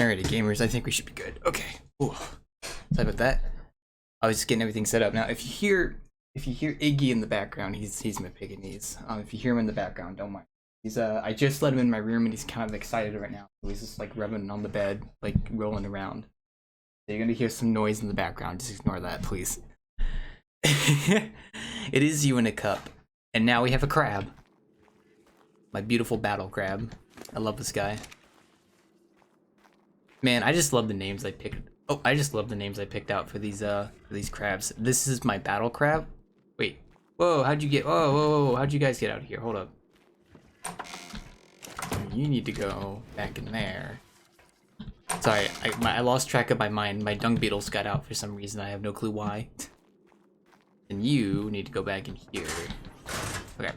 Alrighty, gamers, I think we should be good. Okay. Ooh. Sorry about that. I was just getting everything set up. Now, if you hear Iggy in the background, he's my Pekingese. If you hear him in the background, don't mind. He's I just let him in my room and he's kind of excited right now. So he's just like rubbing on the bed, like rolling around. So you're gonna hear some noise in the background. Just ignore that, please. It is you in a cup, and now we have a crab. My beautiful battle crab. I love this guy. Man, I just love the names I picked. Oh, I just love the names I picked out for these crabs. This is my battle crab. Wait. Whoa, how'd you get? Whoa, how'd you guys get out of here? Hold up. You need to go back in there. Sorry, I lost track of my mind. My dung beetles got out for some reason. I have no clue why. And you need to go back in here. Okay.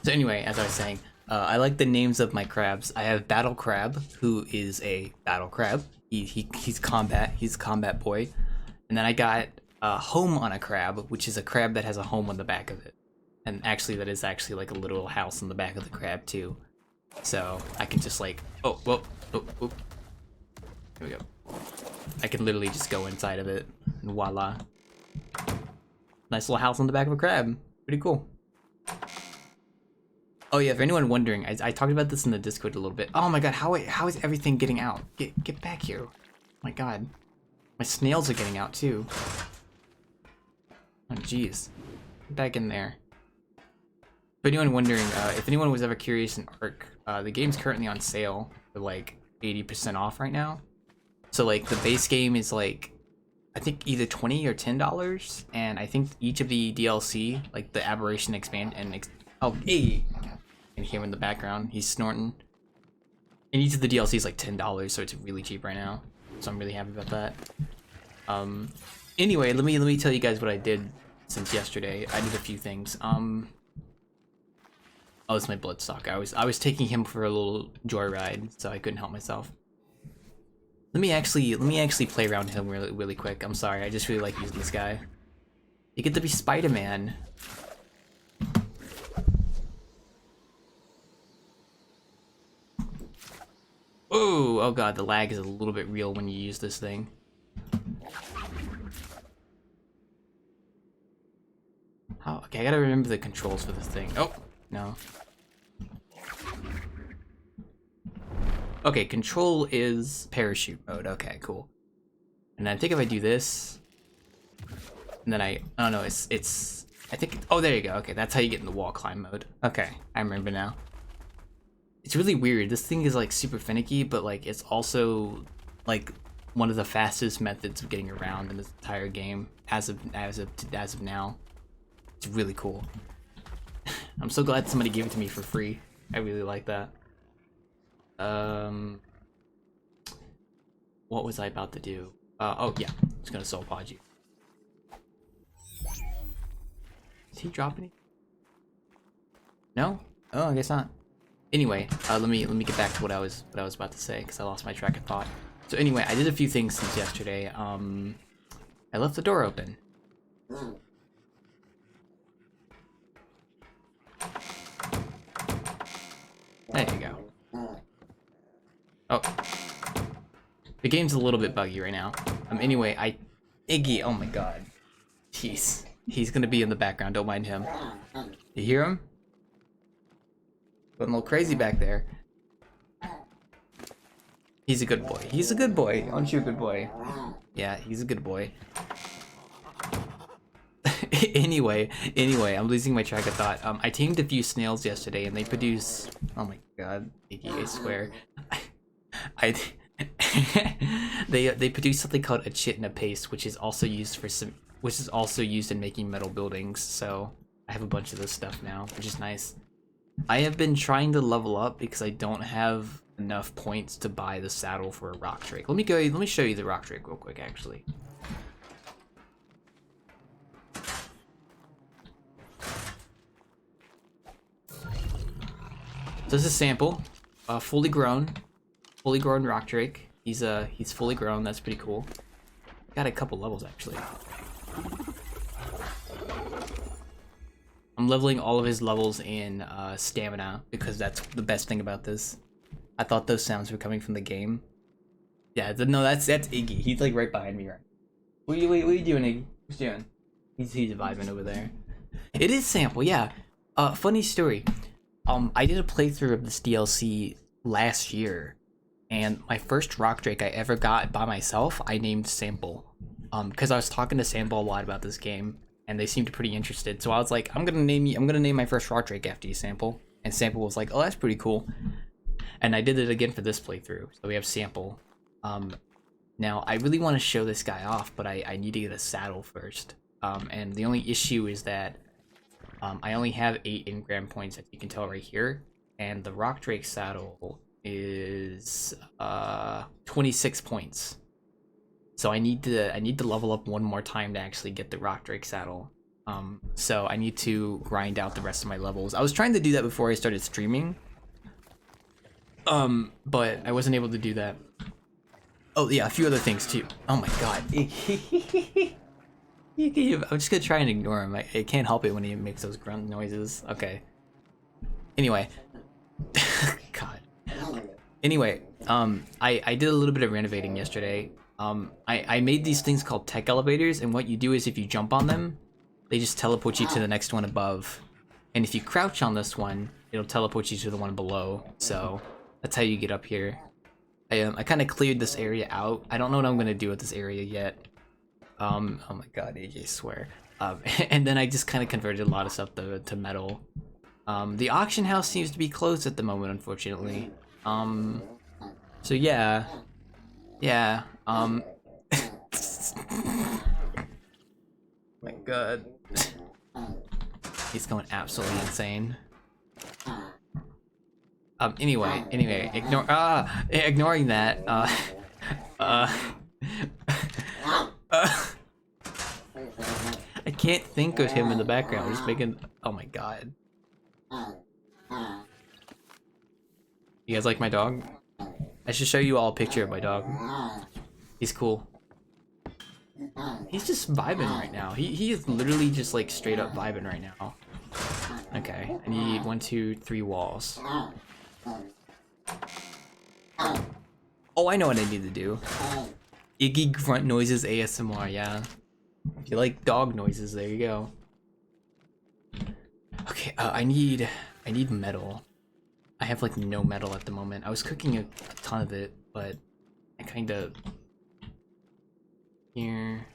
So anyway, as I was saying, I like the names of my crabs. I have Battle Crab, who is a battle crab. He's combat. He's a combat boy. And then I got Home on a Crab, which is a crab that has a home on the back of it. And actually, that is actually like a literal house on the back of the crab too. So I can just like, oh, here we go. I can literally just go inside of it, and voila. Nice little house on the back of a crab. Pretty cool. Oh yeah, for anyone wondering, I talked about this in the Discord a little bit. Oh my god, how is everything getting out? Get back here. Oh my god. My snails are getting out too. Oh jeez. Get back in there. For anyone wondering, if anyone was ever curious in ARK, the game's currently on sale for like 80% off right now. So like the base game is like, I think either $20 or $10, and I think each of the DLC, like the Abberation expand and oh hey, and hear him in the background, he's snorting. And each of the DLC is like $10, so it's really cheap right now. So I'm really happy about that. Anyway, let me tell you guys what I did since yesterday. I did a few things. Oh, it's my bloodstock. I was taking him for a little joyride, so I couldn't help myself. Let me actually play around him really quick. I'm sorry, I just really like using this guy. You get to be Spider-Man. Ooh, oh god, the lag is a little bit real when you use this thing. How? Okay, I gotta remember the controls for this thing. Oh, no. Okay, control is parachute mode. Okay, cool. And I think if I do this, and then oh no, it's, I think, oh, there you go. Okay, that's how you get in the wall climb mode. Okay, I remember now. It's really weird. This thing is like super finicky, but like it's also like one of the fastest methods of getting around in this entire game as of now. It's really cool. I'm so glad somebody gave it to me for free. I really like that. What was I about to do? Oh yeah, I'm just gonna soul pod you. Is he dropping it? No? Oh, I guess not. Anyway, let me get back to what I was about to say, because I lost my track of thought. So anyway, I did a few things since yesterday. I left the door open. There you go. Oh. The game's a little bit buggy right now. Anyway, Iggy, oh my god. Jeez. He's gonna be in the background, don't mind him. You hear him? Going a little crazy back there. He's a good boy. He's a good boy. Aren't you a good boy? Yeah, he's a good boy. Anyway, I'm losing my track of thought. I tamed a few snails yesterday, and they produce. Oh my god, Iggy, I swear. They produce something called a chit and a paste, which is also used in making metal buildings. So I have a bunch of this stuff now, which is nice. I have been trying to level up because I don't have enough points to buy the saddle for a rock drake. Let me show you the rock drake real quick, actually. So this is a sample, fully grown rock drake. He's fully grown. That's pretty cool. Got a couple levels actually. I'm leveling all of his levels in stamina because that's the best thing about this. I thought those sounds were coming from the game. Yeah, no, that's Iggy. He's like right behind me, right? What are you doing, Iggy? What's you doing? He's vibing over there. It is Sample, yeah. Funny story. I did a playthrough of this DLC last year, and my first Rock Drake I ever got by myself, I named Sample. Because I was talking to Sample a lot about this game, and they seemed pretty interested. So I was like, I'm gonna name my first Rock Drake after you, Sample. And Sample was like, oh, that's pretty cool. And I did it again for this playthrough. So we have Sample. Now I really want to show this guy off, but I need to get a saddle first. And the only issue is that I only have 8 engram points, as you can tell right here, and the Rock Drake saddle is 26 points. So I need to level up one more time to actually get the Rock Drake saddle. So I need to grind out the rest of my levels. I was trying to do that before I started streaming, but I wasn't able to do that. Oh yeah, a few other things too. Oh my god. I'm just gonna try and ignore him. I can't help it when he makes those grunt noises. Okay. Anyway. God. Anyway, I did a little bit of renovating yesterday. I made these things called tech elevators, and what you do is if you jump on them, they just teleport you to the next one above. And if you crouch on this one, it'll teleport you to the one below. So that's how you get up here. I kind of cleared this area out. I don't know what I'm gonna do with this area yet. Oh my god, AJ, swear. And then I just kind of converted a lot of stuff to metal. The auction house seems to be closed at the moment, unfortunately. So yeah. My god. He's going absolutely insane. Anyway, ignoring that, I can't think of him in the background. Just making. Oh my god. You guys like my dog? I should show you all a picture of my dog. He's cool. He's just vibing right now. He is literally just like straight up vibing right now. Okay, I need 1, 2, 3 walls. Oh, I know what I need to do. Iggy grunt noises ASMR, yeah. If you like dog noises, there you go. Okay, I need metal. I have like no metal at the moment. I was cooking a ton of it, but I kinda... Here...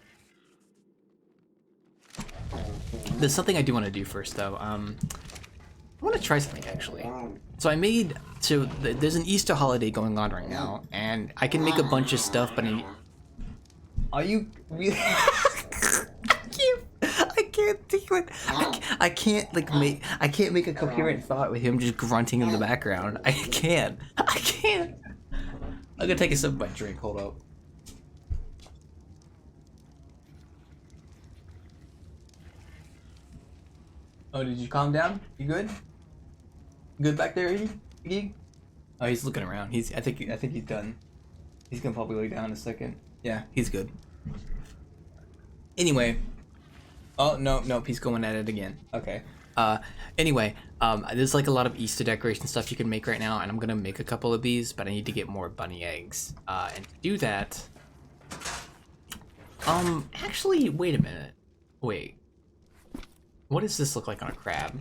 There's something I do want to do first, though. I want to try something, actually. So there's an Easter holiday going on right now, and I can make a bunch of stuff, but Are you really? I can't do it. I can't make a coherent thought with him just grunting in the background. I can't. I'm gonna take a sip of my drink. Hold up. Oh, did you calm down? You good? Good back there, Iggy? Oh, he's looking around. I think he's done. He's gonna probably lay down in a second. Yeah, he's good. Anyway. Oh, nope, he's going at it again. Okay. Anyway, there's like a lot of Easter decoration stuff you can make right now, and I'm gonna make a couple of these, but I need to get more bunny eggs. And to do that... actually, wait a minute. Wait. What does this look like on a crab?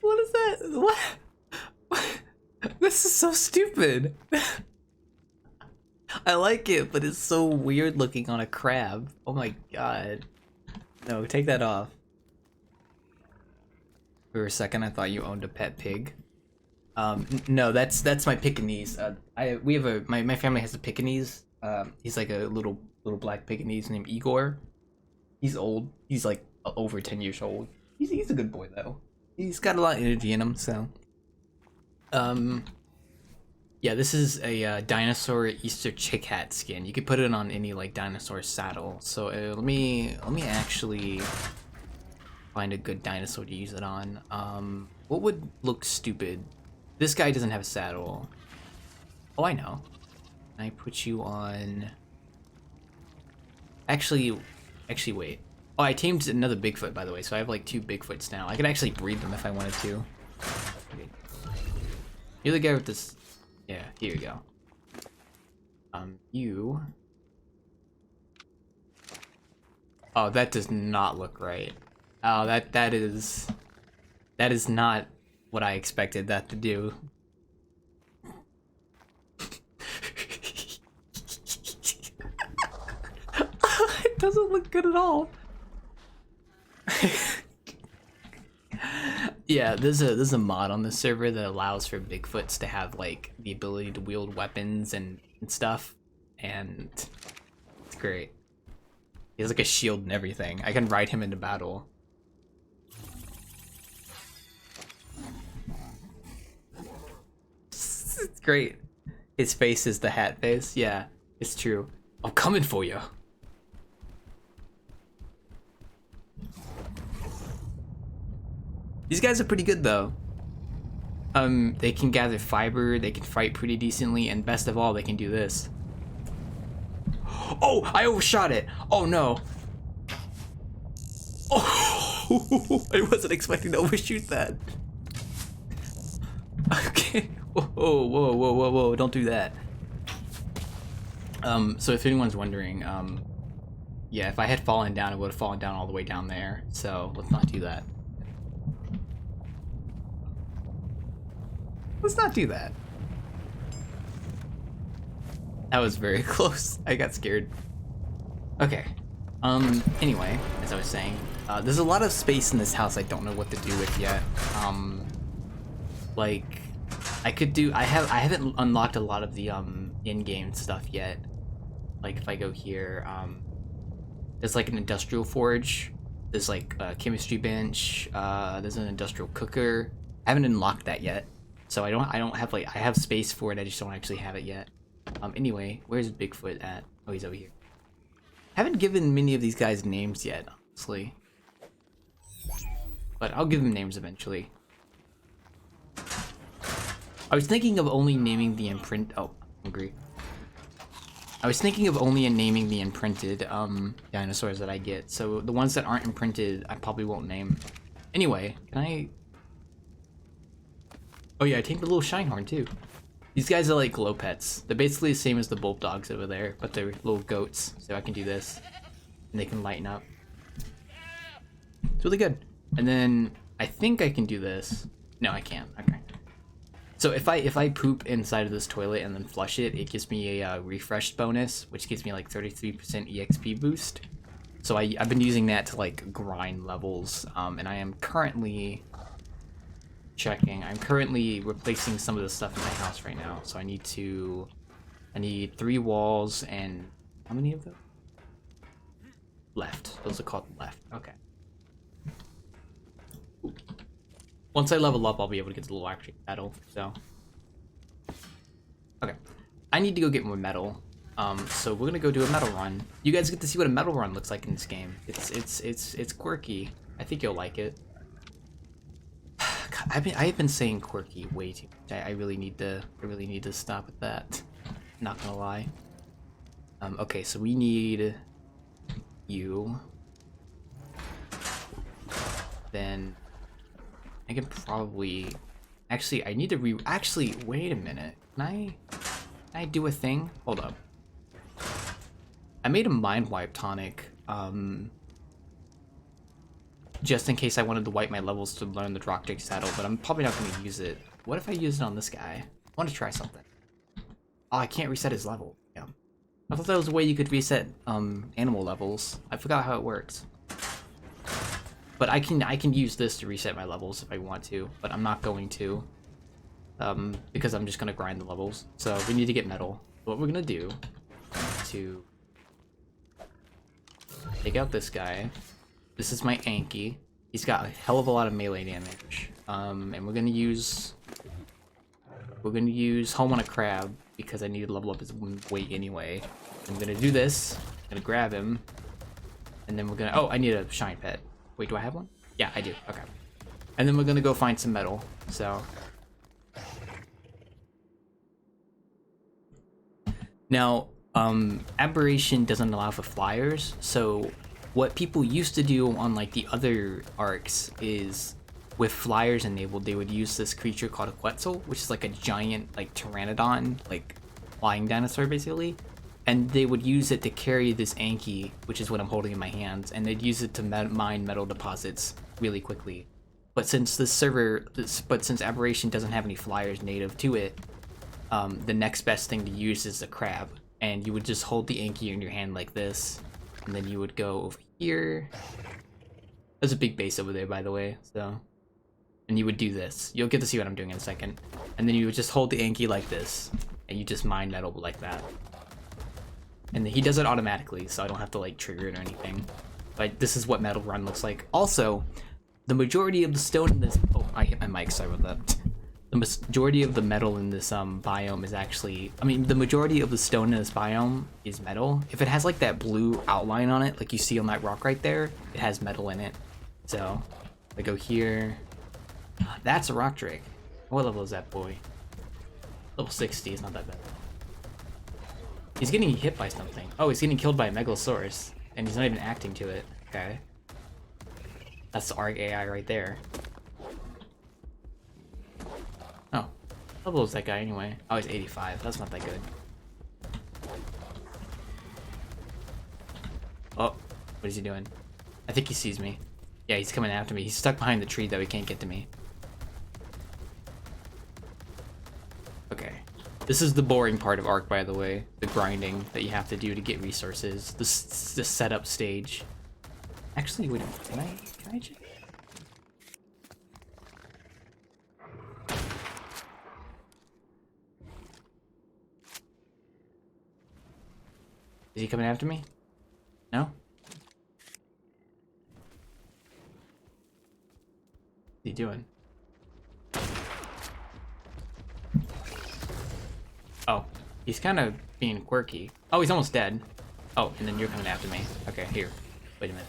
What is that? What? This is so stupid. I like it, but it's so weird looking on a crab. Oh my god. No, take that off. For a second, I thought you owned a pet pig. No, that's my Pekingese. My family has a Pekingese. He's like a little black Pekingese named Igor. He's old. He's like over 10 years old. He's a good boy though. He's got a lot of energy in him, so. Yeah, this is a dinosaur Easter chick hat skin. You could put it on any like dinosaur saddle. So let me actually find a good dinosaur to use it on. What would look stupid? This guy doesn't have a saddle. Oh, I know. Can I put you on? Actually, wait. Oh, I tamed another Bigfoot, by the way, so I have like 2 Bigfoots now. I could actually breed them if I wanted to. Okay. You're the guy with this. Yeah, here you go. You. Oh, that does not look right. Oh, that is not what I expected that to do. It doesn't look good at all. Yeah, there's a mod on the server that allows for Bigfoots to have like the ability to wield weapons and stuff, and it's great. He has like a shield and everything. I can ride him into battle. It's great. His face is the hat face. Yeah, it's true. I'm coming for you. These guys are pretty good though. They can gather fiber, they can fight pretty decently, and best of all, they can do this. Oh, I overshot it. Oh no. Oh, I wasn't expecting to overshoot that. Okay. Whoa, don't do that. So if anyone's wondering, yeah, if I had fallen down, it would have fallen down all the way down there, so let's not do that. Let's not do that. That was very close. I got scared. Okay. Anyway, as I was saying, there's a lot of space in this house I don't know what to do with yet. Like, I haven't unlocked a lot of the, in-game stuff yet. Like, if I go here, there's like an industrial forge. There's like a chemistry bench. There's an industrial cooker. I haven't unlocked that yet. So I don't have like, I have space for it, I just don't actually have it yet. Anyway, where's Bigfoot at? Oh, he's over here. I haven't given many of these guys names yet, honestly. But I'll give them names eventually. I was thinking of only naming the oh, hungry. I was thinking of only naming the imprinted dinosaurs that I get. So the ones that aren't imprinted, I probably won't name. Anyway, can I... Oh yeah, I tamed a little Shinehorn too. These guys are like glow pets. They're basically the same as the bulldogs over there, but they're little goats. So I can do this, and they can lighten up. It's really good. And then I think I can do this. No, I can't. Okay. So if I poop inside of this toilet and then flush it, it gives me a refresh bonus, which gives me like 33% EXP boost. So I've been using that to like grind levels, and I am currently checking. I'm currently replacing some of the stuff in my house right now. So I need 3 walls and how many of those? Left. Those are called left. Okay. Ooh. Once I level up, I'll be able to get the little actual metal. So okay, I need to go get more metal. So we're gonna go do a metal run. You guys get to see what a metal run looks like in this game. It's quirky. I think you'll like it. God, I've been saying quirky way too much. I really need to stop with that. Not gonna lie. Okay, so we need you. Then I can probably actually I need to actually wait a minute. Can I do a thing? Hold up. I made a mind wipe tonic. Just in case I wanted to wipe my levels to learn the Dropkick saddle, but I'm probably not going to use it. What if I use it on this guy? I want to try something. Oh, I can't reset his level. Yeah. I thought that was a way you could reset animal levels. I forgot how it works. But I can use this to reset my levels if I want to, but I'm not going to. Because I'm just going to grind the levels. So we need to get metal. What we're going to do is to take out this guy. This is my Anki. He's got a hell of a lot of melee damage. And we're gonna use Home on a Crab because I need to level up his weight anyway. I'm gonna do this. I'm gonna grab him, and then we're gonna. Oh, I need a shine pet. Wait, do I have one? Yeah, I do. Okay. And then we're gonna go find some metal. So now, Abberation doesn't allow for flyers, so what people used to do on like the other arcs is with flyers enabled, they would use this creature called a Quetzal, which is like a giant, like, pteranodon, like, flying dinosaur, basically. And they would use it to carry this Anki, which is what I'm holding in my hands, and they'd use it to mine metal deposits really quickly. But since since Abberation doesn't have any flyers native to it, the next best thing to use is the crab. And you would just hold the Anki in your hand like this, and then you would go over here. There's a big base over there, by the way, so... And you would do this. You'll get to see what I'm doing in a second. And then you would just hold the Anki like this, and you just mine metal like that. And he does it automatically, so I don't have to, like, trigger it or anything. But this is what metal run looks like. Also, the majority of the stone in this... Oh, I hit my mic, sorry about that. The majority of the metal in this biome is actually... I mean, the majority of the stone in this biome is metal. If it has, like, that blue outline on it, like you see on that rock right there, it has metal in it. So, I go here... That's a rock drake. What level is that boy? Level 60, it's not that bad. He's getting hit by something. Oh, he's getting killed by a Megalosaurus. And he's not even acting to it. Okay. That's the ARK AI right there. Oh. What level is that guy anyway? Oh, he's 85. That's not that good. Oh. What is he doing? I think he sees me. Yeah, he's coming after me. He's stuck behind the tree though. He can't get to me. Okay. This is the boring part of ARK, by the way. The grinding that you have to do to get resources. The setup stage. Actually, wait a minute. Can I check? Is he coming after me? No? What's he doing? Oh, he's kind of being quirky. Oh, he's almost dead. Oh, and then you're coming after me. Okay, here. Wait a minute.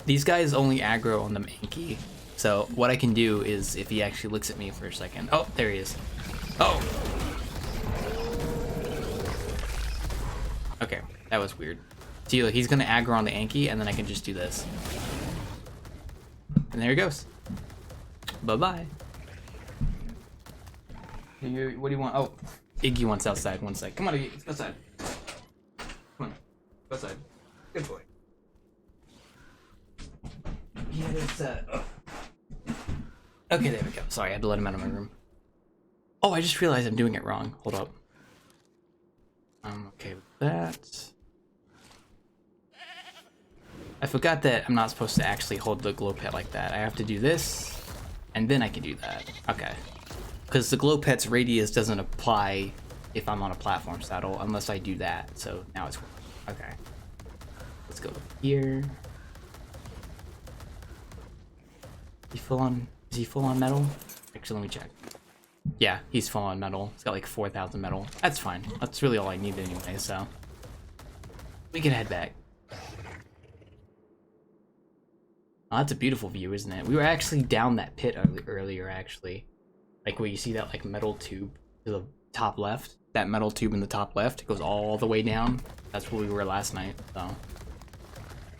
These guys only aggro on the Anki. So what I can do is, if he actually looks at me for a second. Oh, there he is. Oh! Okay, that was weird. See, look, he's gonna aggro on the Anki, and then I can just do this. And there he goes. Bye-bye. What do you want? Oh, Iggy wants outside. One sec. Come on, Iggy. Let's go outside. Come on. Go outside. Good boy. Yeah, it's, Okay, there we go. Sorry, I had to let him out of my room. Oh, I just realized I'm doing it wrong. Hold up. I'm okay with that. I forgot that I'm not supposed to actually hold the glow pet like that. I have to do this, and then I can do that. Okay. Because the glow pet's radius doesn't apply if I'm on a platform saddle unless I do that. So now it's okay. Let's go here. Is he full on metal? Actually, let me check. Yeah, he's full on metal. He's got like 4,000 metal. That's fine. That's really all I need anyway, so we can head back. Oh, that's a beautiful view, isn't it? We were actually down that pit earlier, actually. Like where you see that like metal tube to the top left. That metal tube in the top left, it goes all the way down. That's where we were last night, so.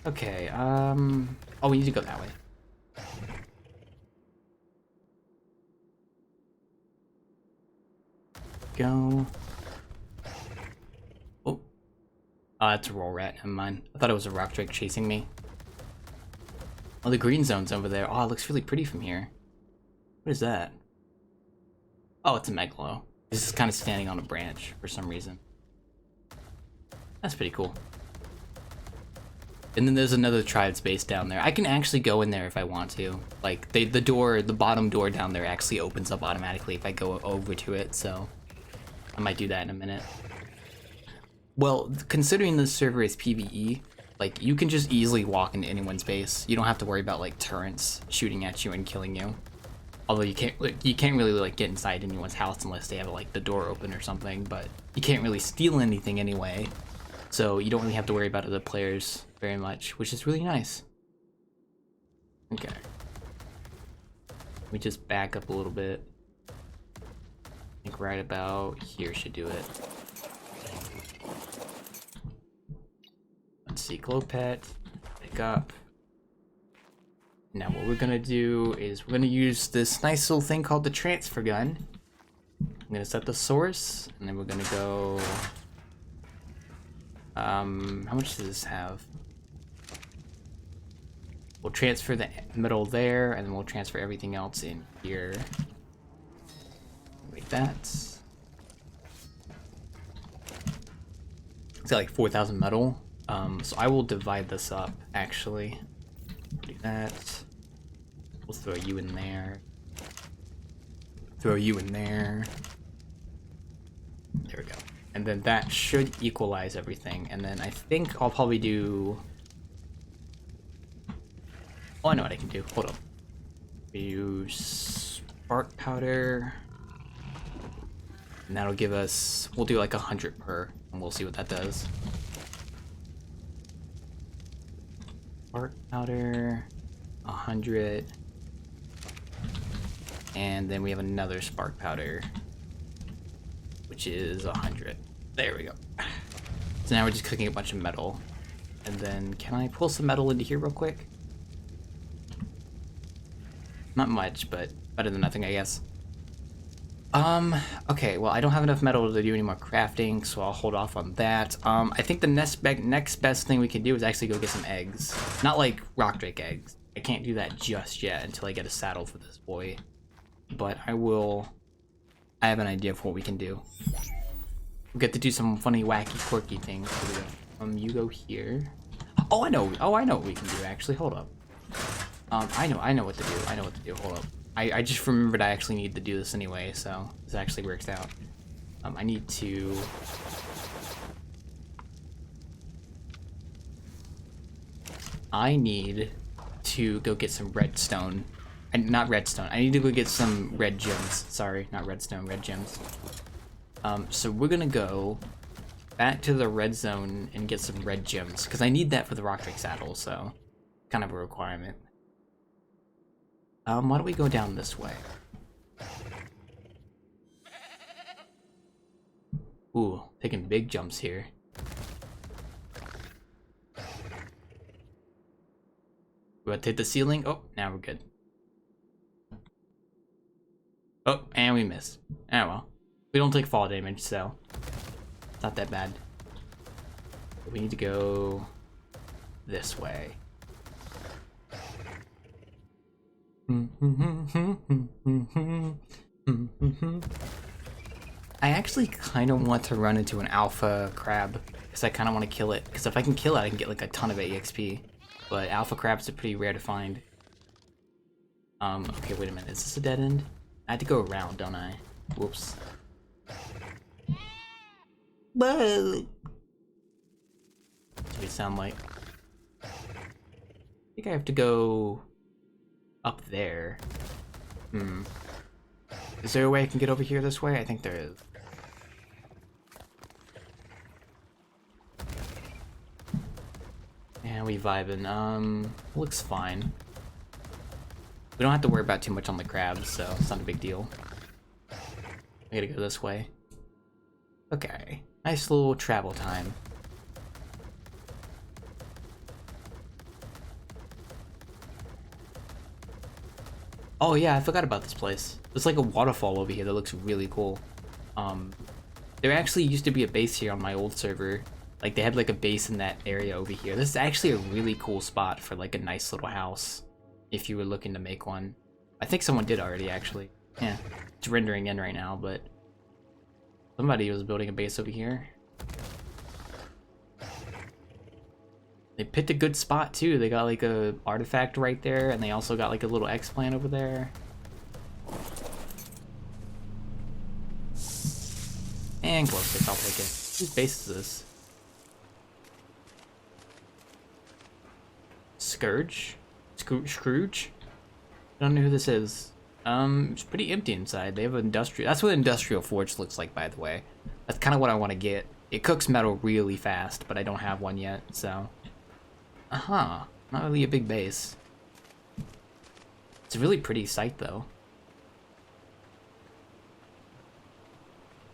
Okay, oh, we need to go that way. Go. Oh. Oh, that's a roll rat, never mind. I thought it was a rock drake chasing me. Oh, the green zone's over there. Oh, it looks really pretty from here. What is that? Oh, it's a megalo. This is kind of standing on a branch for some reason. That's pretty cool. And then there's another tribe's base down there. I can actually go in there if I want to. Like, the bottom door down there actually opens up automatically if I go over to it, so I might do that in a minute. Well, considering this server is PvE, like, you can just easily walk into anyone's base. You don't have to worry about, like, turrets shooting at you and killing you. Although you can't really, like, get inside anyone's house unless they have, like, the door open or something, but you can't really steal anything anyway. So you don't really have to worry about other players very much, which is really nice. Okay. We just back up a little bit. I think right about here should do it. Let's see, glow pet, pick up. Now what we're gonna do is we're gonna use this nice little thing called the transfer gun. I'm gonna set the source, and then we're gonna go... how much does this have? We'll transfer the metal there, and then we'll transfer everything else in here. Like that. It's got like 4,000 metal. So I will divide this up, actually. Do that. We'll throw you in there. Throw you in there. There we go. And then that should equalize everything. And then I think I'll probably do... Oh, I know what I can do. Hold up. Use spark powder. And that'll give us... We'll do like 100 per, and we'll see what that does. Spark powder, 100. And then we have another spark powder, which is 100. There we go. So now we're just cooking a bunch of metal. And then can I pull some metal into here real quick? Not much, but better than nothing, I guess. Okay, well, I don't have enough metal to do any more crafting, so I'll hold off on that. I think the next best thing we can do is actually go get some eggs. Not like rock drake eggs. I can't do that just yet until I get a saddle for this boy. But I will... I have an idea of what we can do. We'll get to do some funny, wacky, quirky things. You go here. Oh, I know what we can do, actually. Hold up. I know what to do. Hold up. I just remembered I actually need to do this anyway, so this actually works out. I need to... go get some redstone. Not redstone. I need to go get some red gems. Sorry, not redstone, red gems. So we're gonna go back to the red zone and get some red gems, because I need that for the rock drake saddle, so kind of a requirement. Why don't we go down this way? Ooh, taking big jumps here. We about to hit the ceiling? Oh, now we're good. Oh, and we missed. Oh well. We don't take fall damage, so it's not that bad. But we need to go this way. I actually kind of want to run into an alpha crab, because I kind of want to kill it. Because if I can kill it, I can get like a ton of EXP. But alpha crabs are pretty rare to find. Okay, wait a minute. Is this a dead end? I had to go around, don't I? Whoops. What do it sound like? I think I have to go up there. Is there a way I can get over here this way? I think there is. Yeah, we vibing. Looks fine. We don't have to worry about too much on the crabs, so it's not a big deal. I gotta go this way. Okay. Nice little travel time. Oh yeah, I forgot about this place. There's like a waterfall over here that looks really cool. There actually used to be a base here on my old server. Like they had like a base in that area over here. This is actually a really cool spot for like a nice little house, if you were looking to make one. I think someone did already, actually. Yeah, it's rendering in right now, but somebody was building a base over here. They picked a good spot too. They got like a artifact right there, and they also got like a little X-plant over there. And glow sticks, I'll take it. Whose base is this? Scourge? Scrooge? I don't know who this is. It's pretty empty inside. They have an industrial. That's what an industrial forge looks like, by the way. That's kind of what I want to get. It cooks metal really fast, but I don't have one yet, so. Not really a big base. It's a really pretty site, though.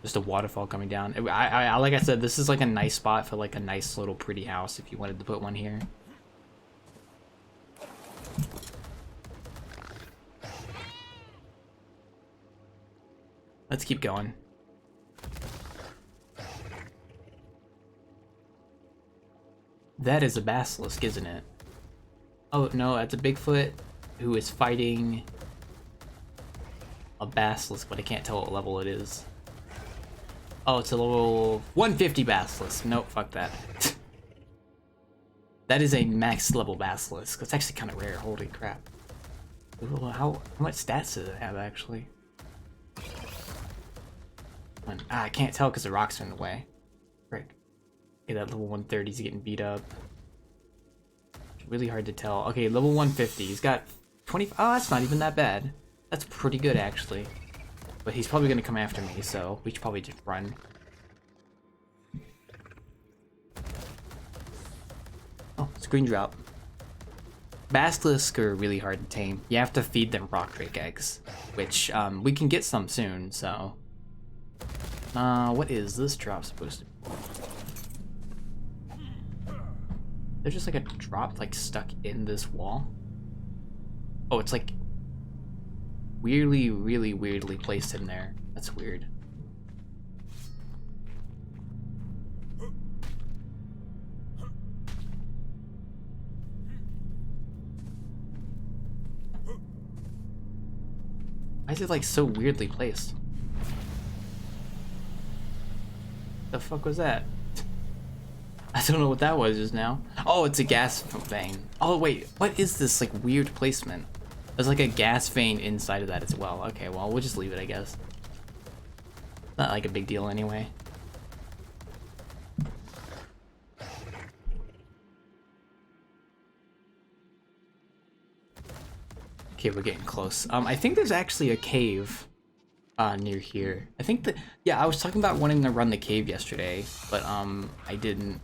Just a waterfall coming down. I like I said, this is like a nice spot for like a nice little pretty house if you wanted to put one here. Let's keep going. That is a basilisk, isn't it? Oh, no, that's a Bigfoot who is fighting a basilisk, but I can't tell what level it is. Oh, it's a level 150 basilisk. Nope, fuck that. That is a max level basilisk. It's actually kind of rare. Holy crap. Ooh, how much stats does it have, actually? I can't tell because the rocks are in the way. Frick. Okay, that level 130 is getting beat up. It's really hard to tell. Okay, level 150. He's got 20. Oh, that's not even that bad. That's pretty good, actually. But he's probably going to come after me, so we should probably just run. Oh, screen drop. Basilisk are really hard to tame. You have to feed them rock drake eggs, which we can get some soon, so... what is this drop supposed to be? There's just like a drop like stuck in this wall. Oh, it's like weirdly, really weirdly placed in there. That's weird. Why is it like so weirdly placed? The fuck was that? I don't know what that was just now. Oh, it's a gas vein. Oh wait, what is this like weird placement? There's like a gas vein inside of that as well. Okay, well we'll just leave it, I guess. Not like a big deal anyway. Okay, we're getting close. I think there's actually a cave near here. I think that, yeah, I was talking about wanting to run the cave yesterday, but I didn't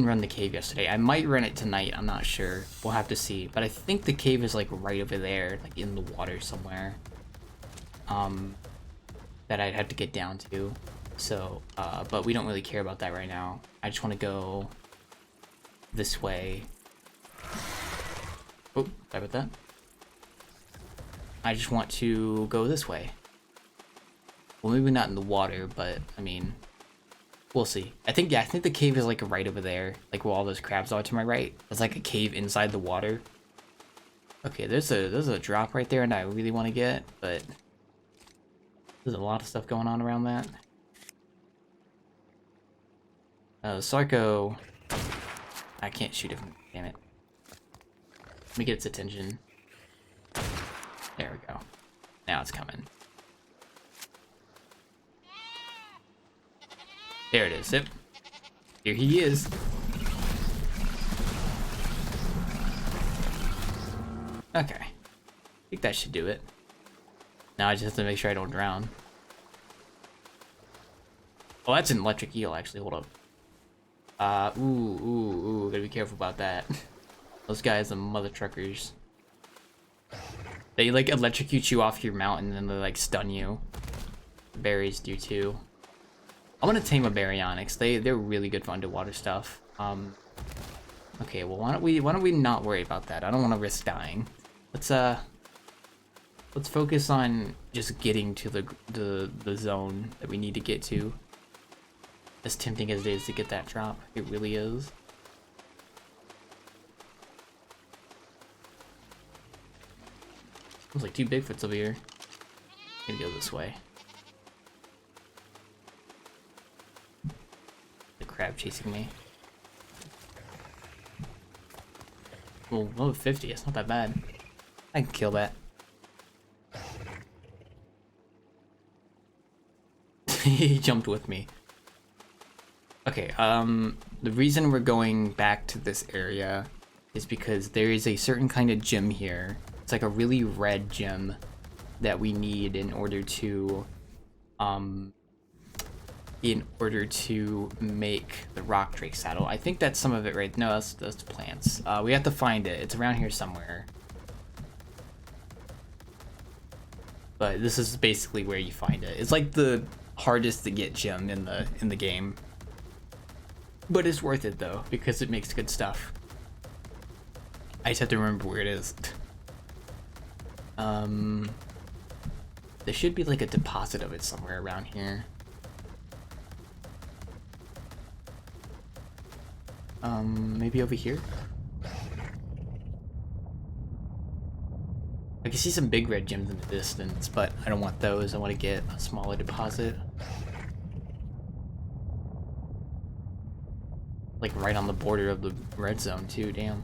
run the cave yesterday. I might run it tonight, I'm not sure. We'll have to see. But I think the cave is like right over there, like in the water somewhere. That I'd have to get down to. So, but we don't really care about that right now. I just want to go this way. Oh, sorry about that. I just want to go this way. Well, maybe not in the water, but I mean, we'll see. I think, yeah, I think the cave is like right over there, like where all those crabs are to my right. There's like a cave inside the water. Okay, there's a drop right there, and I really want to get, but there's a lot of stuff going on around that. Sarco, I can't shoot him. Damn it. Let me get its attention. There we go. Now it's coming. There it is. Yep. Here he is. Okay. I think that should do it. Now I just have to make sure I don't drown. Oh, that's an electric eel, actually. Hold up. Ooh. Gotta be careful about that. Those guys are mother truckers. They like electrocute you off your mount and then they like stun you. Berries do too. I want to tame a baryonyx. They're really good for underwater stuff. Okay, well why don't we not worry about that? I don't want to risk dying. Let's focus on just getting to the zone that we need to get to. As tempting as it is to get that drop, it really is. There's like two Bigfoots over here. I'm gonna go this way. The crab chasing me. Well, level 50, it's not that bad. I can kill that. He jumped with me. Okay, the reason we're going back to this area is because there is a certain kind of gem here. It's like a really red gem that we need in order to make the rock drake saddle. I think that's some of it, right? No, that's plants. We have to find it. It's around here somewhere. But this is basically where you find it. It's like the hardest to get gem in the game. But it's worth it though, because it makes good stuff. I just have to remember where it is. There should be like a deposit of it somewhere around here. Maybe over here? I can see some big red gems in the distance, but I don't want those. I want to get a smaller deposit. Like right on the border of the red zone too, damn.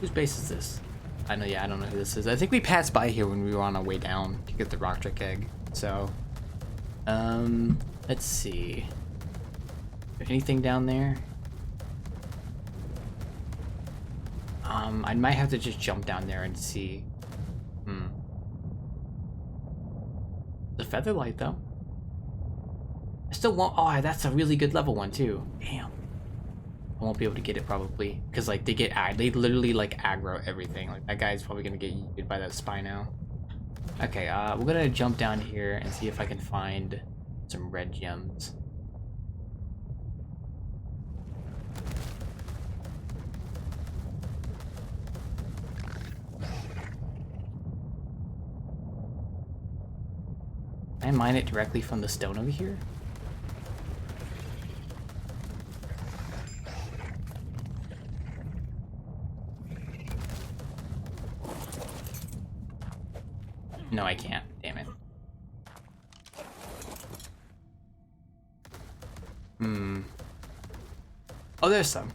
Whose base is this? I know, yeah, I don't know who this is. I think we passed by here when we were on our way down to get the rock trick egg. So, let's see. Anything down there? I might have to just jump down there and see. The feather light though. I still want. Oh, that's a really good level one too. Damn. I won't be able to get it probably because like they literally like aggro everything. Like that guy's probably gonna get yeeted by that spy now. Okay, we're gonna jump down here and see if I can find some red gems. Can I mine it directly from the stone over here? No, I can't. Damn it. Oh, there's some.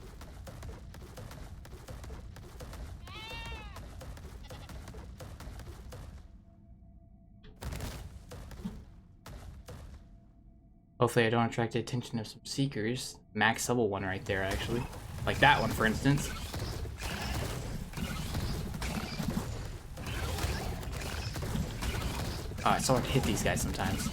Hopefully I don't attract the attention of some seekers. Max level one right there, actually. Like that one, for instance. Oh, it's so hard to hit these guys sometimes.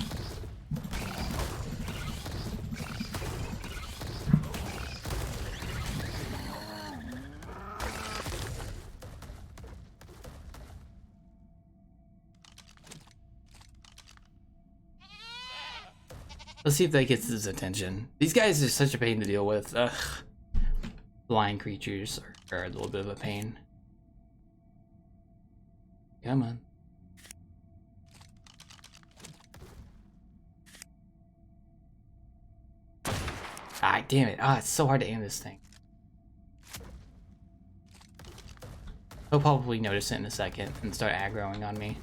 Let's see if that gets his attention. These guys are such a pain to deal with. Ugh. Flying creatures are a little bit of a pain. Come on. Ah, damn it. Ah, it's so hard to aim this thing. He'll probably notice it in a second and start aggroing on me.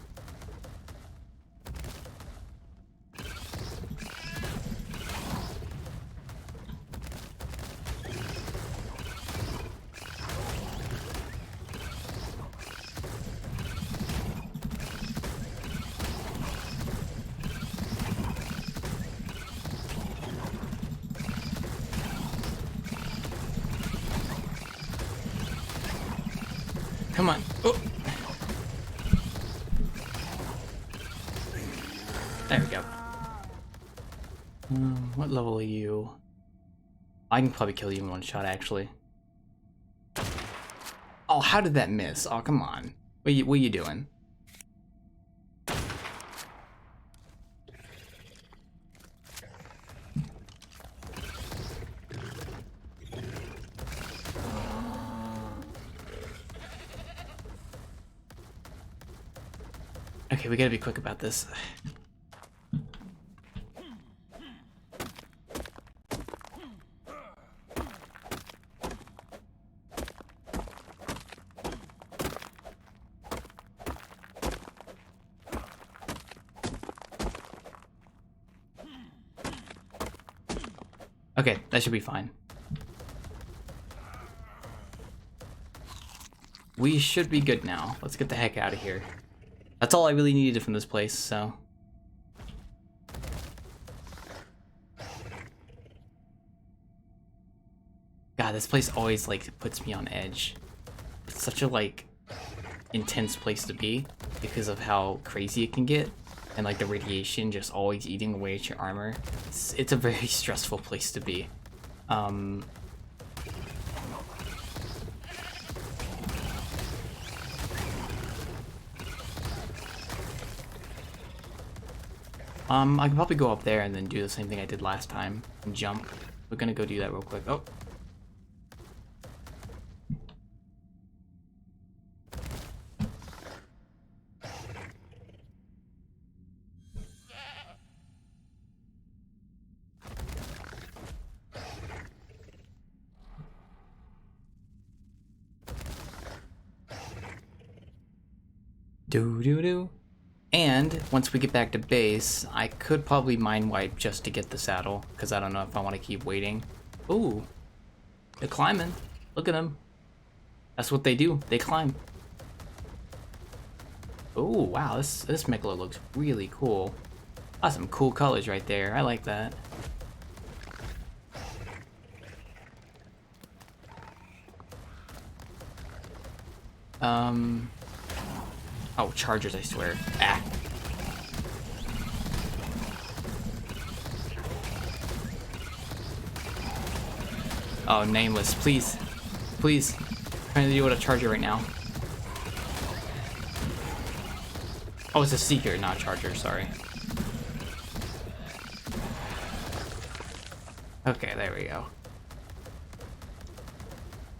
Come on. Oh. There we go. What level are you? I can probably kill you in one shot, actually. Oh, how did that miss? Oh, come on. What are you doing? Okay, we gotta be quick about this. Okay, that should be fine. We should be good now. Let's get the heck out of here. That's all I really needed from this place, so. God, this place always like puts me on edge. It's such a like intense place to be because of how crazy it can get. And like the radiation just always eating away at your armor. It's a very stressful place to be. I can probably go up there and then do the same thing I did last time and jump. We're gonna go do that real quick. Oh. Do. And once we get back to base, I could probably mind wipe just to get the saddle, because I don't know if I want to keep waiting. Ooh, they're climbing. Look at them. That's what they do. They climb. Oh wow, this Mechla looks really cool. That's some cool colors right there. I like that. Oh, chargers, I swear. Ah. Oh, nameless, please. Please. I'm trying to deal with a charger right now. Oh, it's a seeker, not a charger, sorry. Okay, there we go.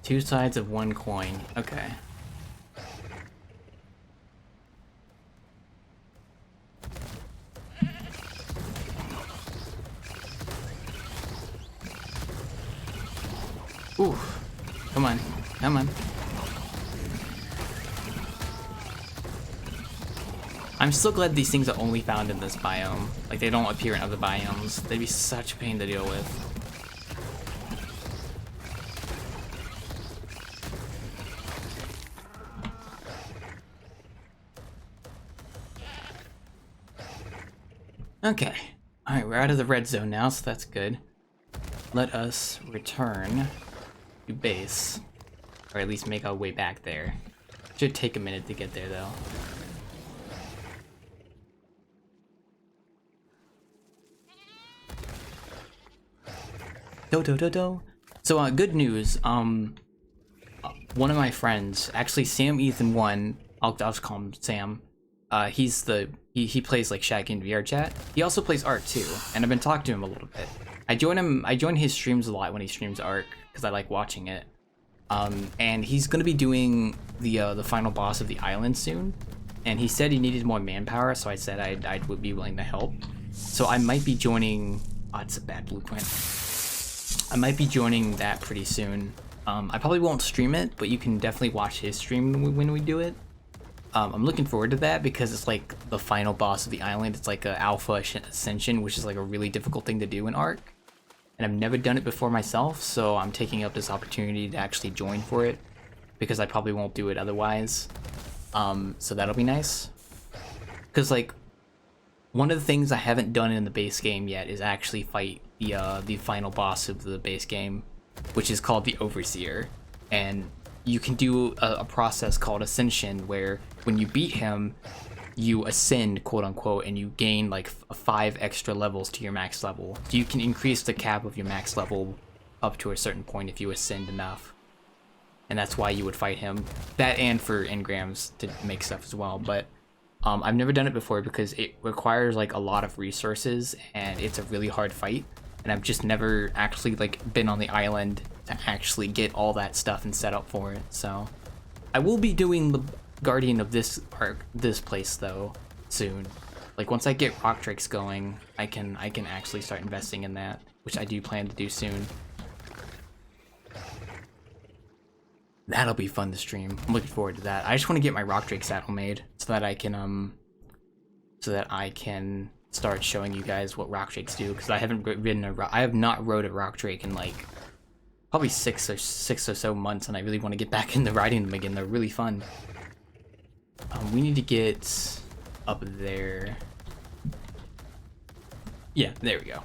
Two sides of one coin. Okay. Ooh. Come on. Come on. I'm still glad these things are only found in this biome. Like, they don't appear in other biomes. They'd be such a pain to deal with. Okay. Alright, we're out of the red zone now, so that's good. Let us return to base. Or at least make our way back there. Should take a minute to get there, though. Do. So, good news. One of my friends, actually Sam Ethan 1, I'll just call him Sam. He plays like Shaggy in VR chat. He also plays ARK too, and I've been talking to him a little bit. I join his streams a lot when he streams ARK because I like watching it. And he's gonna be doing the final boss of the island soon, and he said he needed more manpower, so I said I would be willing to help. So I might be joining. Oh, it's a bad blueprint. I might be joining that pretty soon. I probably won't stream it, but you can definitely watch his stream when we do it. I'm looking forward to that because it's like the final boss of the island. It's like an alpha ascension, which is like a really difficult thing to do in ARK. And I've never done it before myself, so I'm taking up this opportunity to actually join for it because I probably won't do it otherwise. So that'll be nice. Because like, one of the things I haven't done in the base game yet is actually fight the final boss of the base game, which is called the Overseer. And you can do a process called Ascension, where when you beat him, you ascend, quote unquote, and you gain like 5 extra levels to your max level. So you can increase the cap of your max level up to a certain point if you ascend enough. And that's why you would fight him. That and for engrams to make stuff as well. But I've never done it before because it requires like a lot of resources and it's a really hard fight. And I've just never actually like been on the island to actually get all that stuff and set up for it. So I will be doing the Guardian of this place though soon. Like once I get rock drakes going, I can actually start investing in that, which I do plan to do soon. That'll be fun to stream. I'm looking forward to that. I just want to get my rock drake saddle made so that I can start showing you guys what rock drakes do, because I have not rode a rock drake in like probably six or so months, and I really want to get back into riding them again. They're really fun. We need to get up there. Yeah, there we go.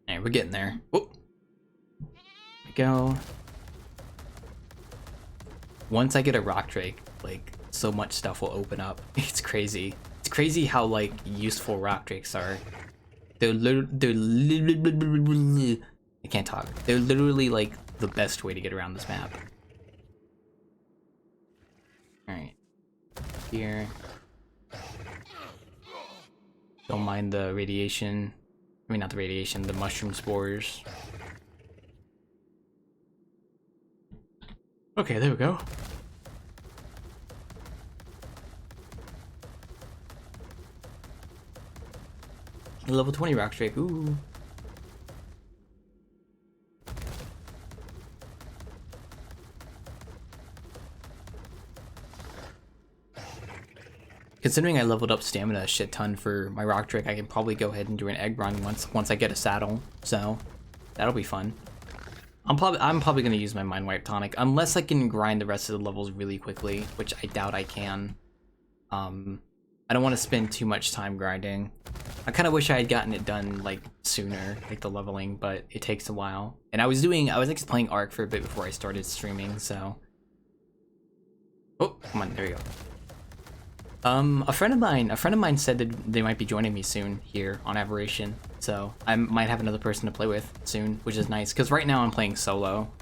Alright, we're getting there. Oh, there we go. Once I get a rock drake, like, so much stuff will open up. It's crazy. It's crazy how, like, useful rock drakes are. I can't talk. They're literally, like, the best way to get around this map. Alright. Here. Don't mind the radiation. I mean, not the radiation, the mushroom spores. Okay, there we go. Level 20 rock drake, ooh. Considering I leveled up stamina a shit ton for my rock drake, I can probably go ahead and do an egg run once I get a saddle. So that'll be fun. I'm probably gonna use my mind wipe tonic unless I can grind the rest of the levels really quickly, which I doubt I can. I don't want to spend too much time grinding. I kind of wish I had gotten it done like sooner, like the leveling, but it takes a while. And I was actually playing ARK for a bit before I started streaming, so. Oh, come on, there you go. A friend of mine said that they might be joining me soon here on Abberation, so I might have another person to play with soon, which is nice. Because right now I'm playing solo.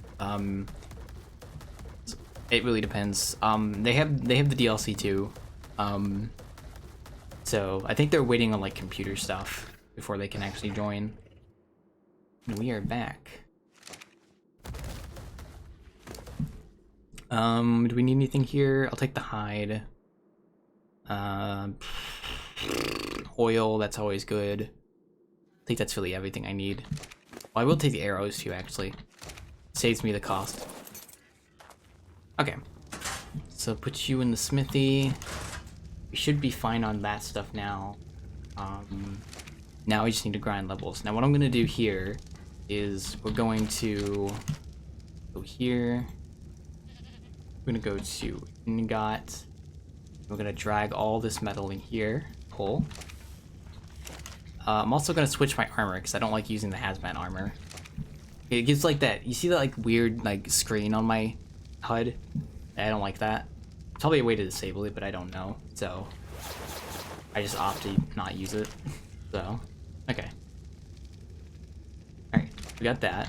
It really depends. They have the DLC too. So I think they're waiting on like computer stuff before they can actually join. And we are back. Do we need anything here? I'll take the hide. Oil, that's always good. I think that's really everything I need. Well, I will take the arrows too, actually. Saves me the cost. Okay. So put you in the smithy. We should be fine on that stuff now. Now we just need to grind levels. Now what I'm gonna do here is we're going to go here. We're gonna go to ingot. We're gonna drag all this metal in here. Pull. I'm also gonna switch my armor because I don't like using the hazmat armor. It gives like that. You see that like weird like screen on my HUD? I don't like that. Probably a way to disable it, but I don't know. So I just opt to not use it. So okay. All right, we got that.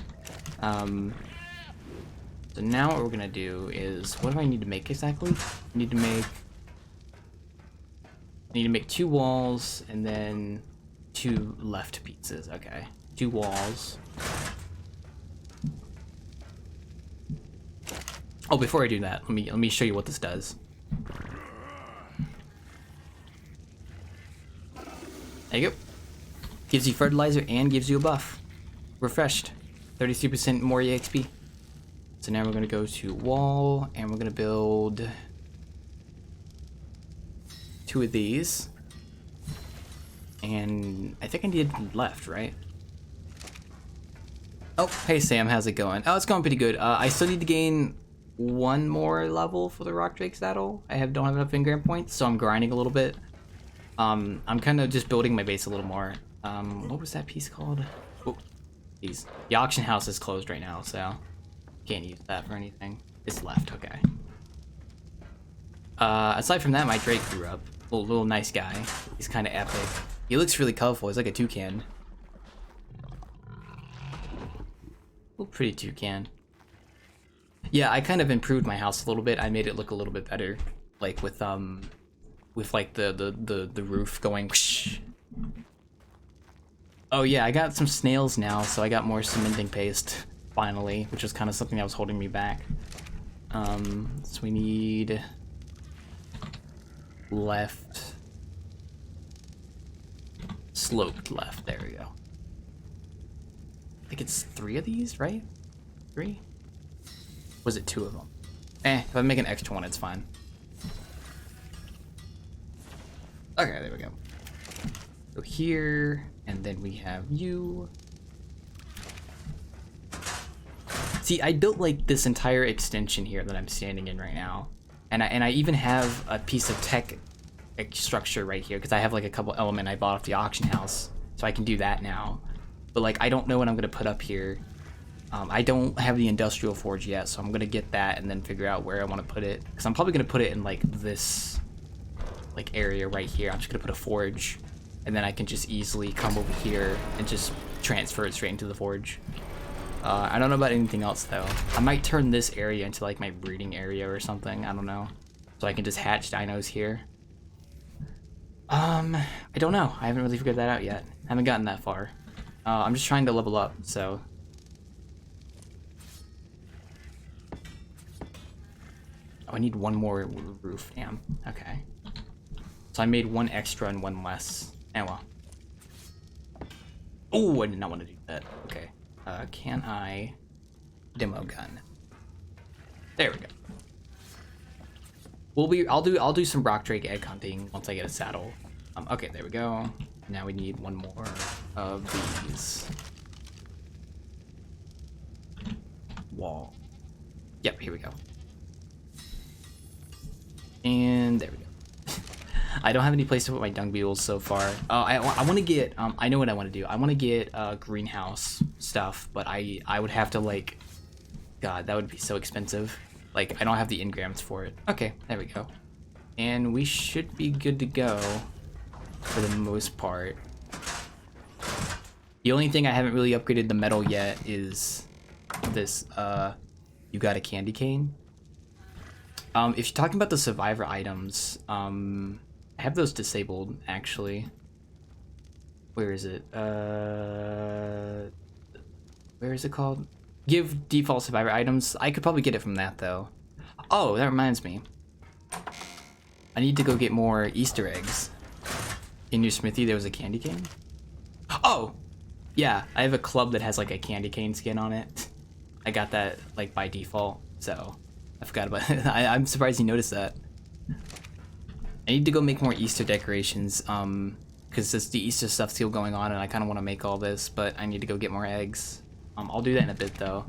So now what we're gonna do is, what do I need to make exactly? I need to make 2 walls and then 2 left pieces. Okay, 2 walls. Oh, before I do that, let me show you what this does. There you go. Gives you fertilizer and gives you a buff. Refreshed. 33% more EXP. So now we're gonna go to wall and we're gonna build 2 of these. And I think I need left, right? Oh, hey Sam, how's it going? Oh, it's going pretty good. I still need to gain 1 more level for the rock drake saddle. Don't have enough engram points, so I'm grinding a little bit. I'm kind of just building my base a little more. What was that piece called? Oh, geez. The auction house is closed right now, so can't use that for anything. It's left, okay. Aside from that, my drake grew up. Little nice guy. He's kind of epic. He looks really colorful. He's like a toucan. Pretty toucan. Yeah, I kind of improved my house a little bit. I made it look a little bit better, like with like the roof going. Whoosh. Oh yeah, I got some snails now, so I got more cementing paste finally, which was kind of something that was holding me back. So we need left, sloped left. There we go. I think it's 3 of these, right? 3? Was it 2 of them? If I make an extra one, it's fine. Okay, there we go. So here, and then we have you. See, I built like this entire extension here that I'm standing in right now. And I even have a piece of tech structure right here because I have like a couple element I bought off the auction house. So I can do that now. But like, I don't know what I'm gonna put up here. I don't have the industrial forge yet, so I'm gonna get that and then figure out where I want to put it. Because I'm probably gonna put it in like this like area right here. I'm just gonna put a forge, and then I can just easily come over here and just transfer it straight into the forge. I don't know about anything else though. I might turn this area into like my breeding area or something. I don't know. So I can just hatch dinos here. I don't know. I haven't really figured that out yet. I haven't gotten that far. I'm just trying to level up, so. Oh, I need 1 more roof, damn. Okay. So I made 1 extra and 1 less. Oh well. Oh, I did not want to do that. Okay. Can I demo gun? There we go. I'll do some rock drake egg hunting once I get a saddle. Okay, there we go. Now we need one more of these. Wall. Yep, here we go. And there we go. I don't have any place to put my dung beetles so far. I want to get, I know what I want to do. I want to get greenhouse stuff, but I would have to like, God, that would be so expensive. Like, I don't have the engrams for it. Okay, there we go. And we should be good to go for the most part. The only thing I haven't really upgraded the metal yet is this, you got a candy cane. If you're talking about the survivor items, I have those disabled, actually. Where is it? Where is it called? Give default survivor items. I could probably get it from that, though. Oh, that reminds me. I need to go get more Easter eggs. In your smithy, there was a candy cane? Oh! Yeah, I have a club that has, like, a candy cane skin on it. I got that, like, by default, so I forgot about it. I'm surprised you noticed that. I need to go make more Easter decorations, because the Easter stuff's still going on, and I kind of want to make all this, but I need to go get more eggs. I'll do that in a bit, though.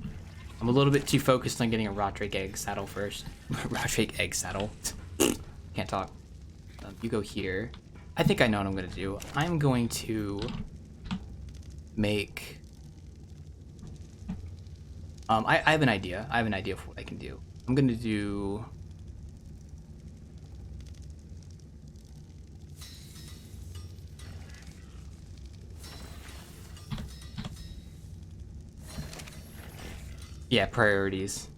I'm a little bit too focused on getting a rock drake egg saddle first. Rock drake egg saddle. Can't talk. You go here. I think I know what I'm going to do. I'm going to make... I have an idea. I have an idea of what I can do. I'm going to do... Yeah, priorities.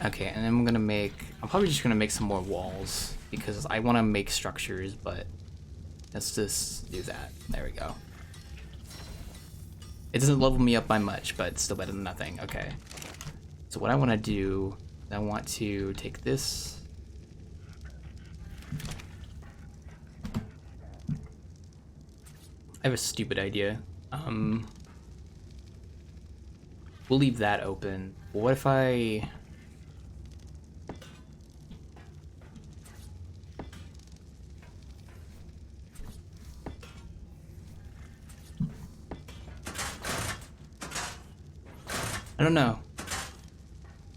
Okay, and then I'm probably just gonna make some more walls because I want to make structures, but let's just do that. There we go. It doesn't level me up by much, but it's still better than nothing. Okay. So what I want to do, I want to take this. I have a stupid idea. We'll leave that open. What if I... I don't know.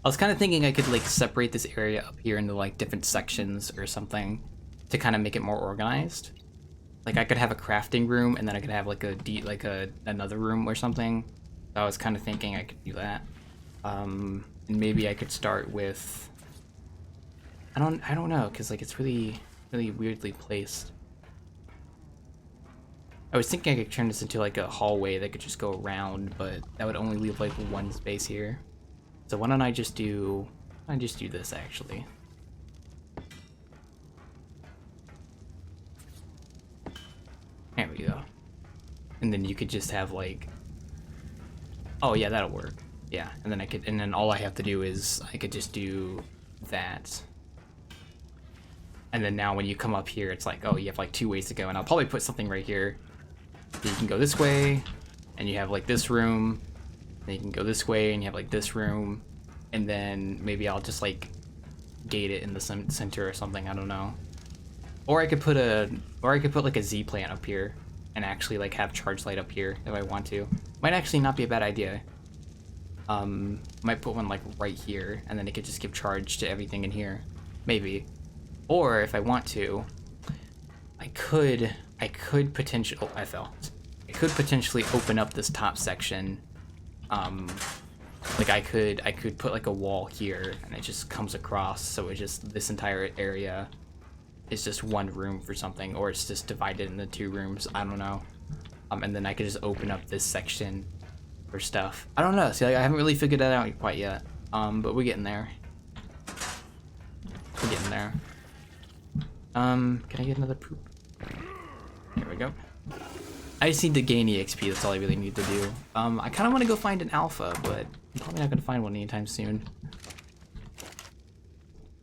I was kind of thinking I could like separate this area up here into like different sections or something to kind of make it more organized. Like I could have a crafting room and then I could have like another room or something. So I was kind of thinking I could do that. And maybe I could start with, I don't know, because like it's really weirdly placed. I was thinking I could turn this into like a hallway that could just go around, but that would only leave like one space here. So why don't I just do this actually. There we go. And then you could just have like, oh yeah, that'll work. Yeah, and then all I have to do is I could just do that. And then now when you come up here, it's like, oh, you have like 2 ways to go, and I'll probably put something right here. So you can go this way, and you have like this room. Then you can go this way, and you have like this room. And then maybe I'll just like gate it in the center or something. I don't know. Or I could put like a Z plant up here, and actually like have charge light up here if I want to. Might actually not be a bad idea. Might put one like right here, and then it could just give charge to everything in here, maybe. Or if I want to, I could potentially. Oh, I fell. I could potentially open up this top section. Like I could put like a wall here, and it just comes across, so it just this entire area is just one room for something, or it's just divided into 2 rooms. I don't know. And then I could just open up this section for stuff. I don't know. See, like, I haven't really figured that out quite yet. But we're getting there. We're getting there. Can I get another poop? There we go. I just need to gain EXP. That's all I really need to do. I kind of want to go find an alpha, but I'm probably not going to find one anytime soon.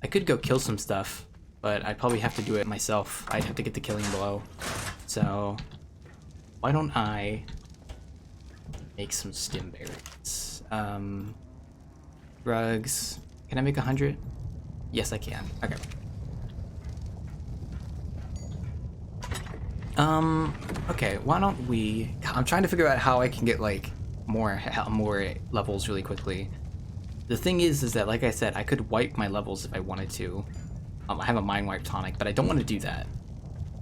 I could go kill some stuff, but I'd probably have to do it myself. I'd have to get the killing blow. So why don't I make some stim berries? Rugs. Can I make 100? Yes, I can. Okay. Okay, why don't we... I'm trying to figure out how I can get, like, more levels really quickly. The thing is that, like I said, I could wipe my levels if I wanted to. I have a mind wipe tonic, but I don't want to do that.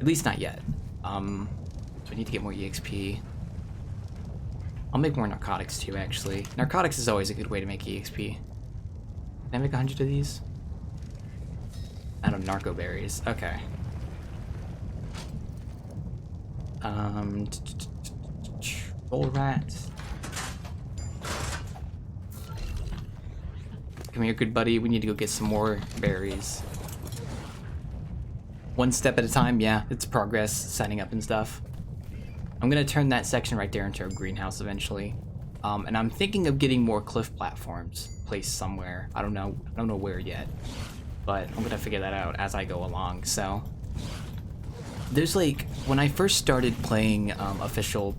At least not yet. So I need to get more EXP. I'll make more narcotics too, actually. Narcotics is always a good way to make EXP. Can I make 100 of these? Out of narco berries. Okay. Troll rat. Come here, good buddy. We need to go get some more berries. One step at a time, yeah. It's progress, setting up and stuff. I'm gonna turn that section right there into a greenhouse eventually. And I'm thinking of getting more cliff platforms placed somewhere. I don't know where yet, but I'm gonna figure that out as I go along. So there's like, when I first started playing official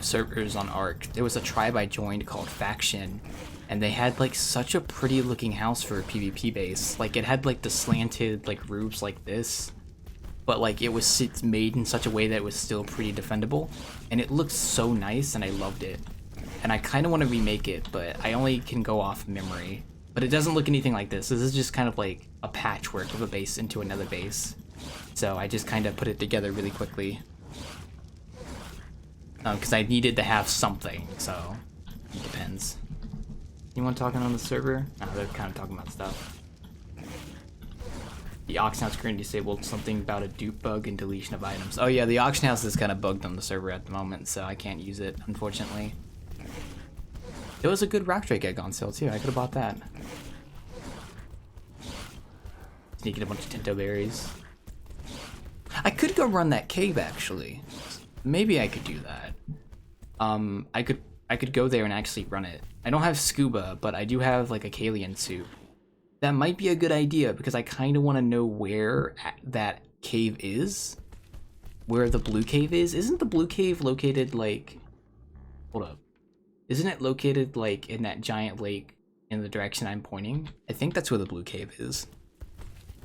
servers on ARK, there was a tribe I joined called Faction, and they had like such a pretty looking house for a PvP base. Like it had like the slanted like roofs like this, but like it was made in such a way that it was still pretty defendable, and it looked so nice and I loved it. And I kind of want to remake it, but I only can go off memory. But it doesn't look anything like this. This is just kind of like a patchwork of a base into another base. So I just kind of put it together really quickly. Because I needed to have something, so it depends. Anyone talking on the server? No, they're kind of talking about stuff. The auction house currently disabled, something about a dupe bug and deletion of items. Oh yeah, the auction house is kind of bugged on the server at the moment, so I can't use it, unfortunately. There was a good rock drake egg on sale too. I could have bought that. Sneaking a bunch of tinto berries. I could go run that cave actually. Maybe I could do that. I could go there and actually run it. I don't have scuba, but I do have like a Kalian suit. That might be a good idea because I kind of want to know where that cave is. Where the blue cave is. Isn't the blue cave located like... Hold up. Isn't it located like in that giant lake in the direction I'm pointing? I think that's where the blue cave is.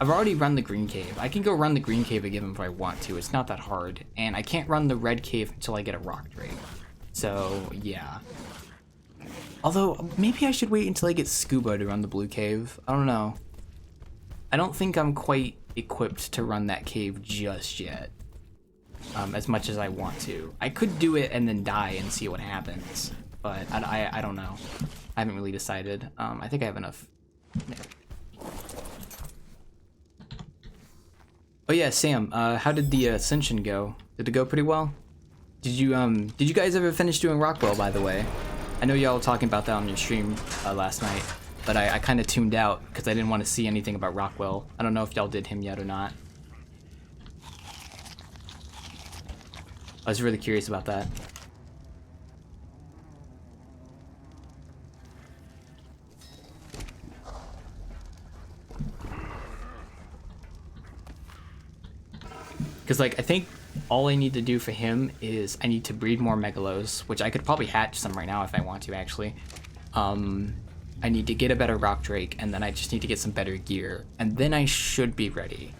I've already run the green cave. I can go run the green cave again if I want to. It's not that hard. And I can't run the red cave until I get a rock drake. So, yeah. Although, maybe I should wait until I get scuba to run the blue cave. I don't know. I don't think I'm quite equipped to run that cave just yet. As much as I want to. I could do it and then die and see what happens. But I don't know. I haven't really decided. I think I have enough. Oh yeah, Sam, how did the Ascension go? Did it go pretty well? Did you guys ever finish doing Rockwell, by the way? I know y'all were talking about that on your stream last night, but I kind of tuned out because I didn't want to see anything about Rockwell. I don't know if y'all did him yet or not. I was really curious about that. Because, like, I think all I need to do for him is I need to breed more megalos, which I could probably hatch some right now if I want to, actually. I need to get a better rock drake, and then I just need to get some better gear. And then I should be ready,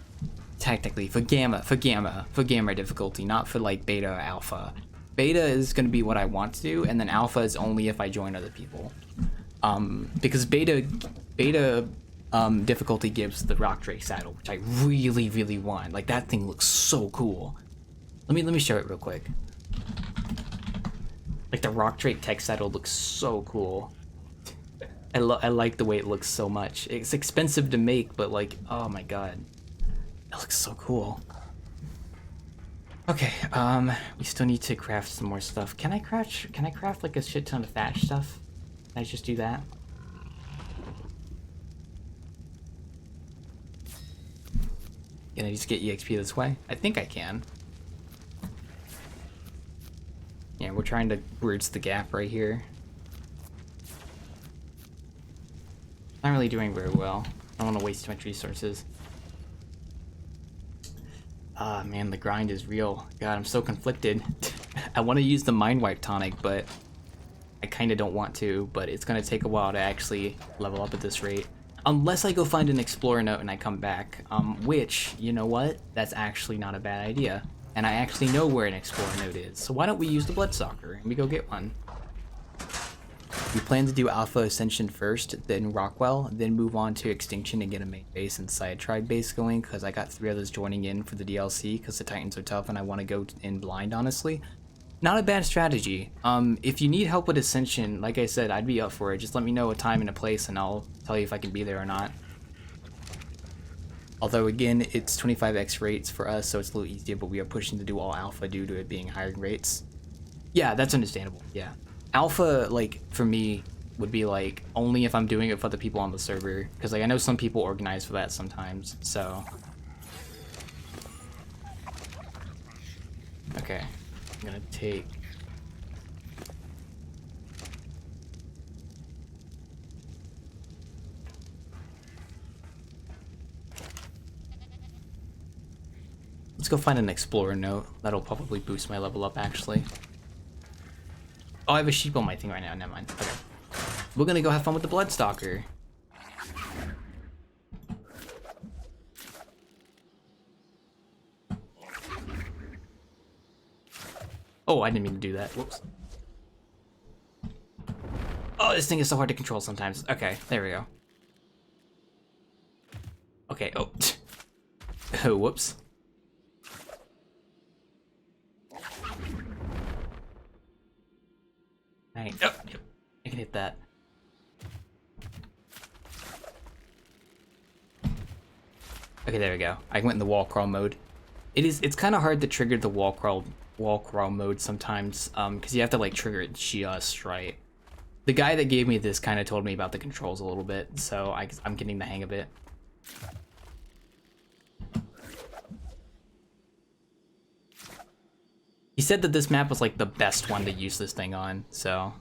technically, for gamma difficulty, not for, like, beta or alpha. Beta is going to be what I want to do, and then alpha is only if I join other people. Because beta difficulty gives the rock drake saddle, which I really want. Like, that thing looks so cool. Let me show it real quick. Like, the rock drake tech saddle looks so cool. I like the way it looks so much. It's expensive to make, but like, oh my god, it looks so cool. Okay, we still need to craft some more stuff. Can I craft like a shit ton of thatch stuff? Can I just do that? Can I just get EXP this way? I think I can. Yeah, we're trying to bridge the gap right here. Not really doing very well. I don't want to waste too much resources. Ah, man, the grind is real. God, I'm so conflicted. I want to use the mind wipe tonic, but I kind of don't want to, but it's gonna take a while to actually level up at this rate. Unless I go find an explorer note and I come back, which, you know what? That's actually not a bad idea. And I actually know where an explorer note is. So why don't we use the Bloodstalker and we go get one? We plan to do Alpha Ascension first, then Rockwell, then move on to Extinction and get a main base and side tribe base going, because I got 3 others joining in for the DLC because the Titans are tough and I want to go in blind, honestly. Not a bad strategy. If you need help with Ascension, like I said, I'd be up for it. Just let me know a time and a place and I'll tell you if I can be there or not. Although again, it's 25x rates for us, so it's a little easier, but we are pushing to do all Alpha due to it being higher rates. Yeah, that's understandable, yeah. Alpha, like, for me, would be like, only if I'm doing it for the people on the server, because like, I know some people organize for that sometimes, so. Okay, I'm gonna take... Let's go find an explorer note. That'll probably boost my level up, actually. Oh, I have a sheep on my thing right now. Never mind. Okay. We're gonna go have fun with the Bloodstalker. Oh, I didn't mean to do that. Whoops. Oh, this thing is so hard to control sometimes. Okay, there we go. Okay, oh. Oh, whoops. Dang. Oh, yep. I can hit that. Okay, there we go. I went in the wall crawl mode. It's kind of hard to trigger the wall crawl mode sometimes, because you have to like trigger it just right. The guy that gave me this kind of told me about the controls a little bit, so I'm getting the hang of it. He said that this map was like the best one to use this thing on, so.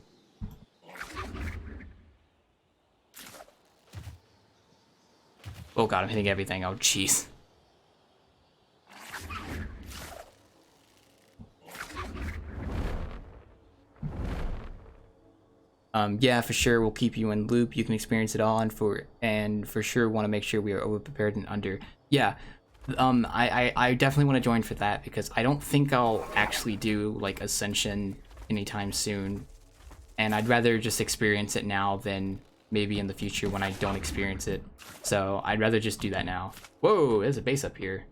Oh god, I'm hitting everything. Oh jeez. Yeah, for sure, we'll keep you in loop. You can experience it all, and for sure want to make sure we are over prepared and under. Yeah. I definitely want to join for that, because I don't think I'll actually do like Ascension anytime soon, and I'd rather just experience it now than maybe in the future when I don't experience it. So I'd rather just do that now. Whoa, there's a base up here.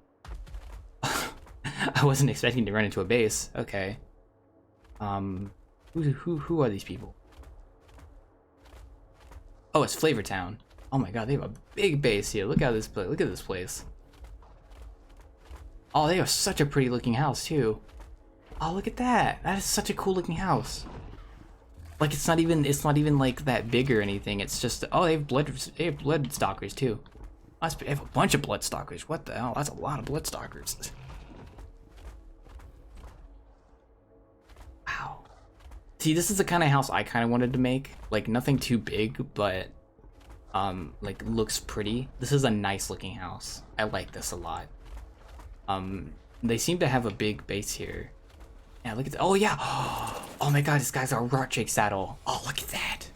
I wasn't expecting to run into a base. Okay. Who are these people? Oh, it's Flavor Town. Oh my god, they have a big base here. Look at this place. Look at this place. Oh, they have such a pretty looking house too. Oh, look at that. That is such a cool looking house. Like it's not even like that big or anything. It's just, oh, they have blood stalkers too. They have a bunch of blood stalkers. What the hell? That's a lot of blood stalkers. Wow. See, this is the kind of house I kind of wanted to make. Like nothing too big, but like looks pretty. This is a nice looking house. I like this a lot. They seem to have a big base here. Yeah, look at that. Oh yeah. Oh my god, this guy's a Rotchake saddle. Oh, look at that.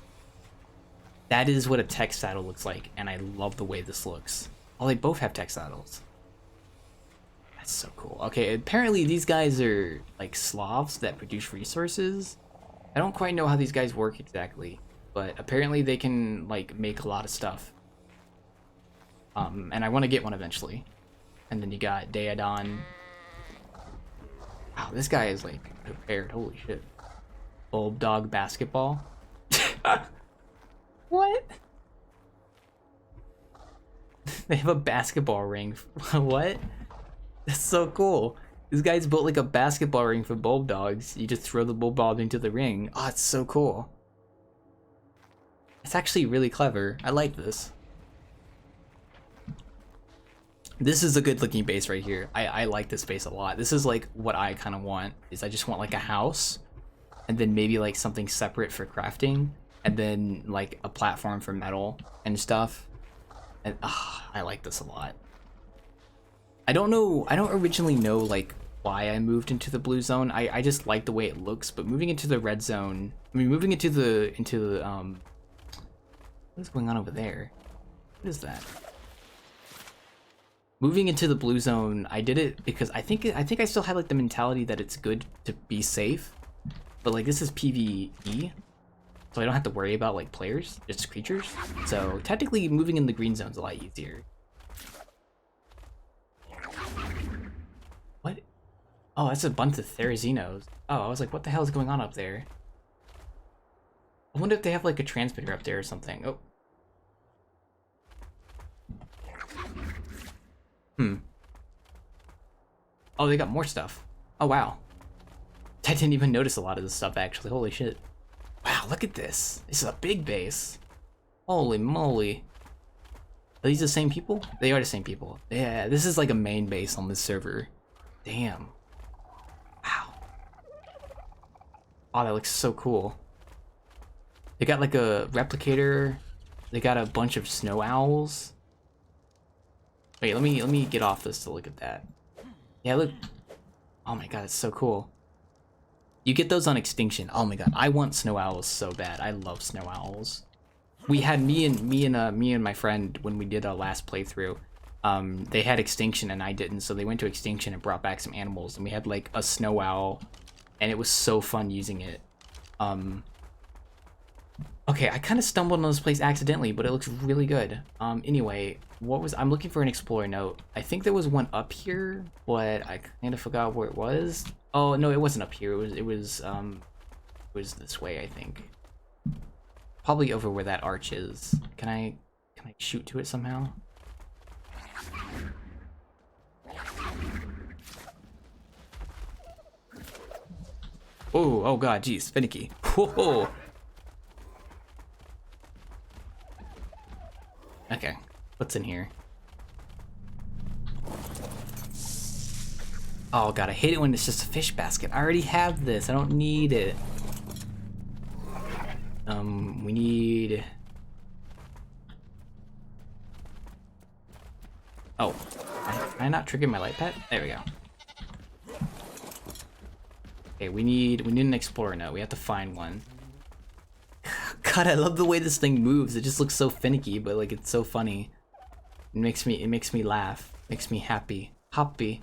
That is what a tech saddle looks like, and I love the way this looks. Oh, they both have tech saddles. That's so cool. Okay, apparently these guys are like Slavs that produce resources. I don't quite know how these guys work exactly, but apparently they can like make a lot of stuff. And I want to get one eventually. And then you got Deodon. Wow, this guy is like prepared. Holy shit. Bulb Dog Basketball. What? They have a basketball ring. What? That's so cool. This guy's built like a basketball ring for Bulb Dogs. You just throw the Bulb Dog into the ring. Oh, it's so cool. It's actually really clever. I like this. This is a good looking base right here. I like this base a lot. This is like what I kind of want, is I just want like a house and then maybe like something separate for crafting and then like a platform for metal and stuff. And I like this a lot. I don't originally know like why I moved into the blue zone. I just like the way it looks, but moving into the red zone, I mean, moving into the what is going on over there? What is that? Moving into the blue zone, I did it because I think I still had like the mentality that it's good to be safe, but like this is PvE, so I don't have to worry about like players, just creatures. So technically, moving in the green zone is a lot easier. What? Oh, that's a bunch of Therazinos. Oh, I was like, what the hell is going on up there? I wonder if they have like a transmitter up there or something. Oh. Oh, they got more stuff. Oh, wow. I didn't even notice a lot of this stuff, actually. Holy shit. Wow, look at this. This is a big base. Holy moly. Are these the same people? They are the same people. Yeah, this is like a main base on this server. Damn. Wow. Oh, that looks so cool. They got like a replicator. They got a bunch of snow owls. Wait, let me get off this to look at that. Yeah, look. Oh my god, it's so cool. You get those on Extinction. Oh my god, I want snow owls so bad. I love snow owls. We had me and my friend when we did a last playthrough. They had Extinction and I didn't, so they went to Extinction and brought back some animals, and we had like a snow owl, and it was so fun using it. Okay, I kind of stumbled on this place accidentally, but it looks really good. Anyway, I'm looking for an explorer note. I think there was one up here, but I kind of forgot where it was. Oh no, it wasn't up here. It was this way, I think. Probably over where that arch is. Can I shoot to it somehow? Oh god, geez, finicky. Whoa. Okay, what's in here? Oh god, I hate it when it's just a fish basket. I already have this. I don't need it. We need... Oh, can I not trigger my light pad? There we go. Okay, we need an explorer note. We have to find one. God, I love the way this thing moves. It just looks so finicky, but like it's so funny. It makes me laugh. Makes me happy. Happy.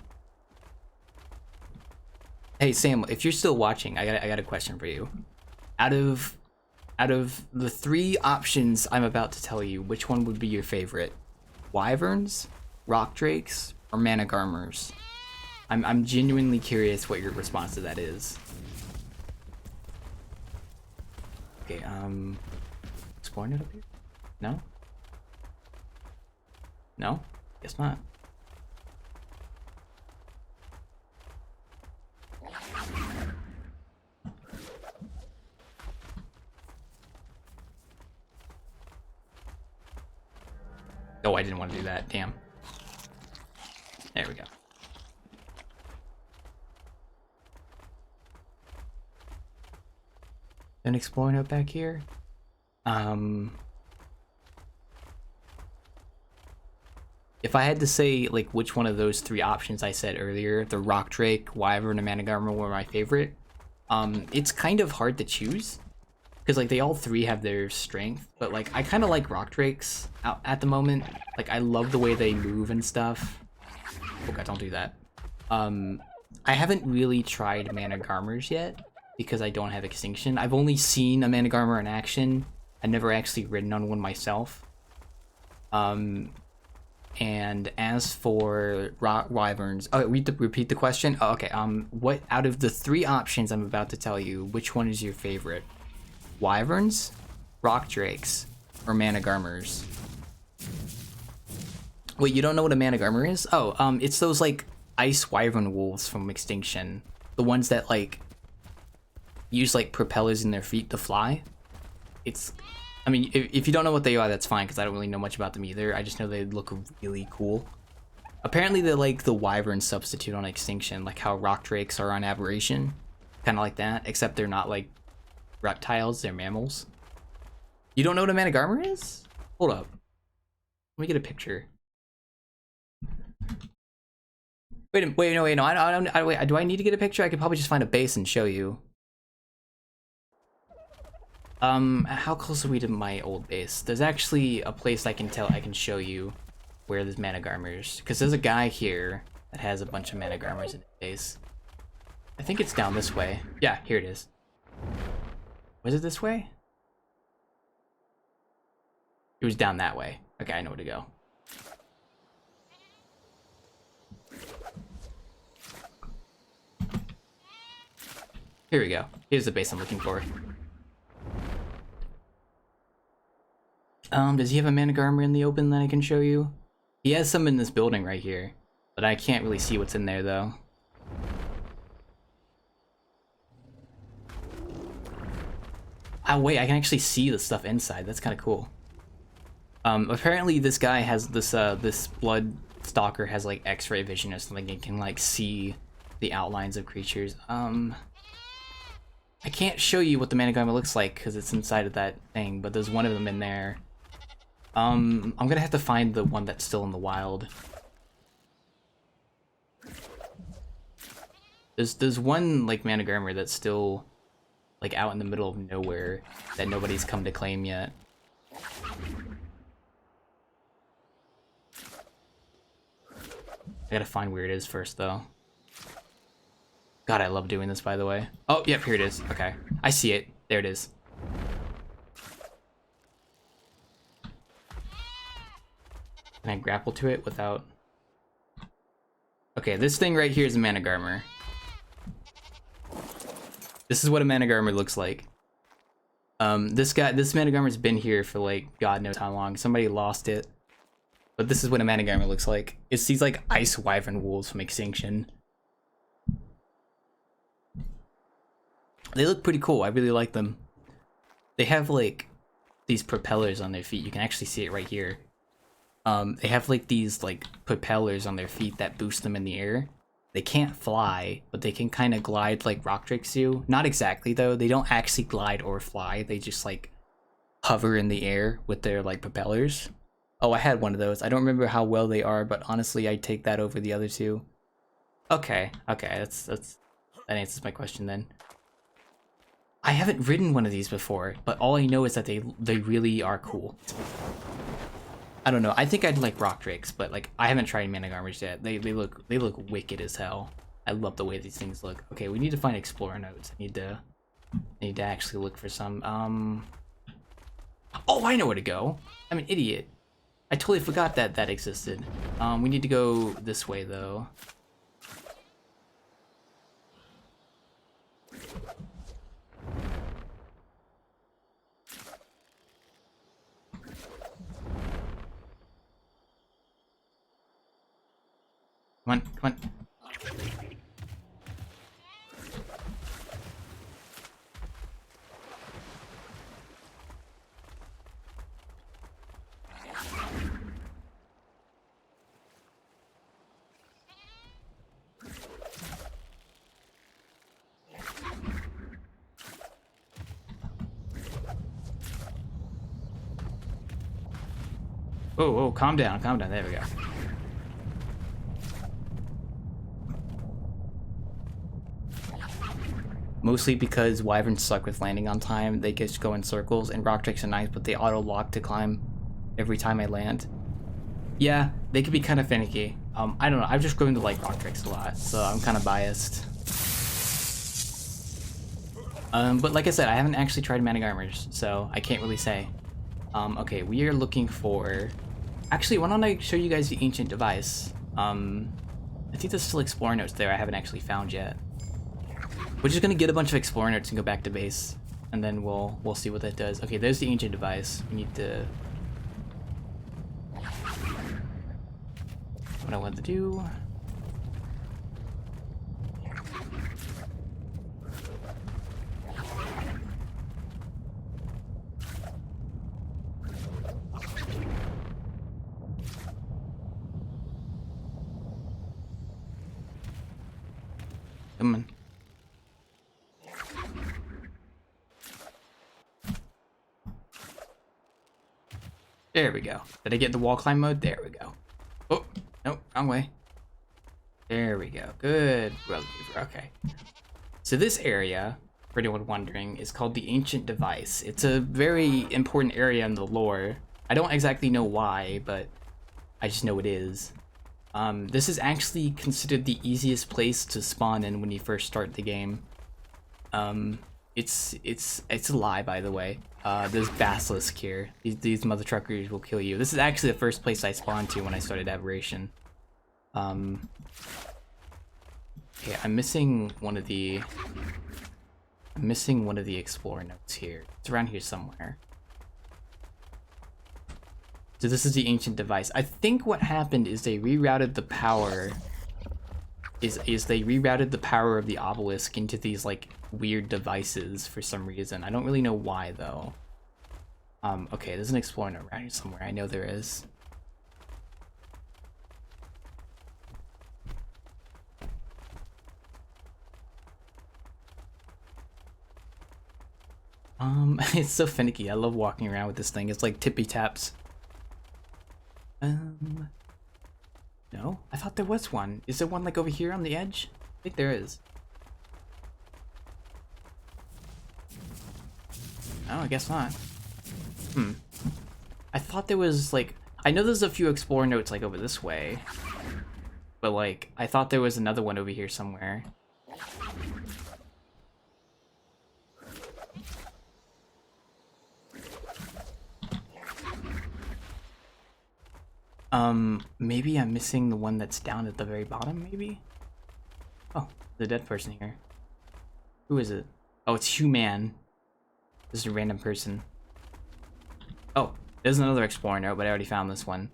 Hey Sam, if you're still watching, I got a question for you. Out of the 3 options I'm about to tell you, which one would be your favorite? Wyverns, rock drakes, or managarmers? I'm genuinely curious what your response to that is. Okay, exploring it up here? No? No? Guess not. Oh, I didn't want to do that. Damn. There we go. Then exploring up back here. If I had to say like which one of those 3 options I said earlier, the rock drake, wyvern, and managarmer were my favorite, it's kind of hard to choose because like they all 3 have their strength, but like I kind of like rock drakes out at the moment. Like I love the way they move and stuff. Oh god, don't do that. I haven't really tried managarmers yet because I don't have Extinction. I've only seen a managarmer in action. I've never actually ridden on one myself. And as for wyverns, oh, repeat the question. Oh, okay. What out of the 3 options I'm about to tell you, which one is your favorite? Wyverns, rock drakes, or managarmers? Wait, you don't know what a managarmer is? Oh, it's those like ice wyvern wolves from Extinction, the ones that like use like propellers in their feet to fly. I mean, if you don't know what they are, that's fine, because I don't really know much about them either. I just know they look really cool. Apparently they're like the wyvern substitute on Extinction, like how rock drakes are on Abberation. Kind of like that, except they're not like reptiles, they're mammals. You don't know what a managarmer is? Hold up. Let me get a picture. Wait, no, wait, do I need to get a picture? I could probably just find a base and show you. How close are we to my old base? There's actually a place I can show you where there's mana garmers. Because there's a guy here that has a bunch of mana garmers in his base. I think it's down this way. Yeah, here it is. Was it this way? It was down that way. Okay, I know where to go. Here we go. Here's the base I'm looking for. Does he have a mana garmer in the open that I can show you? He has some in this building right here, but I can't really see what's in there though. Oh wait, I can actually see the stuff inside. That's kind of cool. Apparently this guy has this blood stalker has like X-ray vision or something. It can like see the outlines of creatures. I can't show you what the mana garmer looks like because it's inside of that thing, but there's one of them in there. I'm gonna have to find the one that's still in the wild. There's one like mana garmer that's still like out in the middle of nowhere that nobody's come to claim yet. I gotta find where it is first though. God, I love doing this, by the way. Oh, yep, here it is. Okay, I see it. There it is. Can I grapple to it without... Okay, this thing right here is a mana garmer. This is what a mana garmer looks like. This mana garmer's been here for like God knows how long. Somebody lost it. But this is what a mana garmer looks like. It's these like ice wyvern wolves from Extinction. They look pretty cool. I really like them. They have like these propellers on their feet. You can actually see it right here. They have like these like propellers on their feet that boost them in the air. They can't fly, but they can kind of glide like rock drakes do. Not exactly though. They don't actually glide or fly. They just like hover in the air with their like propellers. Oh, I had one of those. I don't remember how well they are, but honestly, I'd take that over the other two. Okay, that answers my question then. I haven't ridden one of these before, but all I know is that they really are cool. I don't know. I think I'd like rock drakes, but like I haven't tried mana garmers yet. They look wicked as hell. I love the way these things look. Okay, we need to find explorer nodes. I need to actually look for some. Oh, I know where to go. I'm an idiot. I totally forgot that existed. We need to go this way though. Come on. Oh, calm down. There we go. Mostly because wyverns suck with landing on time. They just go in circles, and rock drakes are nice, but they auto-lock to climb every time I land. Yeah, they can be kind of finicky. I don't know. I've just grown to like rock drakes a lot, so I'm kind of biased. But like I said, I haven't actually tried mana garmers, so I can't really say. Okay, we are looking for... Actually, why don't I show you guys the ancient device? I think there's still explorer notes there I haven't actually found yet. We're just gonna get a bunch of explorer notes and go back to base, and then we'll see what that does. Okay, there's the ancient device. We need to... What I want to do... Come on. There we go. Did I get the wall climb mode? There we go. Oh, no, wrong way. There we go. Good. Okay. So this area, for anyone wondering, is called the Ancient Device. It's a very important area in the lore. I don't exactly know why, but I just know it is. This is actually considered the easiest place to spawn in when you first start the game. It's a lie, by the way. There's basilisk here. These mother truckers will kill you. This is actually the first place I spawned to when I started Abberation. Okay, I'm missing one of the explorer notes here. It's around here somewhere. So this is the Ancient Device. I think what happened is they rerouted the power. Is they rerouted the power of the obelisk into these like weird devices for some reason. I don't really know why though. Okay, there's an explorer note around here somewhere. I know there is. It's so finicky. I love walking around with this thing. It's like tippy taps. No? I thought there was one. Is there one like over here on the edge? I think there is. Oh, I guess not. I thought there was like... I know there's a few explorer notes like over this way. But like, I thought there was another one over here somewhere. Maybe I'm missing the one that's down at the very bottom, maybe? Oh, the dead person here. Who is it? Oh, it's Human. This is a random person. Oh, there's another explorer note, but I already found this one.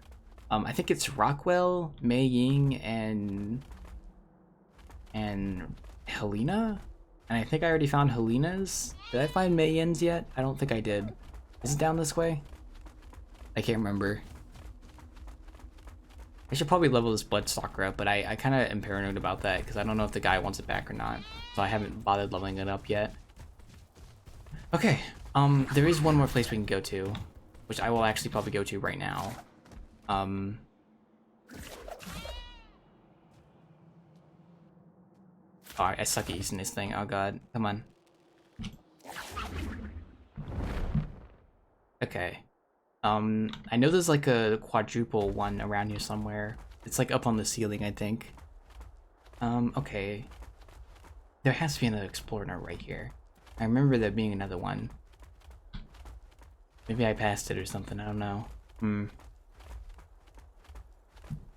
I think it's Rockwell, Mei Ying, and Helena? And I think I already found Helena's. Did I find Mei Yin's yet? I don't think I did. Is it down this way? I can't remember. I should probably level this Bloodstalker up, but I kind of am paranoid about that because I don't know if the guy wants it back or not. So I haven't bothered leveling it up yet. Okay, there is one more place we can go to, which I will actually probably go to right now. Oh, I suck at using this thing. Oh god, come on. Okay. I know there's like a quadruple one around here somewhere. It's like up on the ceiling, I think. Okay. There has to be another explorer note right here. I remember there being another one. Maybe I passed it or something, I don't know.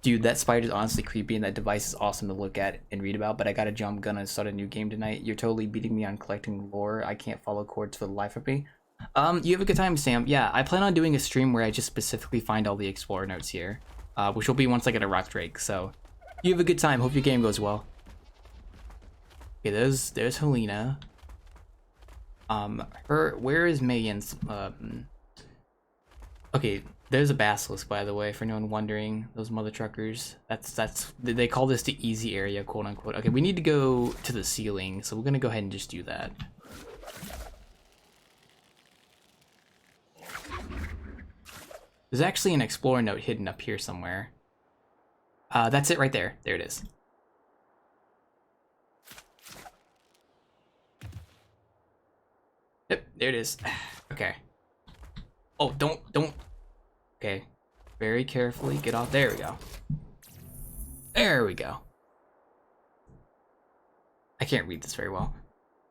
Dude, that spider's honestly creepy and that device is awesome to look at and read about, but I gotta jump, gonna start a new game tonight. You're totally beating me on collecting lore. I can't follow chords for the life of me. You have a good time, Sam. Yeah, I plan on doing a stream where I just specifically find all the explorer notes here, which will be once I get a rock drake. So, you have a good time. Hope your game goes well. Okay, there's Helena. Where is Mei Yin's? Okay, there's a basilisk, by the way, for anyone wondering. Those mother truckers. They call this the easy area, quote unquote. Okay, we need to go to the ceiling, so we're gonna go ahead and just do that. There's actually an explorer note hidden up here somewhere. That's it right there. There it is. Yep, there it is. Okay. Oh, don't. Okay. Very carefully get off. There we go. There we go. I can't read this very well.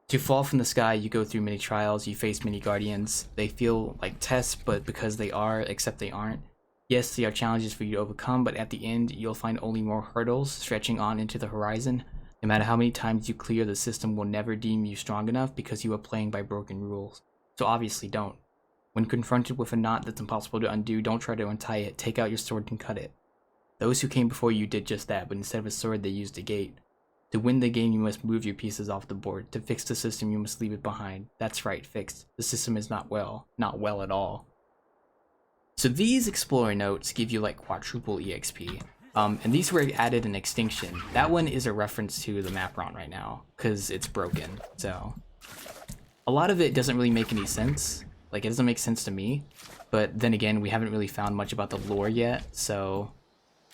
To fall from the sky, you go through many trials, you face many guardians. They feel like tests, but because they are, except they aren't. Yes, they are challenges for you to overcome, but at the end, you'll find only more hurdles stretching on into the horizon. No matter how many times you clear, the system will never deem you strong enough because you are playing by broken rules. So obviously don't. When confronted with a knot that's impossible to undo, don't try to untie it. Take out your sword and cut it. Those who came before you did just that, but instead of a sword, they used a gate. To win the game, you must move your pieces off the board. To fix the system, you must leave it behind. That's right, fixed. The system is not well at all. So these explorer notes give you like quadruple EXP. And these were added in Extinction. That one is a reference to the map we're on right now, because it's broken. So a lot of it doesn't really make any sense. Like, it doesn't make sense to me. But then again, we haven't really found much about the lore yet, so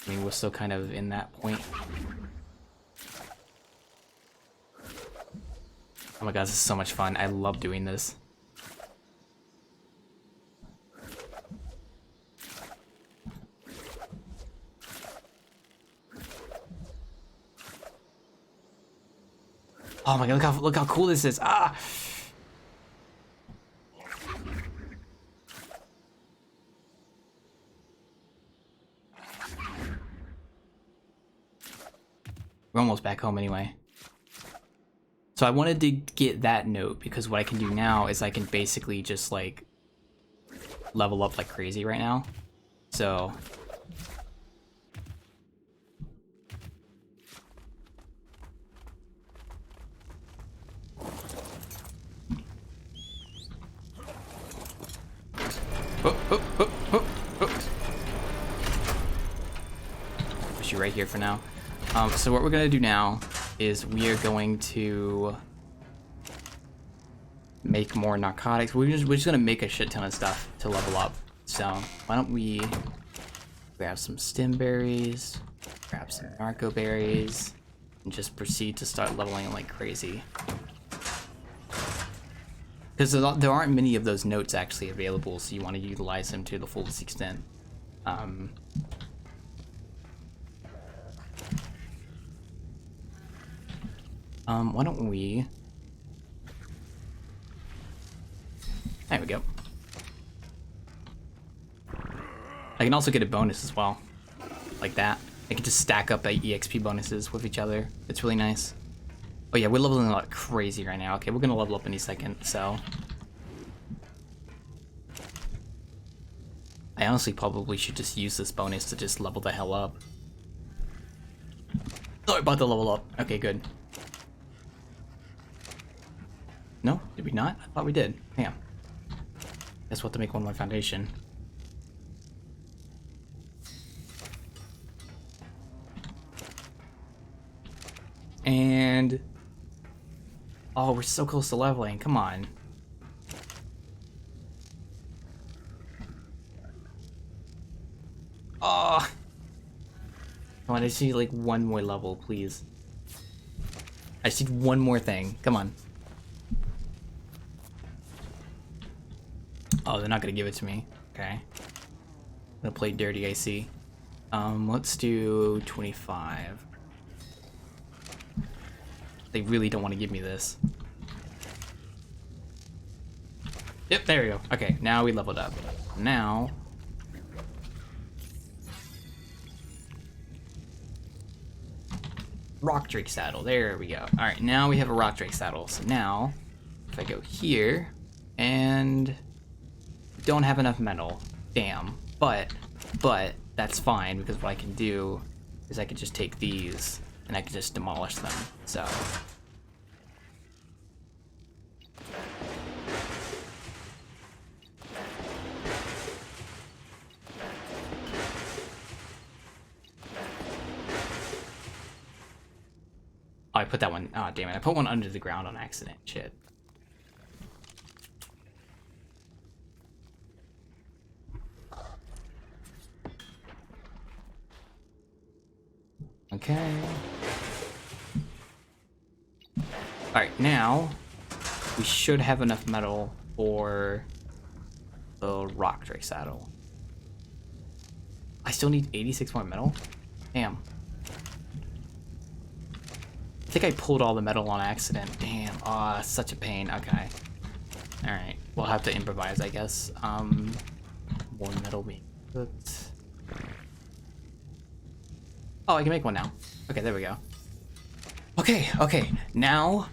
I mean, we're still kind of in that point. Oh my god, this is so much fun. I love doing this. Oh my god, look how cool this is. Ah! We're almost back home anyway. So I wanted to get that note because what I can do now is I can basically just like level up like crazy right now. So Put you right here for now. So what we're gonna do now is we are going to make more narcotics. We're just gonna make a shit ton of stuff to level up. So why don't we grab some stem berries, grab some narco berries, and just proceed to start leveling like crazy. Because there aren't many of those notes actually available, so you want to utilize them to the fullest extent. Why don't we... There we go. I can also get a bonus as well, like that. I can just stack up the EXP bonuses with each other. It's really nice. Oh yeah, we're leveling like crazy right now. Okay, we're gonna level up any second, so... I honestly probably should just use this bonus to just level the hell up. Oh, we're about to level up. Okay, good. No? Did we not? I thought we did. Damn. Guess we'll have to make one more foundation. And... oh, we're so close to leveling. Come on. Oh! Come on, I just need like one more level, please. I just need one more thing. Come on. Oh, they're not gonna give it to me. Okay. I'm gonna play dirty, I see. Let's do 25. They really don't want to give me this. Yep, there we go. Okay, now we leveled up. Now... rock drake saddle, there we go. Alright, now we have a rock drake saddle. So now, if I go here, and... don't have enough metal. Damn. But, that's fine, because what I can do is I can just take these, and I can just demolish them, so... oh, I put that one, oh damn it, I put one under the ground on accident, shit. Okay. Alright, now we should have enough metal for the rock drake saddle. I still need 86 more metal? Damn. I think I pulled all the metal on accident. Damn. Ah, such a pain. Okay. Alright. We'll have to improvise, I guess. More metal being put. Oh, I can make one now. Okay, there we go. Okay, okay. Now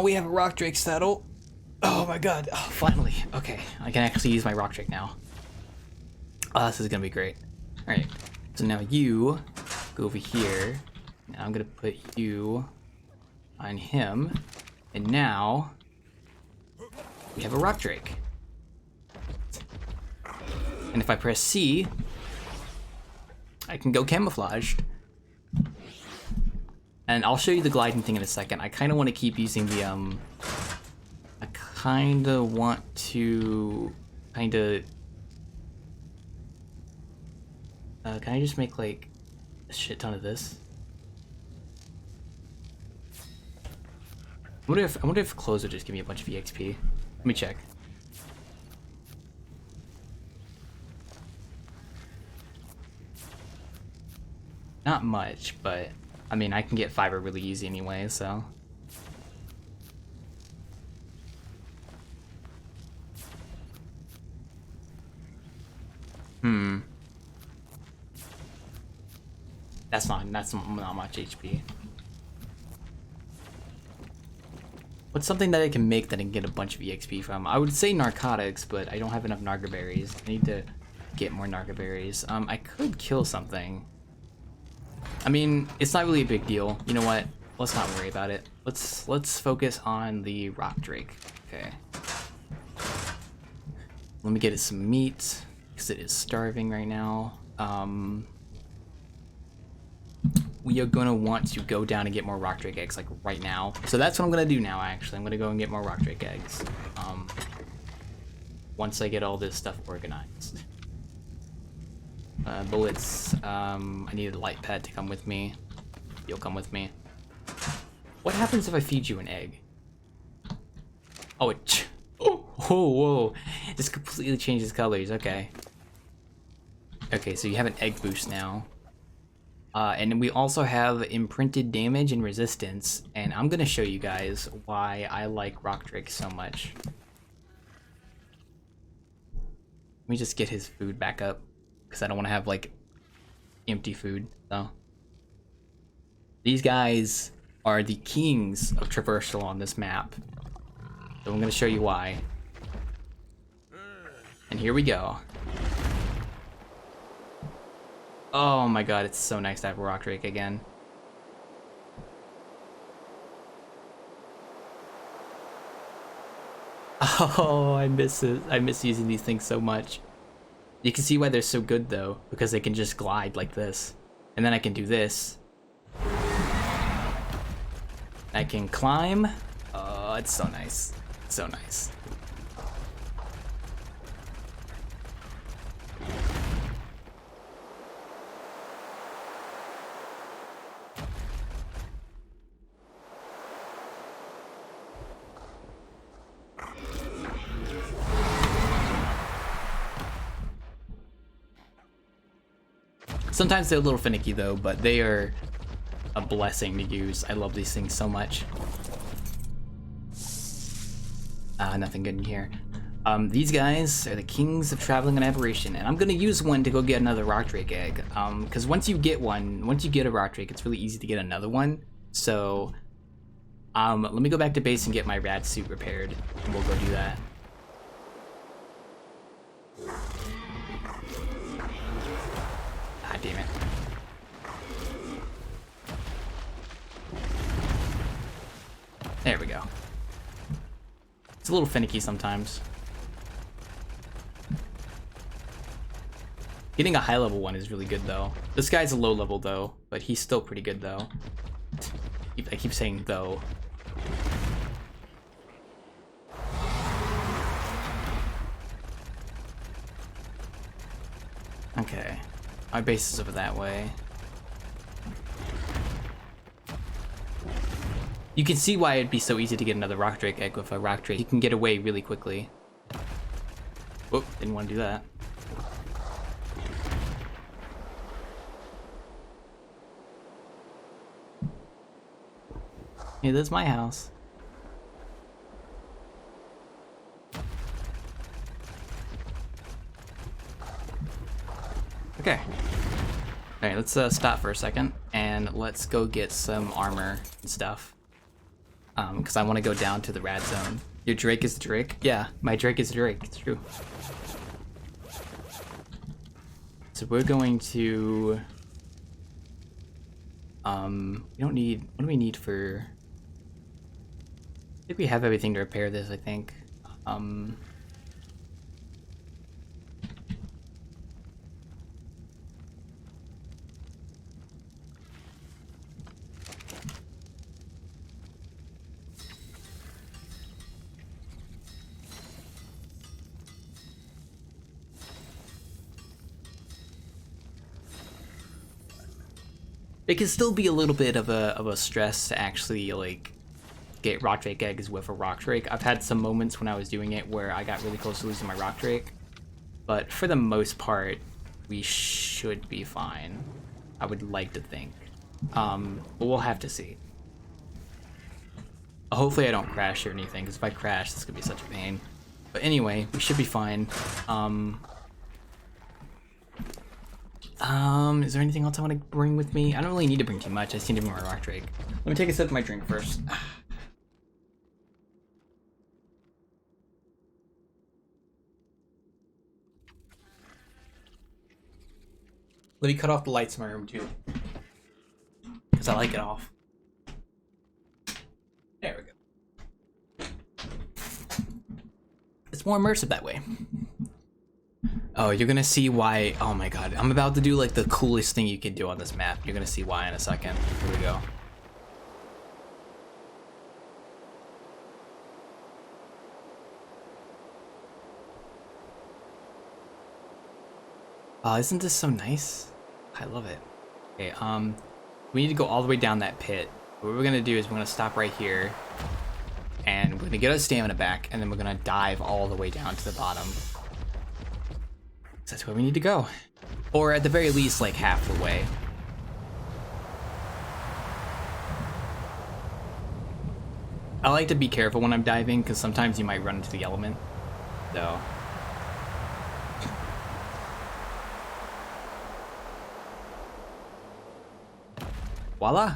we have a rock drake saddle. Oh my god. Oh, finally. Okay, I can actually use my rock drake now. Oh, this is gonna be great. Alright. So now you go over here. Now I'm gonna put you on him. And now we have a rock drake. And if I press C, I can go camouflaged. And I'll show you the gliding thing in a second. I kind of want to keep using the, I kind of want to, can I just make, like, a shit ton of this? I wonder if clothes would just give me a bunch of EXP. Let me check. Not much, but I mean, I can get fiber really easy anyway, so. That's not much HP. What's something that I can make that I can get a bunch of EXP from? I would say narcotics, but I don't have enough Narga berries. I need to get more Narga berries. I could kill something. I mean, it's not really a big deal. You know what? Let's not worry about it. Let's focus on the rock drake. Okay. Let me get it some meat because it is starving right now. We are gonna want to go down and get more rock drake eggs like right now. So that's what I'm gonna do now. Actually, I'm gonna go and get more rock drake eggs. Once I get all this stuff organized. Bullets. I need a light pad to come with me. You'll come with me. What happens if I feed you an egg? Oh, it. Oh, whoa! Just completely changes colors. Okay. Okay, so you have an egg boost now. And we also have imprinted damage and resistance, and I'm gonna show you guys why I like rock drake so much. Let me just get his food back up, because I don't want to have like empty food. So these guys are the kings of traversal on this map, so I'm gonna show you why. And here we go. Oh my god, it's so nice to have a rock drake again. Oh, I miss it. I miss using these things so much. You can see why they're so good though, because they can just glide like this. And then I can do this. I can climb. Oh, it's so nice. So nice. Sometimes they're a little finicky though, but they are a blessing to use. I love these things so much. Nothing good in here. These guys are the kings of traveling on Abberation, and I'm gonna use one to go get another rock drake egg. Because once you get a rock drake, it's really easy to get another one. So, let me go back to base and get my rad suit repaired, and we'll go do that. Damn it. There we go. It's a little finicky sometimes. Getting a high level one is really good though. This guy's a low level though, but he's still pretty good though. I keep saying though. Okay. Our base is over that way. You can see why it'd be so easy to get another rock drake egg with a rock drake. You can get away really quickly. Whoop, didn't want to do that. Hey, that's my house. Okay. Alright, let's stop for a second, and let's go get some armor and stuff. Because I want to go down to the rad zone. Your drake is the drake? Yeah, my drake is the drake, it's true. So we're going to... we don't need... What do we need for... I think we have everything to repair this, I think. It can still be a little bit of a stress to actually like get rock drake eggs with a rock drake. I've had some moments when I was doing it where I got really close to losing my rock drake, but for the most part, we should be fine. I would like to think, but we'll have to see. Hopefully I don't crash or anything, because if I crash, this could be such a pain. But anyway, we should be fine. Is there anything else I want to bring with me? I don't really need to bring too much. I just need to bring my rock drake. Let me take a sip of my drink first. Let me cut off the lights in my room too, because I like it off. There we go. It's more immersive that way. Oh, you're gonna see why. Oh my god, I'm about to do like the coolest thing you can do on this map. You're gonna see why in a second. Here we go. Isn't this so nice? I love it. Okay, we need to go all the way down that pit. What we're gonna do is we're gonna stop right here, and we're gonna get our stamina back, and then we're gonna dive all the way down to the bottom. That's where we need to go. Or at the very least, like half the way. I like to be careful when I'm diving, because sometimes you might run into the element. So. Voila!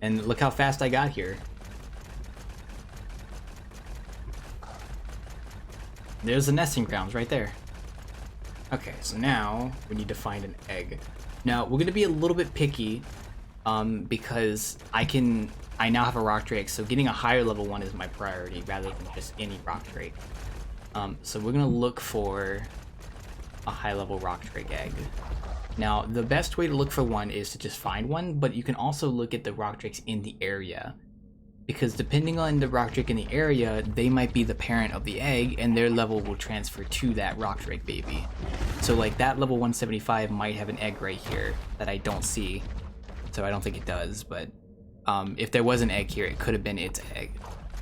And look how fast I got here. There's the nesting grounds right there. Okay, so now we need to find an egg. Now we're gonna be a little bit picky, because I now have a rock drake, so getting a higher level one is my priority rather than just any rock drake. So we're gonna look for a high level rock drake egg. Now the best way to look for one is to just find one, but you can also look at the rock drakes in the area, because depending on the rock drake in the area, they might be the parent of the egg, and their level will transfer to that rock drake baby. So like that level 175 might have an egg right here that I don't see, so I don't think it does, but if there was an egg here, it could have been its egg.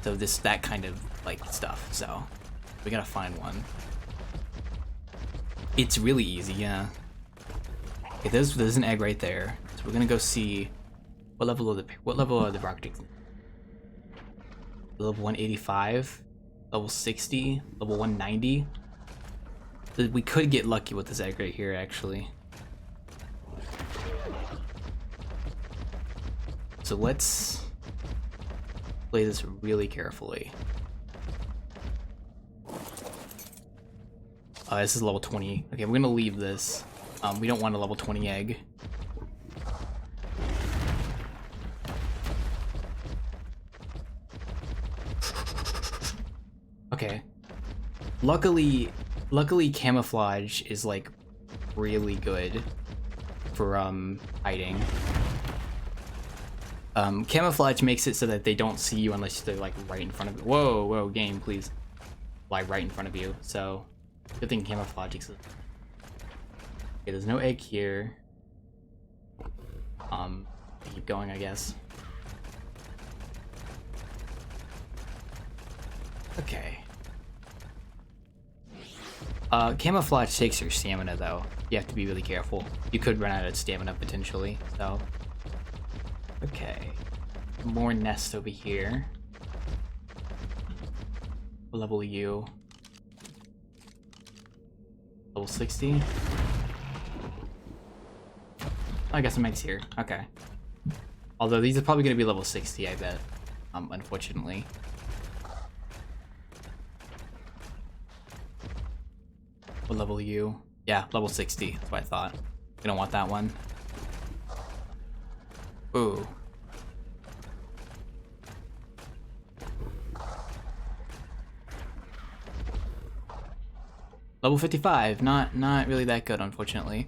So that kind of like stuff, so we gotta find one. It's really easy, yeah. Okay, there's an egg right there, so we're gonna go see what level are the rock drakes. Level 185, level 60, level 190. We could get lucky with this egg right here, actually. So let's play this really carefully. This is level 20. Okay, we're gonna leave this. We don't want a level 20 egg. Okay. Luckily camouflage is like really good for hiding. Camouflage makes it so that they don't see you unless they're like right in front of you. Whoa, game, please. Like right in front of you. So good thing camouflage exists. Okay, there's no egg here. Keep going, I guess. Okay. Camouflage takes your stamina though. You have to be really careful. You could run out of stamina potentially, so. Okay. More nests over here. What level are you? Level 60? I guess some eggs here. Okay. Although these are probably gonna be level 60, I bet. Unfortunately. What level are you? Yeah, level 60. That's what I thought. We don't want that one. Ooh. Level 55. Not really that good, unfortunately.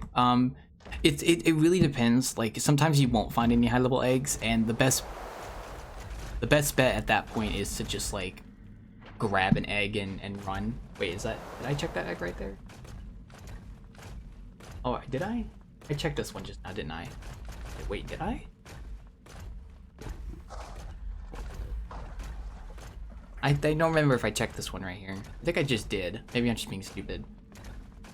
It really depends. Like sometimes you won't find any high level eggs, and the best bet at that point is to just like grab an egg and run. Wait, did I check that egg right there? Oh, did I? I checked this one just now, didn't I? Wait, did I? I don't remember if I checked this one right here. I think I just did. Maybe I'm just being stupid.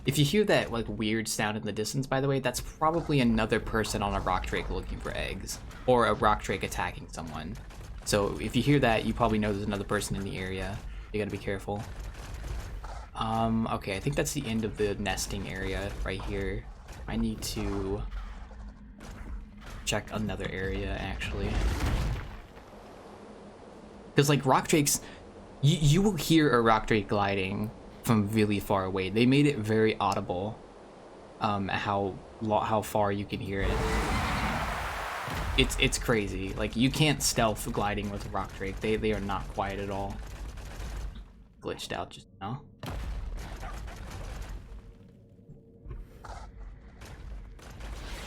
If you hear that like weird sound in the distance, by the way, that's probably another person on a rock drake looking for eggs, or a rock drake attacking someone. So if you hear that, you probably know there's another person in the area. You gotta be careful. Okay, I think that's the end of the nesting area right here. I need to check another area actually. Because like rock drakes, you will hear a rock drake gliding from really far away. They made it very audible, how far you can hear it. It's crazy. Like you can't stealth gliding with a rock drake. They are not quiet at all. Glitched out just now.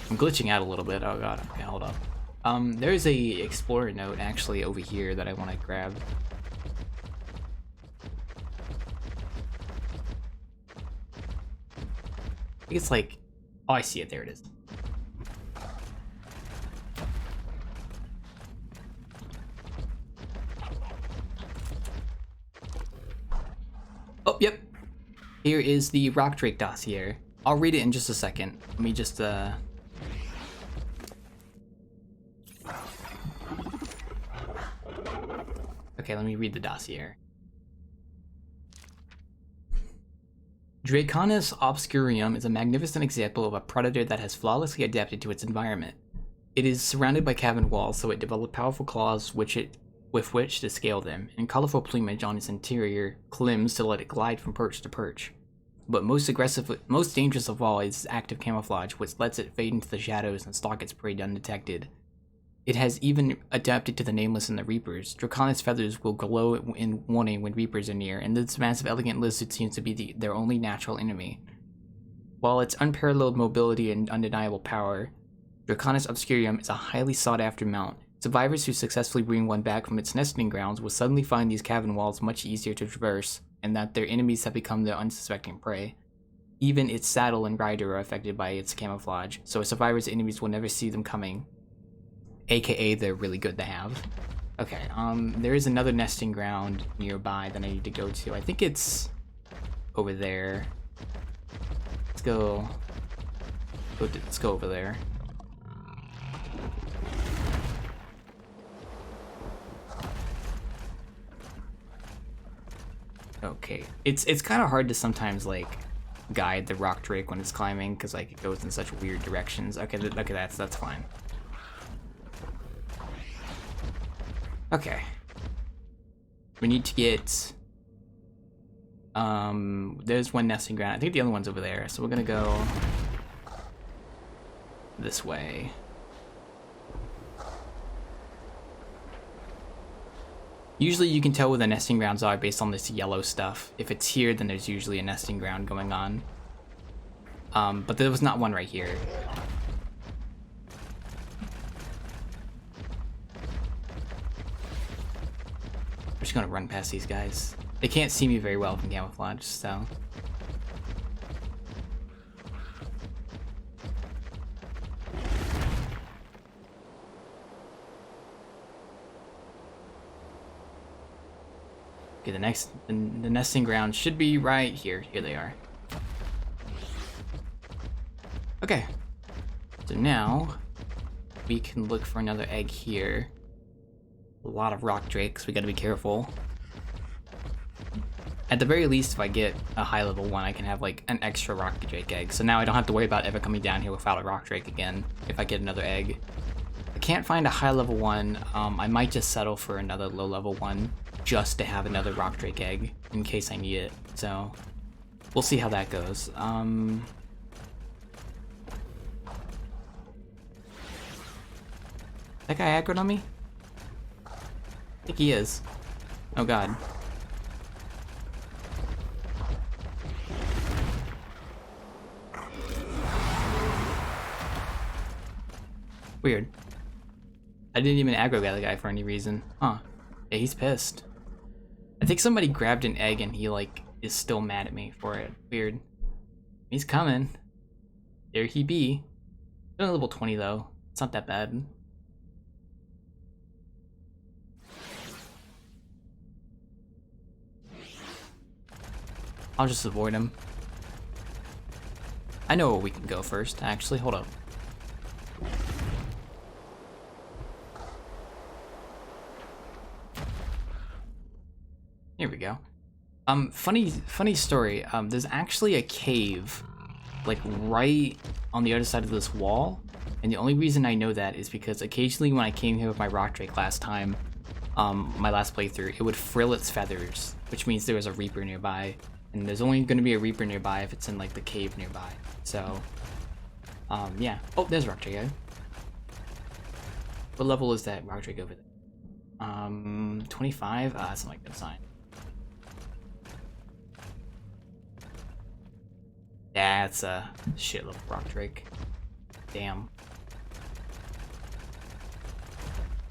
I'm glitching out a little bit. Oh god. Okay, hold up. There's a explorer note actually over here that I want to grab. I think it's like, oh, I see it. There it is. Oh, yep. Here is the rock drake dossier. I'll read it in just a second. Let me just Okay, let me read the dossier. Draconis obscurium is a magnificent example of a predator that has flawlessly adapted to its environment. It is surrounded by cavern walls, so it developed powerful claws with which to scale them, and colorful plumage on its interior climbs to let it glide from perch to perch. But most dangerous of all is its active camouflage, which lets it fade into the shadows and stalk its prey undetected. It has even adapted to the Nameless and the Reapers. Draconis feathers will glow in warning when Reapers are near, and this massive elegant lizard seems to be their only natural enemy. While its unparalleled mobility and undeniable power, Draconis obscurium is a highly sought-after mount. Survivors who successfully bring one back from its nesting grounds will suddenly find these cavern walls much easier to traverse, and that their enemies have become their unsuspecting prey. Even its saddle and rider are affected by its camouflage, so a survivor's enemies will never see them coming. AKA, they're really good to have. Okay, there is another nesting ground nearby that I need to go to. I think it's over there. Let's go over there. Okay, it's kind of hard to sometimes like guide the rock drake when it's climbing because like it goes in such weird directions. Okay, okay, that's fine. Okay. We need to get there's one nesting ground. I think the other one's over there, so we're gonna go this way. Usually you can tell where the nesting grounds are based on this yellow stuff. If it's here, then there's usually a nesting ground going on. But there was not one right here. I'm just gonna run past these guys. They can't see me very well from camouflage, so. Okay, the nesting ground should be right here. Here they are. Okay. So now we can look for another egg here. A lot of rock drakes, we gotta be careful. At the very least, if I get a high level one, I can have like an extra rock drake egg. So now I don't have to worry about ever coming down here without a rock drake again if I get another egg. I can't find a high level one. I might just settle for another low level one just to have another rock drake egg in case I need it. So we'll see how that goes. That guy aggroed on me? I think he is. Oh god. Weird. I didn't even aggro the guy for any reason. Huh. Yeah, he's pissed. I think somebody grabbed an egg and he like is still mad at me for it. Weird. He's coming. There he be. Only level 20 though. It's not that bad. I'll just avoid him. I know where we can go first, actually. Hold up. Here we go. Funny story. There's actually a cave, like right on the other side of this wall, and the only reason I know that is because occasionally when I came here with my rock drake last time, my last playthrough, it would frill its feathers, which means there was a reaper nearby, and there's only going to be a reaper nearby if it's in like the cave nearby. So, yeah. Oh, there's rock drake. What level is that rock drake over there? 25. That's not a good sign. That's a shit little rock drake. Damn.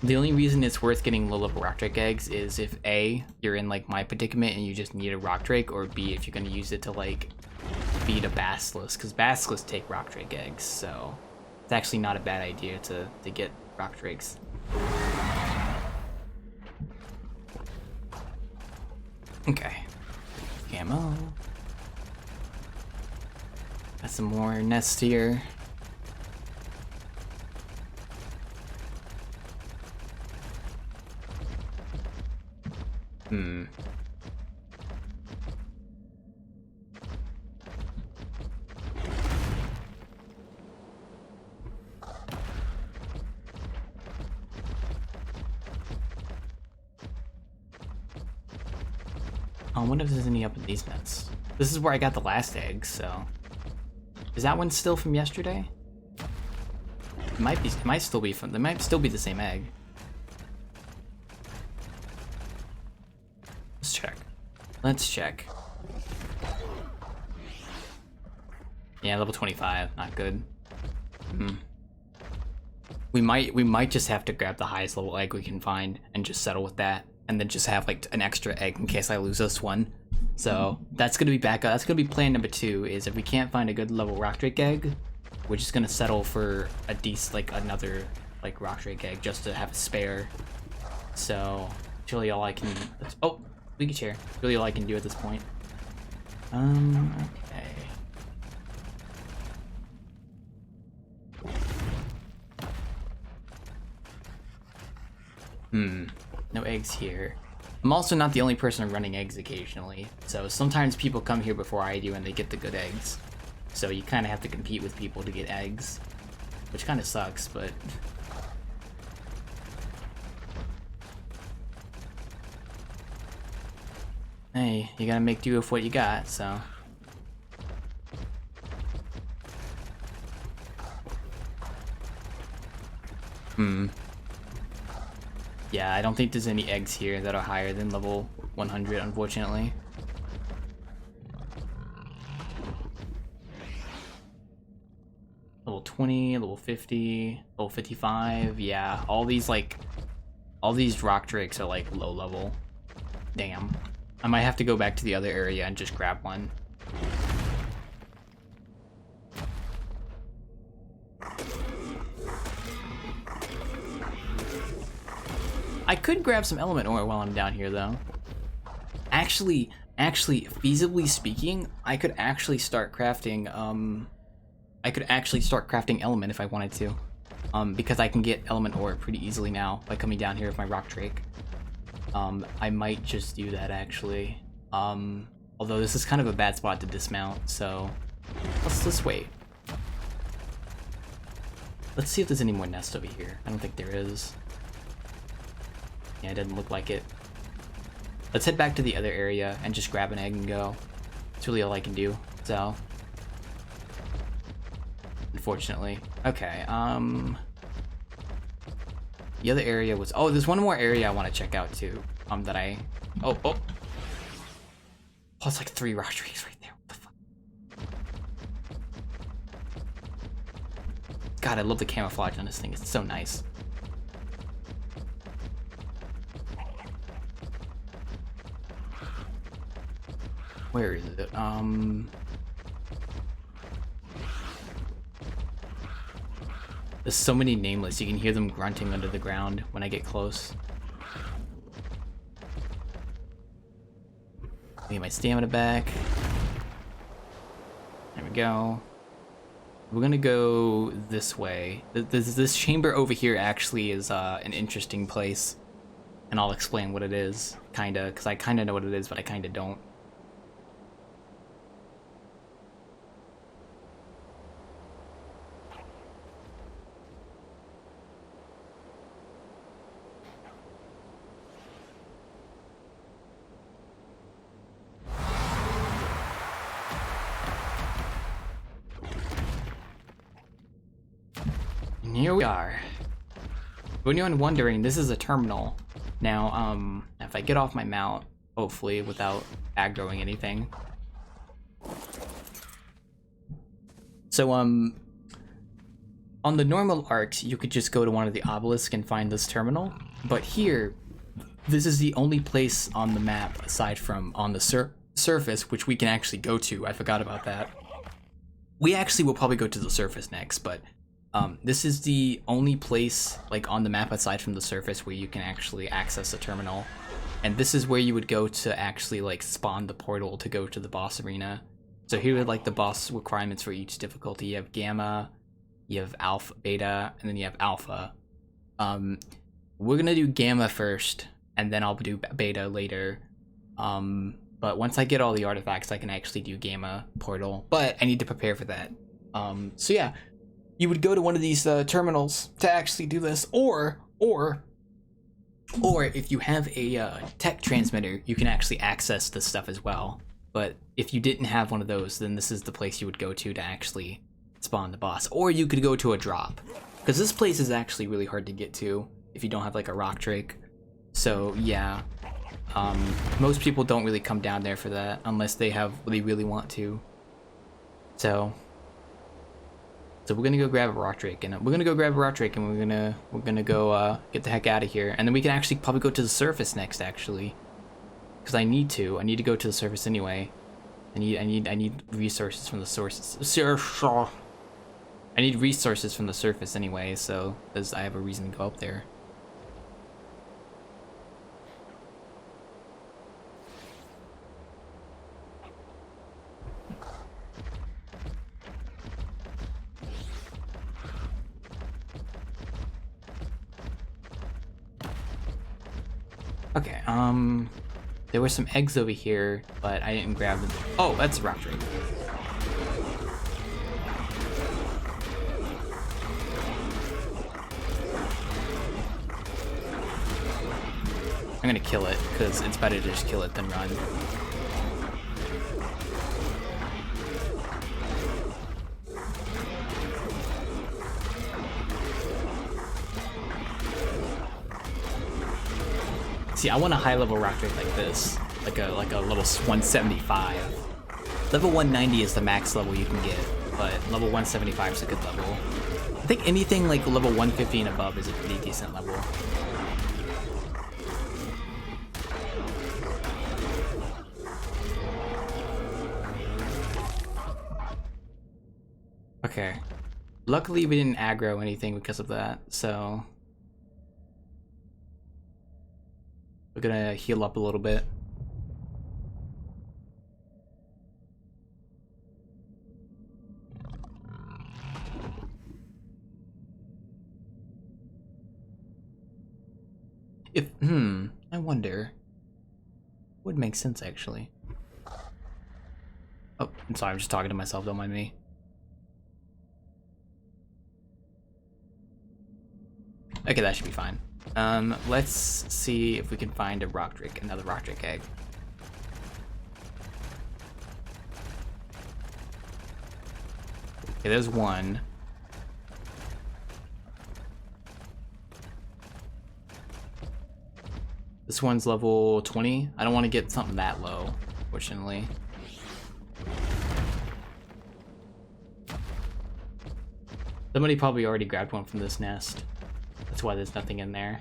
The only reason it's worth getting low level rock drake eggs is if A, you're in like my predicament and you just need a rock drake, or B, if you're gonna use it to like beat a basilisk, because basilisks take rock drake eggs, so it's actually not a bad idea to get rock drakes. Okay. Camo. Got some more nests here. I wonder if there's any up in these nests. This is where I got the last egg, so... Is that one still from yesterday? It might be. It might still be from. They might still be the same egg. Let's check. Let's check. Yeah, level 25. Not good. We might just have to grab the highest level egg we can find and just settle with that, and then just have like an extra egg in case I lose this one. So that's gonna be backup. That's gonna be plan number 2. Is if we can't find a good level rock drake egg, we're just gonna settle for a decent, like another like rock drake egg just to have a spare. So it's really all I can. Oh, leaky chair. Really all I can do at this point. Okay. No eggs here. I'm also not the only person running eggs occasionally, so sometimes people come here before I do and they get the good eggs. So you kind of have to compete with people to get eggs, which kind of sucks, but... Hey, you gotta make do with what you got, so... Yeah, I don't think there's any eggs here that are higher than level 100, unfortunately. Level 20, level 50, level 55, yeah. All these rock drakes are like low level. Damn. I might have to go back to the other area and just grab one. I could grab some element ore while I'm down here, though. Actually, feasibly speaking, I could actually start crafting, element if I wanted to. Because I can get element ore pretty easily now by coming down here with my rock drake. I might just do that, actually. Although this is kind of a bad spot to dismount, so... Let's wait. Let's see if there's any more nests over here. I don't think there is. Yeah, it doesn't look like it. Let's head back to the other area and just grab an egg and go. That's really all I can do, so... Unfortunately. Okay, the other area was... Oh, there's one more area I want to check out, too. That I... Oh! Oh, it's like 3 rock trees right there. What the fuck? God, I love the camouflage on this thing. It's so nice. Where is it? There's so many nameless. You can hear them grunting under the ground when I get close. Get my stamina back. go. We're gonna go this way. This chamber over here actually is an interesting place, and I'll explain what it is, kinda, because I kinda know what it is, but I kinda don't. And here we are. For anyone wondering, this is a terminal. Now, if I get off my mount, hopefully, without aggroing anything. So, on the normal ARKs, you could just go to one of the obelisks and find this terminal. But here, this is the only place on the map, aside from on the surface, which we can actually go to. I forgot about that. We actually will probably go to the surface next, but this is the only place like on the map aside from the surface where you can actually access the terminal. And this is where you would go to actually like spawn the portal to go to the boss arena. So here are like the boss requirements for each difficulty. You have gamma, you have alpha, beta, and then you have alpha. We're gonna do gamma first, and then I'll do beta later. But once I get all the artifacts, I can actually do gamma portal. But I need to prepare for that. So yeah, you would go to one of these terminals to actually do this, or if you have a tech transmitter, you can actually access this stuff as well. But if you didn't have one of those, then this is the place you would go to actually spawn the boss. Or you could go to a drop, because this place is actually really hard to get to if you don't have like a rock drake. So yeah, most people don't really come down there for that unless they really want to. So we're gonna go grab a rock drake, and we're gonna go get the heck out of here, and then we can actually probably go to the surface next, actually, because I need to go to the surface anyway. I need resources from the sources. I need resources from the surface anyway, so I have a reason to go up there. Okay, there were some eggs over here, but I didn't grab them. Oh, that's a rock drake. I'm gonna kill it, because it's better to just kill it than run. See, I want a high level rock drake like this, like a level 175. Level 190 is the max level you can get, but level 175 is a good level. I think anything like level 150 and above is a pretty decent level. Okay. Luckily we didn't aggro anything because of that, so we're gonna heal up a little bit. I wonder. Would make sense actually. Oh, I'm sorry, I'm just talking to myself, don't mind me. Okay, that should be fine. Let's see if we can find a rock drake, another rock drake egg. Okay, there's one. This one's level 20. I don't want to get something that low, fortunately. Somebody probably already grabbed one from this nest. That's why there's nothing in there.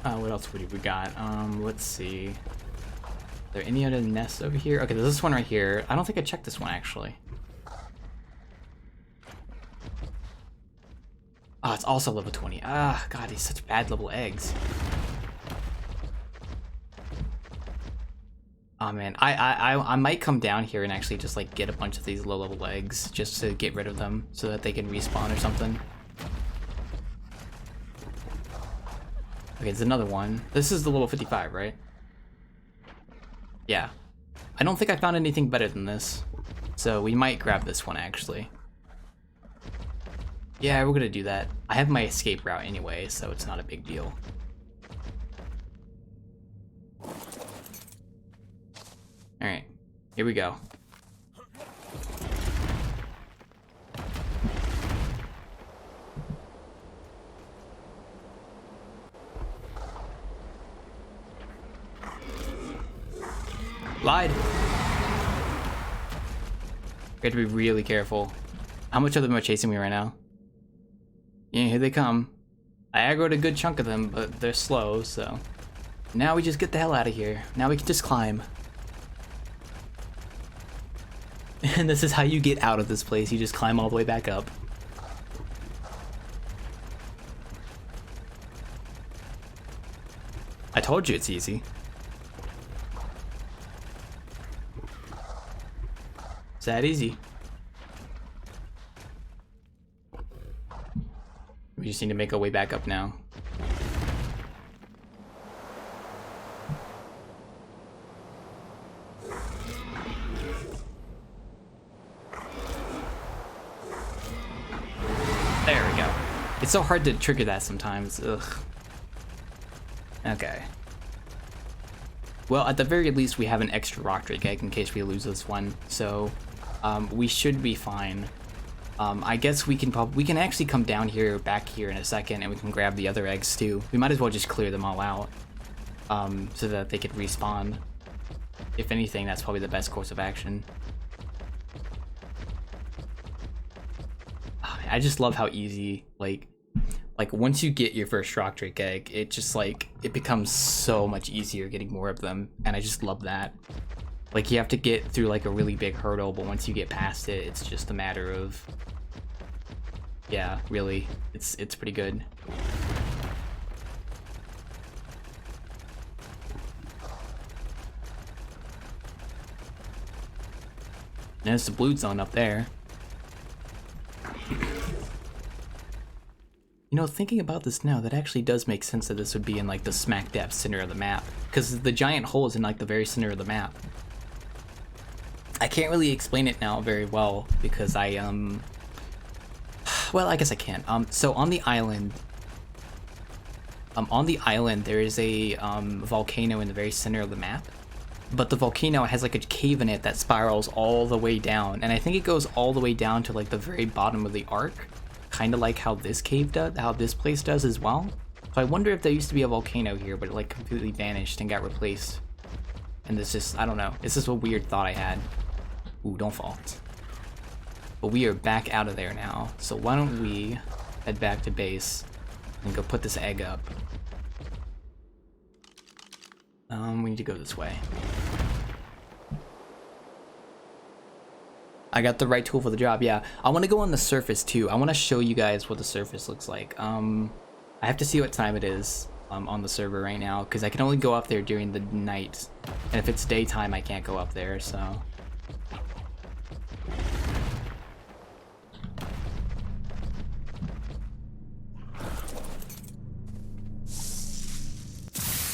What else would we got? Let's see. Are there any other nests over here? Okay, there's this one right here. I don't think I checked this one actually. it's also level 20. Ah, God, he's such bad level eggs. Oh man, I might come down here and actually just like get a bunch of these low level eggs just to get rid of them so that they can respawn or something. Okay, there's another one. This is the level 55, right? Yeah. I don't think I found anything better than this. So we might grab this one actually. Yeah, we're gonna do that. I have my escape route anyway, so it's not a big deal. Alright, here we go. Lied! We have to be really careful. How much of them are chasing me right now? Yeah, here they come. I aggroed a good chunk of them, but they're slow, so... Now we just get the hell out of here. Now we can just climb. And this is how you get out of this place. You just climb all the way back up. I told you it's easy. It's that easy. We just need to make our way back up now. There we go. It's so hard to trigger that sometimes. Ugh. Okay. Well, at the very least, we have an extra rock drake egg in case we lose this one. So, we should be fine. I guess we can actually come down here, back here in a second, and we can grab the other eggs too. We might as well just clear them all out, so that they could respawn. If anything, that's probably the best course of action. I just love how easy, like once you get your first rock drake egg, it just it becomes so much easier getting more of them, and I just love that. Like, you have to get through like a really big hurdle, but once you get past it, it's just a matter of, yeah, really, it's pretty good. And there's the blue zone up there. You know, thinking about this now, that actually does make sense that this would be in like the smack dab center of the map, because the giant hole is in like the very center of the map. I can't really explain it now very well because well, I guess I can. So on the island there is a volcano in the very center of the map, but the volcano has like a cave in it that spirals all the way down, and I think it goes all the way down to like the very bottom of the ARK, kind of like how this cave does, how this place does as well. So I wonder if there used to be a volcano here, but it like completely vanished and got replaced. And this just, I don't know, it's just a weird thought I had. Ooh, don't fall. But we are back out of there now, so why don't we head back to base and go put this egg up. We need to go this way. I got the right tool for the job, yeah. I want to go on the surface too. I want to show you guys what the surface looks like. I have to see what time it is on the server right now, because I can only go up there during the night. And if it's daytime, I can't go up there, so...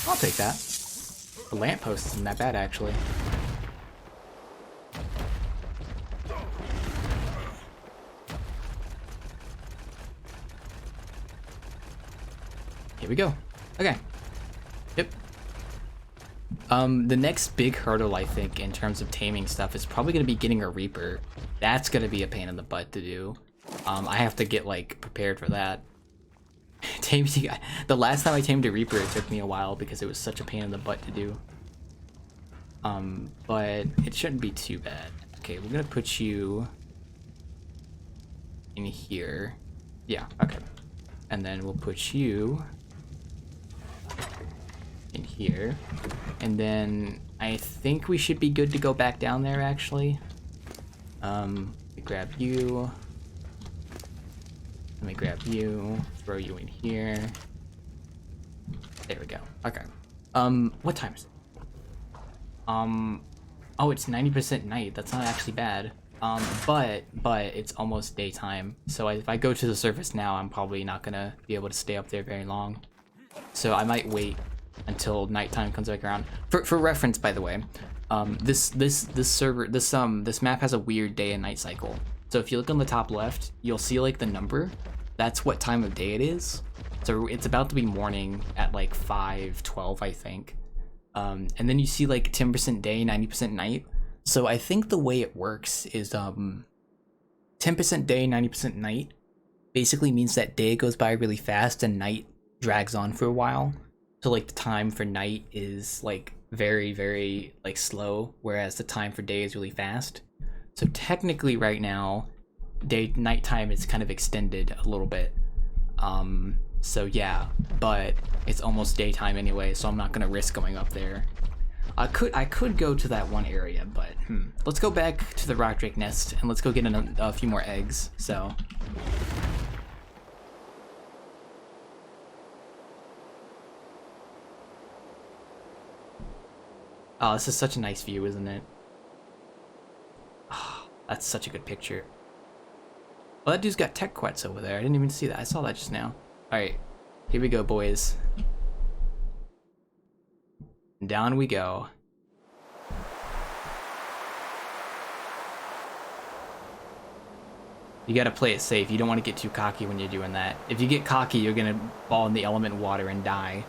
I'll take that. The lamppost isn't that bad, actually. Here we go. Okay. Yep. The next big hurdle, I think, in terms of taming stuff is probably going to be getting a Reaper. That's going to be a pain in the butt to do. I have to get, like, prepared for that. The last time I tamed a Reaper, it took me a while because it was such a pain in the butt to do. But it shouldn't be too bad. Okay, we're gonna put you in here. Yeah, okay. And then we'll put you in here. And then I think we should be good to go back down there, actually. We grab you. Let me grab you, throw you in here. There we go. Okay. What time is it? Oh, it's 90% night. That's not actually bad. But it's almost daytime. So if I go to the surface now, I'm probably not gonna be able to stay up there very long. So I might wait until nighttime comes back around. For reference, by the way, this map has a weird day and night cycle. So if you look on the top left, you'll see like the number. That's what time of day it is. So it's about to be morning at like 5:12, I think. And then you see like 10% day, 90% night. So I think the way it works is 10% day, 90% night basically means that day goes by really fast and night drags on for a while. So like the time for night is like very, very like slow, whereas the time for day is really fast. So technically right now, nighttime is kind of extended a little bit. So yeah, but it's almost daytime anyway, so I'm not gonna risk going up there. I could go to that one area, but let's go back to the rock drake nest and let's go get a few more eggs. So oh, this is such a nice view, isn't it? Oh, that's such a good picture. Well, that dude's got tech quets over there. I didn't even see that. I saw that just now. Alright, here we go, boys. Down we go. You gotta play it safe. You don't want to get too cocky when you're doing that. If you get cocky, you're gonna fall in the element water and die.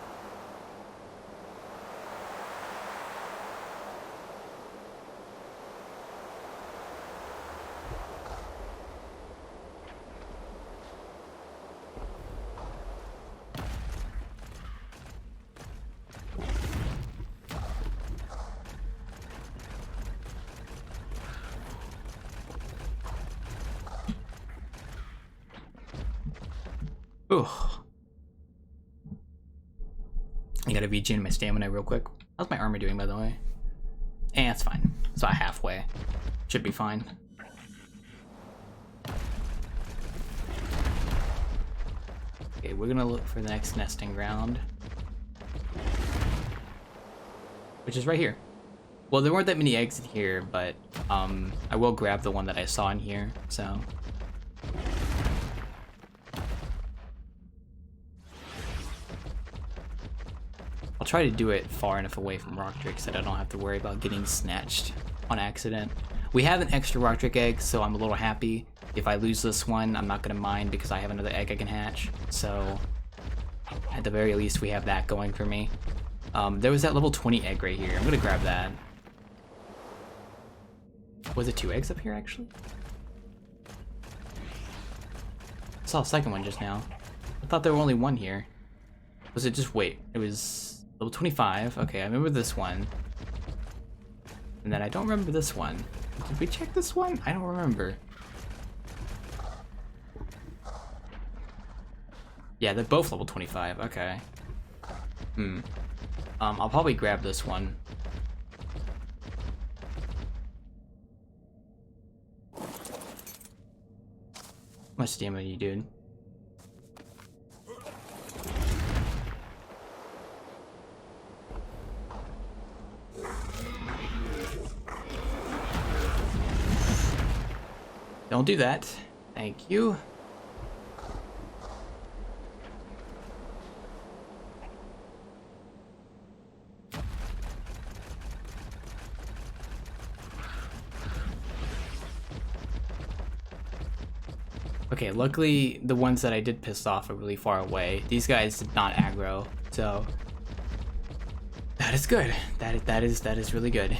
Ooh. I gotta regen my stamina real quick. How's my armor doing, by the way? It's fine. It's about halfway. Should be fine. Okay, we're gonna look for the next nesting ground, which is right here. Well, there weren't that many eggs in here, but I will grab the one that I saw in here, so. I'll try to do it far enough away from rock drakes that I don't have to worry about getting snatched on accident. We have an extra rock drake egg, so I'm a little happy. If I lose this one, I'm not gonna mind because I have another egg I can hatch. So at the very least, we have that going for me. There was that level 20 egg right here. I'm gonna grab that. Was it 2 eggs up here, actually? I saw a second one just now. I thought there were only 1 here. Was it just, wait, it was level 25. Okay, I remember this one. And then I don't remember this one. Did we check this one? I don't remember. Yeah, they're both level 25. Okay. I'll probably grab this one. How much stamina you, dude? Don't do that. Thank you. Okay, luckily the ones that I did piss off are really far away. These guys did not aggro, so that is good. That is really good.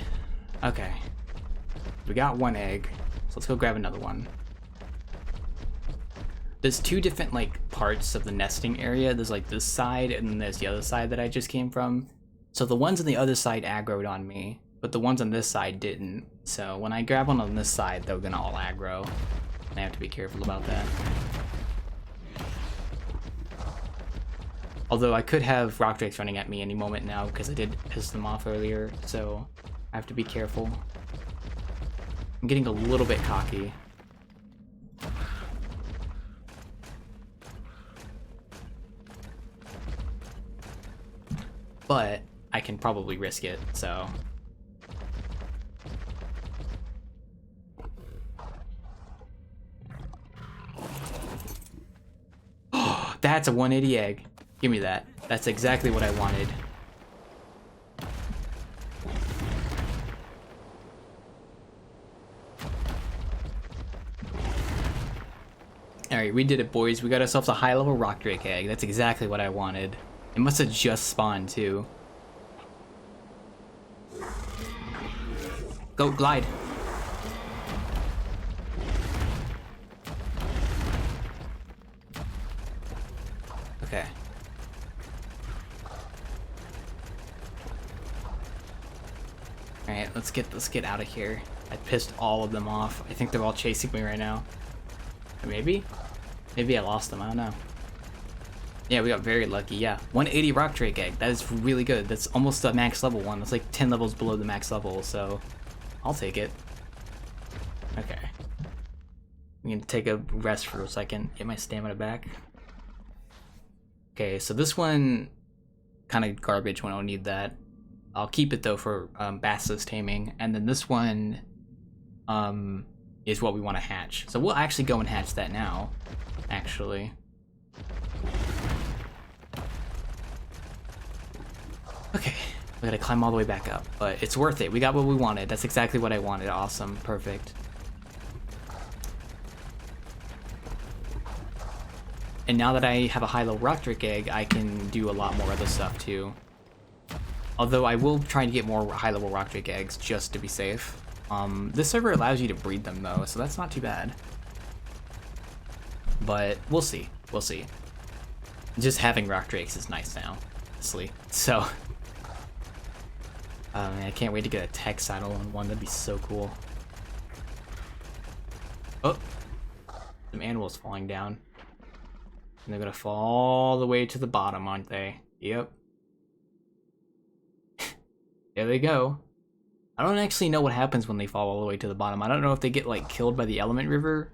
Okay, we got 1 egg. So let's go grab another one. There's 2 different like parts of the nesting area. There's like this side and then there's the other side that I just came from. So the ones on the other side aggroed on me, but the ones on this side didn't. So when I grab one on this side, they're gonna all aggro. And I have to be careful about that. Although I could have rock drakes running at me any moment now because I did piss them off earlier, so I have to be careful. I'm getting a little bit cocky. but I can probably risk it, so. Oh, that's a 180 egg. Give me that. That's exactly what I wanted. Alright, we did it, boys. We got ourselves a high-level rock drake egg. That's exactly what I wanted. It must have just spawned, too. Go, glide. Okay. Alright, let's get out of here. I pissed all of them off. I think they're all chasing me right now. Maybe? Maybe I lost them, I don't know. Yeah, we got very lucky, yeah. 180 rock drake egg, that is really good. That's almost a max level one. That's like 10 levels below the max level, so I'll take it. Okay. I'm gonna take a rest for a second, get my stamina back. Okay, so this one, kind of garbage when I don't need that. I'll keep it though for basilisk taming, and then this one is what we want to hatch. So we'll actually go and hatch that now, actually. Okay, we gotta climb all the way back up, but it's worth it. We got what we wanted. That's exactly what I wanted. Awesome, perfect. And now that I have a high-level rock drake egg, I can do a lot more other stuff too. Although I will try to get more high-level rock drake eggs just to be safe. This server allows you to breed them though, so that's not too bad. But we'll see. We'll see. Just having rock drakes is nice now, honestly. So, I can't wait to get a tech saddle on one. That'd be so cool. Oh, some animals falling down. And they're gonna fall all the way to the bottom, aren't they? Yep. There they go. I don't actually know what happens when they fall all the way to the bottom. I don't know if they get like killed by the element river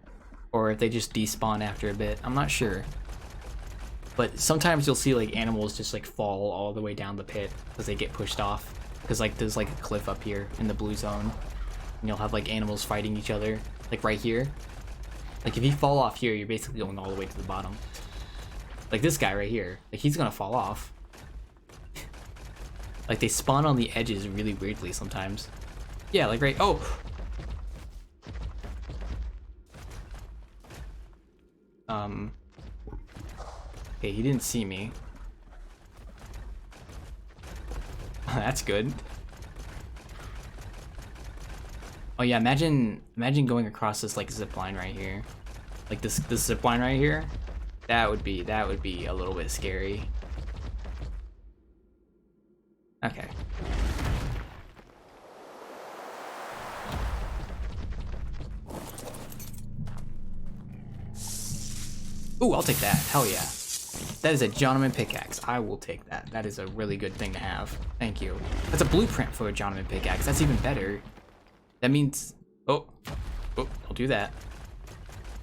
or if they just despawn after a bit. I'm not sure. But sometimes you'll see like animals just like fall all the way down the pit because they get pushed off. Because like there's like a cliff up here in the blue zone. And you'll have like animals fighting each other. Like right here. Like if you fall off here, you're basically going all the way to the bottom. Like this guy right here. Like he's gonna fall off. Like they spawn on the edges really weirdly sometimes. Yeah, like right. Oh! Okay, he didn't see me. That's good. Oh yeah, imagine going across this like zip line right here. Like this zip line right here. That would be a little bit scary. Okay. Ooh, I'll take that. Hell yeah. That is a gentleman pickaxe. I will take that. That is a really good thing to have. Thank you. That's a blueprint for a gentleman pickaxe. That's even better. That means... Oh, don't do that.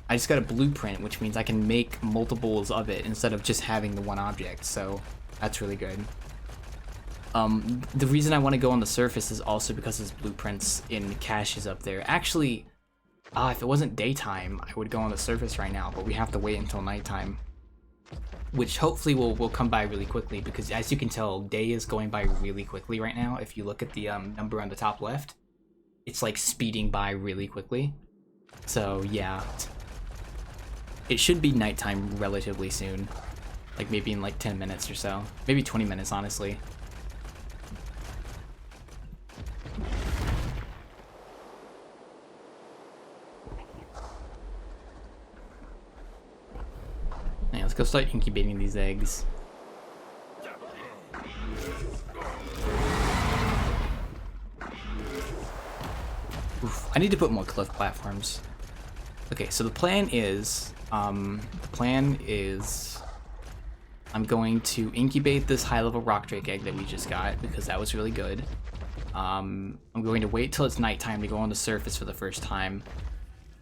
I just got a blueprint, which means I can make multiples of it instead of just having the one object. So that's really good. The reason I want to go on the surface is also because there's blueprints in caches up there. Actually, if it wasn't daytime, I would go on the surface right now, but we have to wait until nighttime. Which hopefully will come by really quickly, because as you can tell, day is going by really quickly right now. If you look at the number on the top left, it's like speeding by really quickly. So yeah, it should be nighttime relatively soon. Like maybe in like 10 minutes or so. Maybe 20 minutes, honestly. Yeah, let's go start incubating these eggs. Oof, I need to put more cliff platforms. Okay, so the plan is I'm going to incubate this high-level rock drake egg that we just got because that was really good. I'm going to wait till it's nighttime to go on the surface for the first time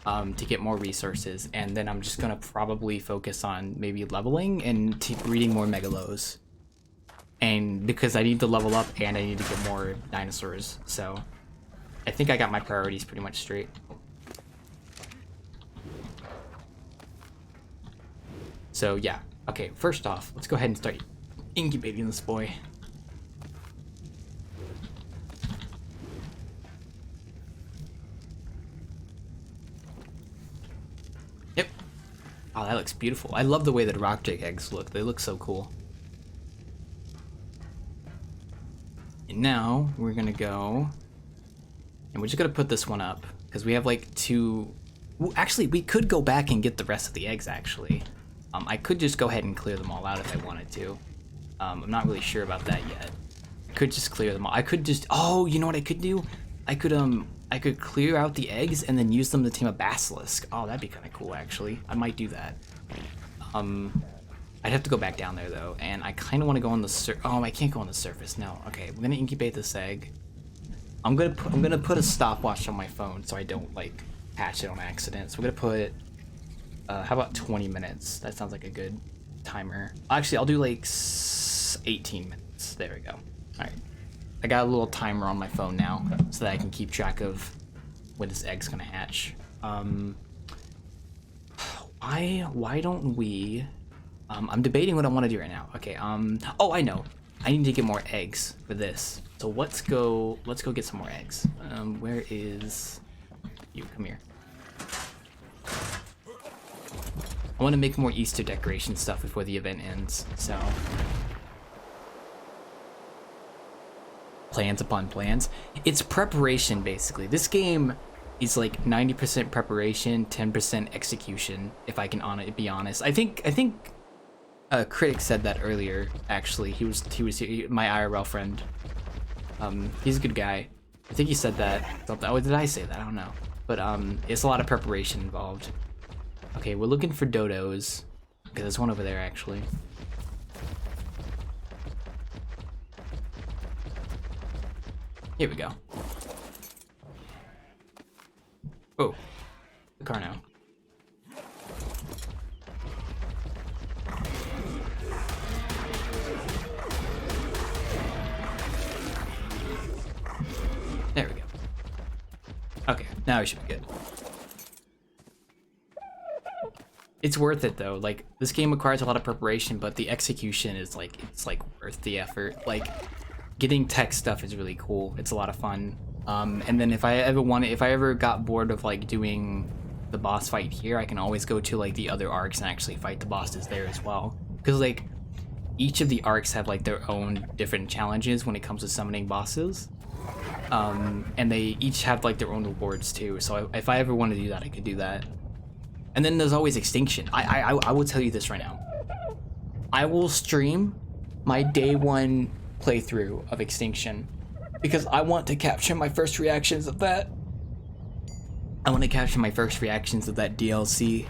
to get more resources, and then I'm just gonna probably focus on maybe leveling and breeding more megalos. and because I need to level up and I need to get more dinosaurs, so I think I got my priorities pretty much straight. So yeah, okay, first off, let's go ahead and start incubating this boy. Yep. Oh, that looks beautiful. I love the way that rock jig eggs look. They look so cool. And now we're gonna go, and we're just gonna put this one up because we have like two. Well, actually, we could go back and get the rest of the eggs. Actually, I could just go ahead and clear them all out if I wanted to. I'm not really sure about that yet. I could just clear them all. I could just. Oh, you know what I could do? I could clear out the eggs and then use them to tame a basilisk. Oh, that'd be kind of cool, actually. I might do that. I'd have to go back down there though, and I kind of want to go on the oh, I can't go on the surface. No. Okay, we're gonna incubate this egg. I'm gonna put a stopwatch on my phone so I don't like hatch it on accident. So we're gonna put how about 20 minutes? That sounds like a good timer. Actually, I'll do like 18 minutes. There we go. All right. I got a little timer on my phone now so that I can keep track of when this egg's gonna hatch. Why don't we? I'm debating what I want to do right now. Okay. Oh, I know. I need to get more eggs for this. So let's go get some more eggs. Where is you? Come here. I want to make more Easter decoration stuff before the event ends. So. Plans upon plans. It's preparation, basically. This game is like 90% preparation, 10% execution, if I can be honest. I think a critic said that earlier, actually. He was my IRL friend. He's a good guy. I think he said that. Oh, did I say that? I don't know. But it's a lot of preparation involved. Okay, we're looking for dodos. Okay, there's one over there, actually. Here we go. Oh, the car now. There we go. Okay, now we should be good. It's worth it though. Like, this game requires a lot of preparation, but the execution is like, it's like worth the effort. Like, getting tech stuff is really cool. It's a lot of fun. And then if I ever got bored of like doing the boss fight here, I can always go to like the other arcs and actually fight the bosses there as well. Because like each of the arcs have like their own different challenges when it comes to summoning bosses. And they each have like their own rewards too. So if I ever want to do that, I could do that. And then there's always Extinction. I will tell you this right now. I will stream my day one playthrough of Extinction because I want to capture my first reactions of that. I want to capture my first reactions of that DLC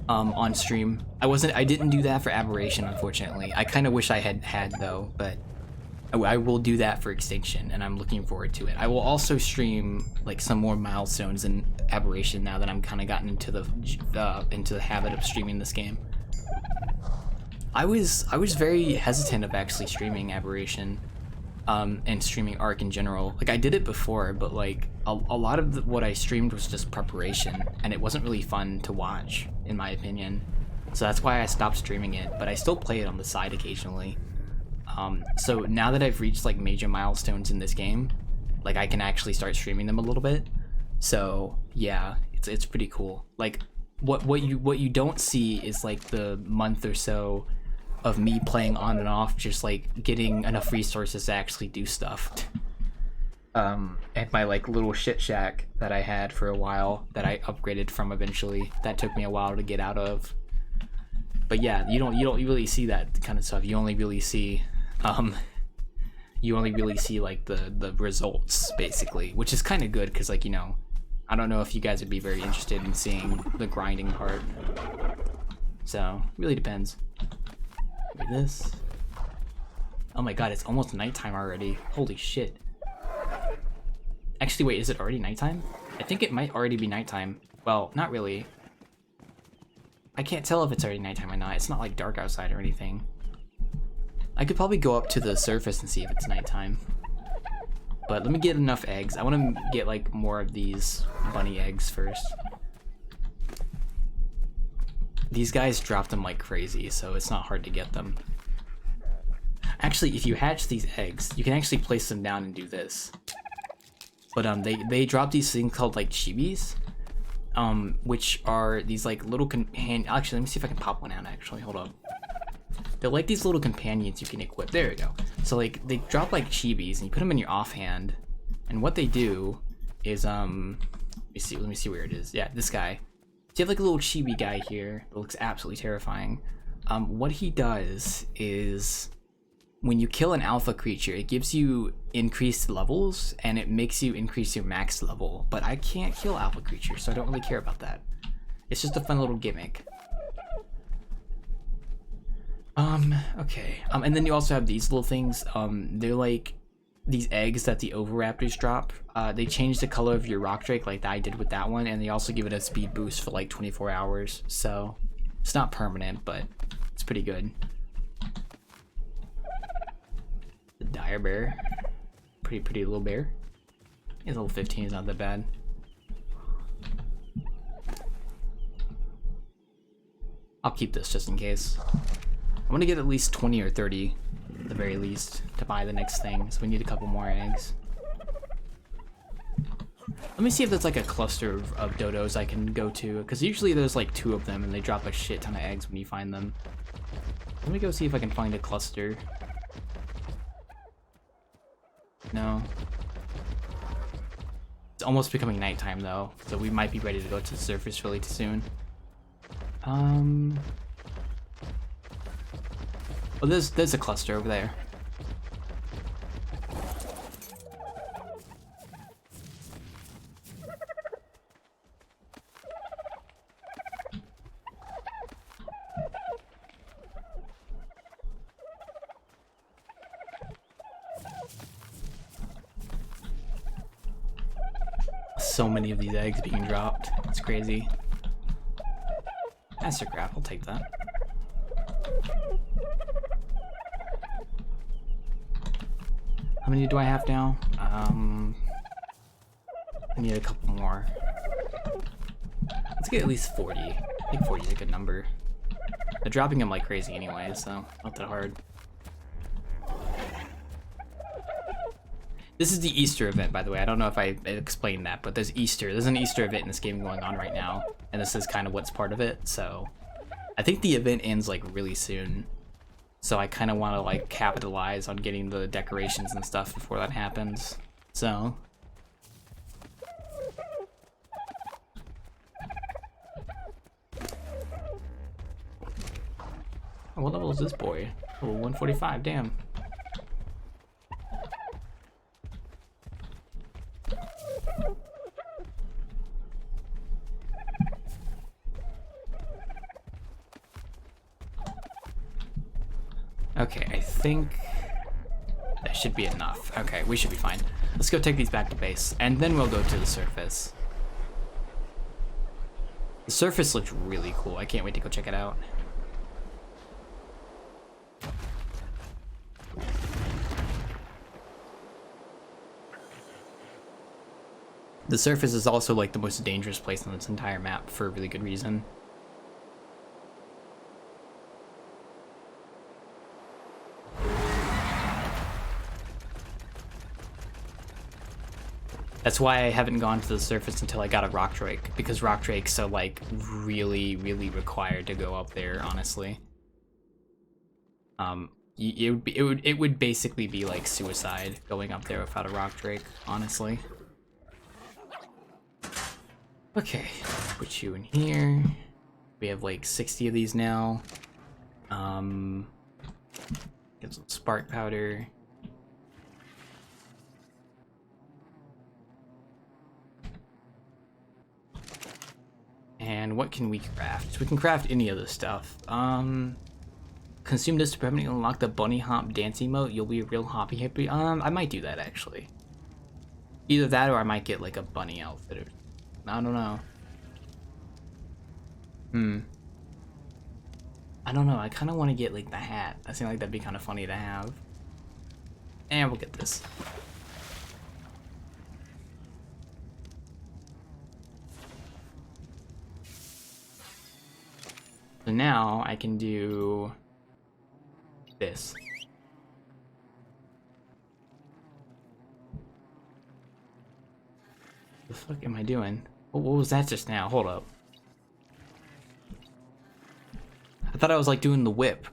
on stream. I didn't do that for Abberation, unfortunately. I kind of wish I had though, but I will do that for Extinction, and I'm looking forward to it. I will also stream like some more milestones in Abberation now that I'm kind of gotten into the habit of streaming this game. I was very hesitant of actually streaming Abberation, and streaming ARK in general. Like, I did it before, but like a lot of what I streamed was just preparation, and it wasn't really fun to watch, in my opinion. So that's why I stopped streaming it, but I still play it on the side occasionally. So now that I've reached like major milestones in this game, like I can actually start streaming them a little bit. So yeah, it's pretty cool. Like what you don't see is like the month or so of me playing on and off, just like getting enough resources to actually do stuff. At my like little shit shack that I had for a while that I upgraded from eventually. That took me a while to get out of. But yeah, you don't really see that kind of stuff. You only really see like the results basically, which is kind of good because like, you know, I don't know if you guys would be very interested in seeing the grinding part. So really depends. Look at this. Oh my god, it's almost nighttime already. Holy shit. Actually, wait, is it already nighttime? I think it might already be nighttime. Well, not really. I can't tell if it's already nighttime or not. It's not like dark outside or anything. I could probably go up to the surface and see if it's nighttime. But let me get enough eggs. I want to get like more of these bunny eggs first. These guys drop them like crazy, so it's not hard to get them. Actually, if you hatch these eggs, you can actually place them down and do this. But they drop these things called like chibis, which are these like little Actually, let me see if I can pop one out. Actually, hold up. They're like these little companions you can equip. There we go. So like they drop like chibis, and you put them in your offhand, and what they do is let me see where it is. Yeah, this guy. So you have like a little chibi guy here that looks absolutely terrifying. What he does is, when you kill an alpha creature, it gives you increased levels and it makes you increase your max level. But I can't kill alpha creatures, so I don't really care about that. It's just a fun little gimmick. Okay. And then you also have these little things. They're like these eggs that the Oviraptors drop. They change the color of your rock drake like I did with that one, and they also give it a speed boost for like 24 hours. So it's not permanent, but it's pretty good. The dire bear, pretty little bear. He's level 15, is not that bad. I'll keep this just in case. I want to get at least 20 or 30 at the very least to buy the next thing, so we need a couple more eggs. Let me see if there's like a cluster of dodos I can go to, because usually there's like 2 of them and they drop a shit ton of eggs when you find them. Let me go see if I can find a cluster. No. It's almost becoming nighttime though, so we might be ready to go to the surface really soon. Well, there's a cluster over there. So many of these eggs being dropped. It's crazy. Master crap, I'll take that. How many do I have now? I need a couple more. Let's get at least 40. I think 40 is a good number. They're dropping them like crazy anyway, so not that hard. This is the Easter event, by the way. I don't know if I explained that, but there's Easter. There's an Easter event in this game going on right now, and this is kind of what's part of it, so I think the event ends like really soon. So I kind of want to like capitalize on getting the decorations and stuff before that happens. So oh, what level is this boy? Oh, 145, damn. Okay, I think that should be enough. Okay, we should be fine. Let's go take these back to base, and then we'll go to the surface. The surface looks really cool. I can't wait to go check it out. The surface is also like the most dangerous place on this entire map for a really good reason. That's why I haven't gone to the surface until I got a rock drake, because rock drakes are like really required to go up there, honestly. It would basically be like suicide going up there without a rock drake, honestly. Okay, put you in here. We have like 60 of these now. Get some spark powder. And what can we craft? We can craft any of this stuff. Consume this to permanently unlock the bunny hop dance emote. You'll be a real hoppy hippie. I might do that actually. Either that or I might get like a bunny outfit. Or, I don't know. I don't know. I kind of want to get like the hat. I think like that'd be kind of funny to have. And we'll get this. So now I can do this. The fuck am I doing? What was that just now? Hold up. I thought I was like doing the whip.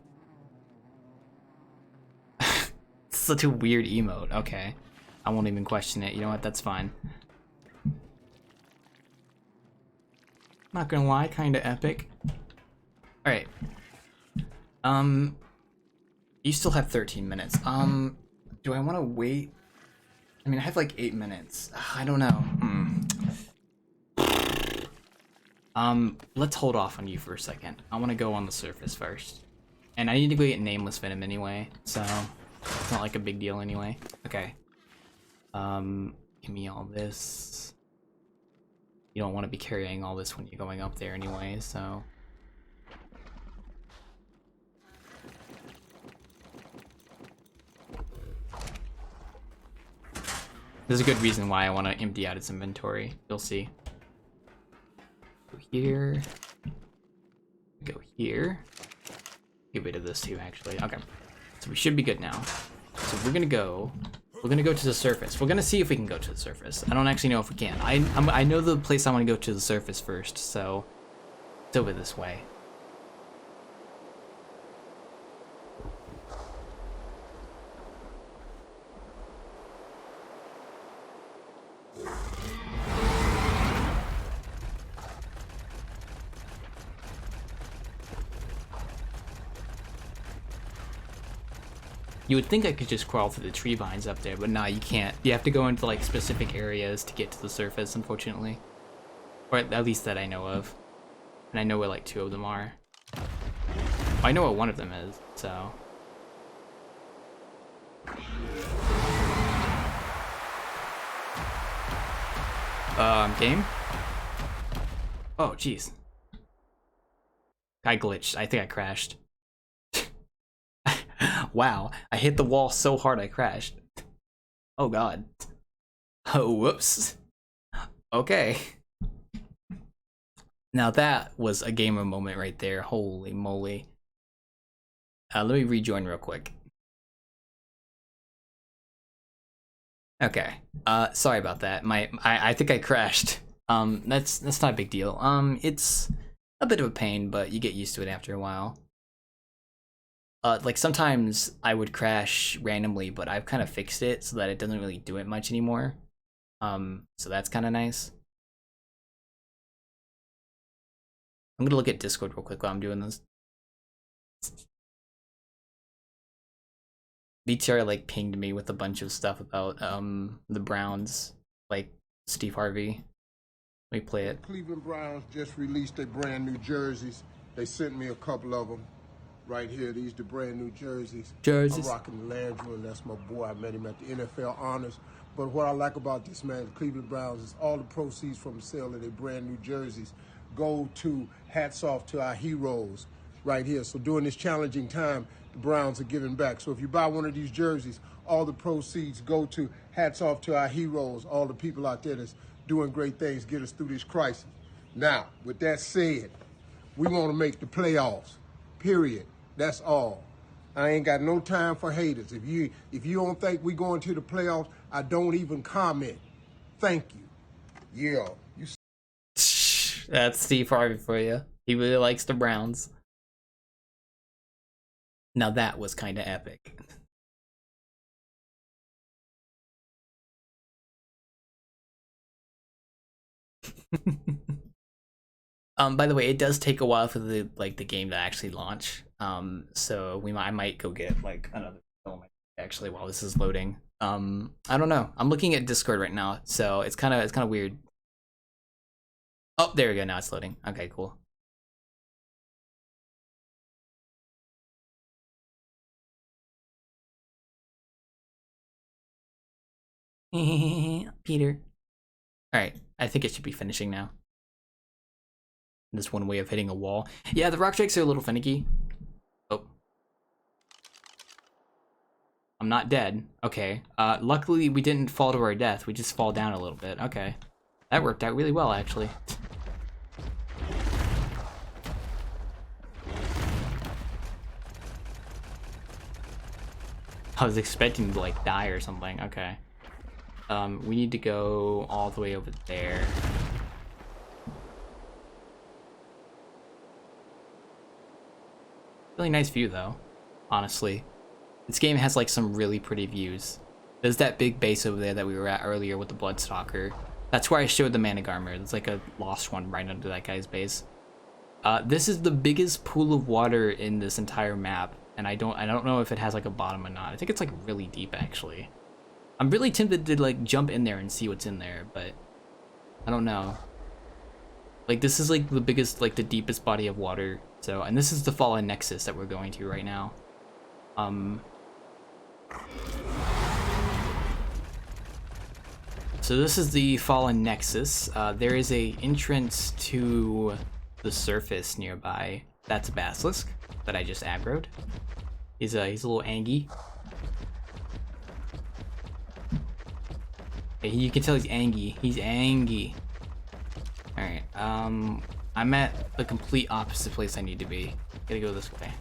Such a weird emote. Okay. I won't even question it. You know what? That's fine. Not gonna lie, kinda epic. Alright. You still have 13 minutes. Do I wanna wait? I mean, I have like 8 minutes. I don't know. Let's hold off on you for a second. I wanna go on the surface first. And I need to go get Nameless Venom anyway, so it's not like a big deal anyway. Okay. Give me all this. You don't want to be carrying all this when you're going up there anyway, so. There's a good reason why I want to empty out its inventory. You'll see. Go here. Go here. Get rid of this too, actually. Okay. So we should be good now. So we're gonna go to the surface. We're gonna see if we can go to the surface. I don't actually know if we can. I know the place I want to go to the surface first, so it's over this way. You would think I could just crawl through the tree vines up there, but nah, you can't. You have to go into like specific areas to get to the surface, unfortunately. Or at least that I know of. And I know where like 2 of them are. I know what one of them is, so. Game? Oh, jeez. I glitched. I think I crashed. Wow, I hit the wall so hard I crashed. Oh god. Oh, whoops. Okay. Now that was a gamer moment right there. Holy moly. Let me rejoin real quick. Okay. Sorry about that. I think I crashed. That's not a big deal. It's a bit of a pain, but you get used to it after a while. Like sometimes I would crash randomly, but I've kind of fixed it so that it doesn't really do it much anymore. So that's kind of nice. I'm gonna look at Discord real quick while I'm doing this. BTR like pinged me with a bunch of stuff about the Browns, like Steve Harvey. Let me play it. Cleveland Browns just released their brand new jerseys. They sent me a couple of them. Right here, these the brand new jerseys. I'm rocking the Landry, and that's my boy. I met him at the NFL Honors. But what I like about this, man, the Cleveland Browns, is all the proceeds from the sale of their brand new jerseys go to hats off to our heroes right here. So during this challenging time, the Browns are giving back. So if you buy one of these jerseys, all the proceeds go to hats off to our heroes, all the people out there that's doing great things, get us through this crisis. Now, with that said, we want to make the playoffs, period. That's all. I ain't got no time for haters. If you don't think we going to the playoffs, I don't even comment. Thank you. Yeah. That's Steve Harvey for you. He really likes the Browns. Now that was kind of epic. By the way, it does take a while for the game to actually launch. So I might go get like another film actually while this is loading. I don't know. I'm looking at Discord right now, so it's kind of weird. Oh, there we go. Now it's loading. Okay, cool. Peter. All right, I think it should be finishing now. This one way of hitting a wall. Yeah, the rock strikes are a little finicky. I'm not dead. Okay. Luckily we didn't fall to our death. We just fall down a little bit. Okay. That worked out really well, actually. I was expecting to, like, die or something. Okay. We need to go all the way over there. Really nice view, though. Honestly. This game has, like, some really pretty views. There's that big base over there that we were at earlier with the Bloodstalker. That's where I showed the Manic Armor. There's, like, a lost one right under that guy's base. This is the biggest pool of water in this entire map. And I don't know if it has, like, a bottom or not. I think it's, like, really deep, actually. I'm really tempted to, like, jump in there and see what's in there, but I don't know. Like, this is, like, the biggest, like, the deepest body of water. So, and this is the Fallen Nexus that we're going to right now. So this is the Fallen Nexus. There is a entrance to the surface nearby. That's a Basilisk that I just aggroed. He's a little Angie. You can tell he's Angie. He's Angie. Alright, I'm at the complete opposite place I need to be. Gotta go this way.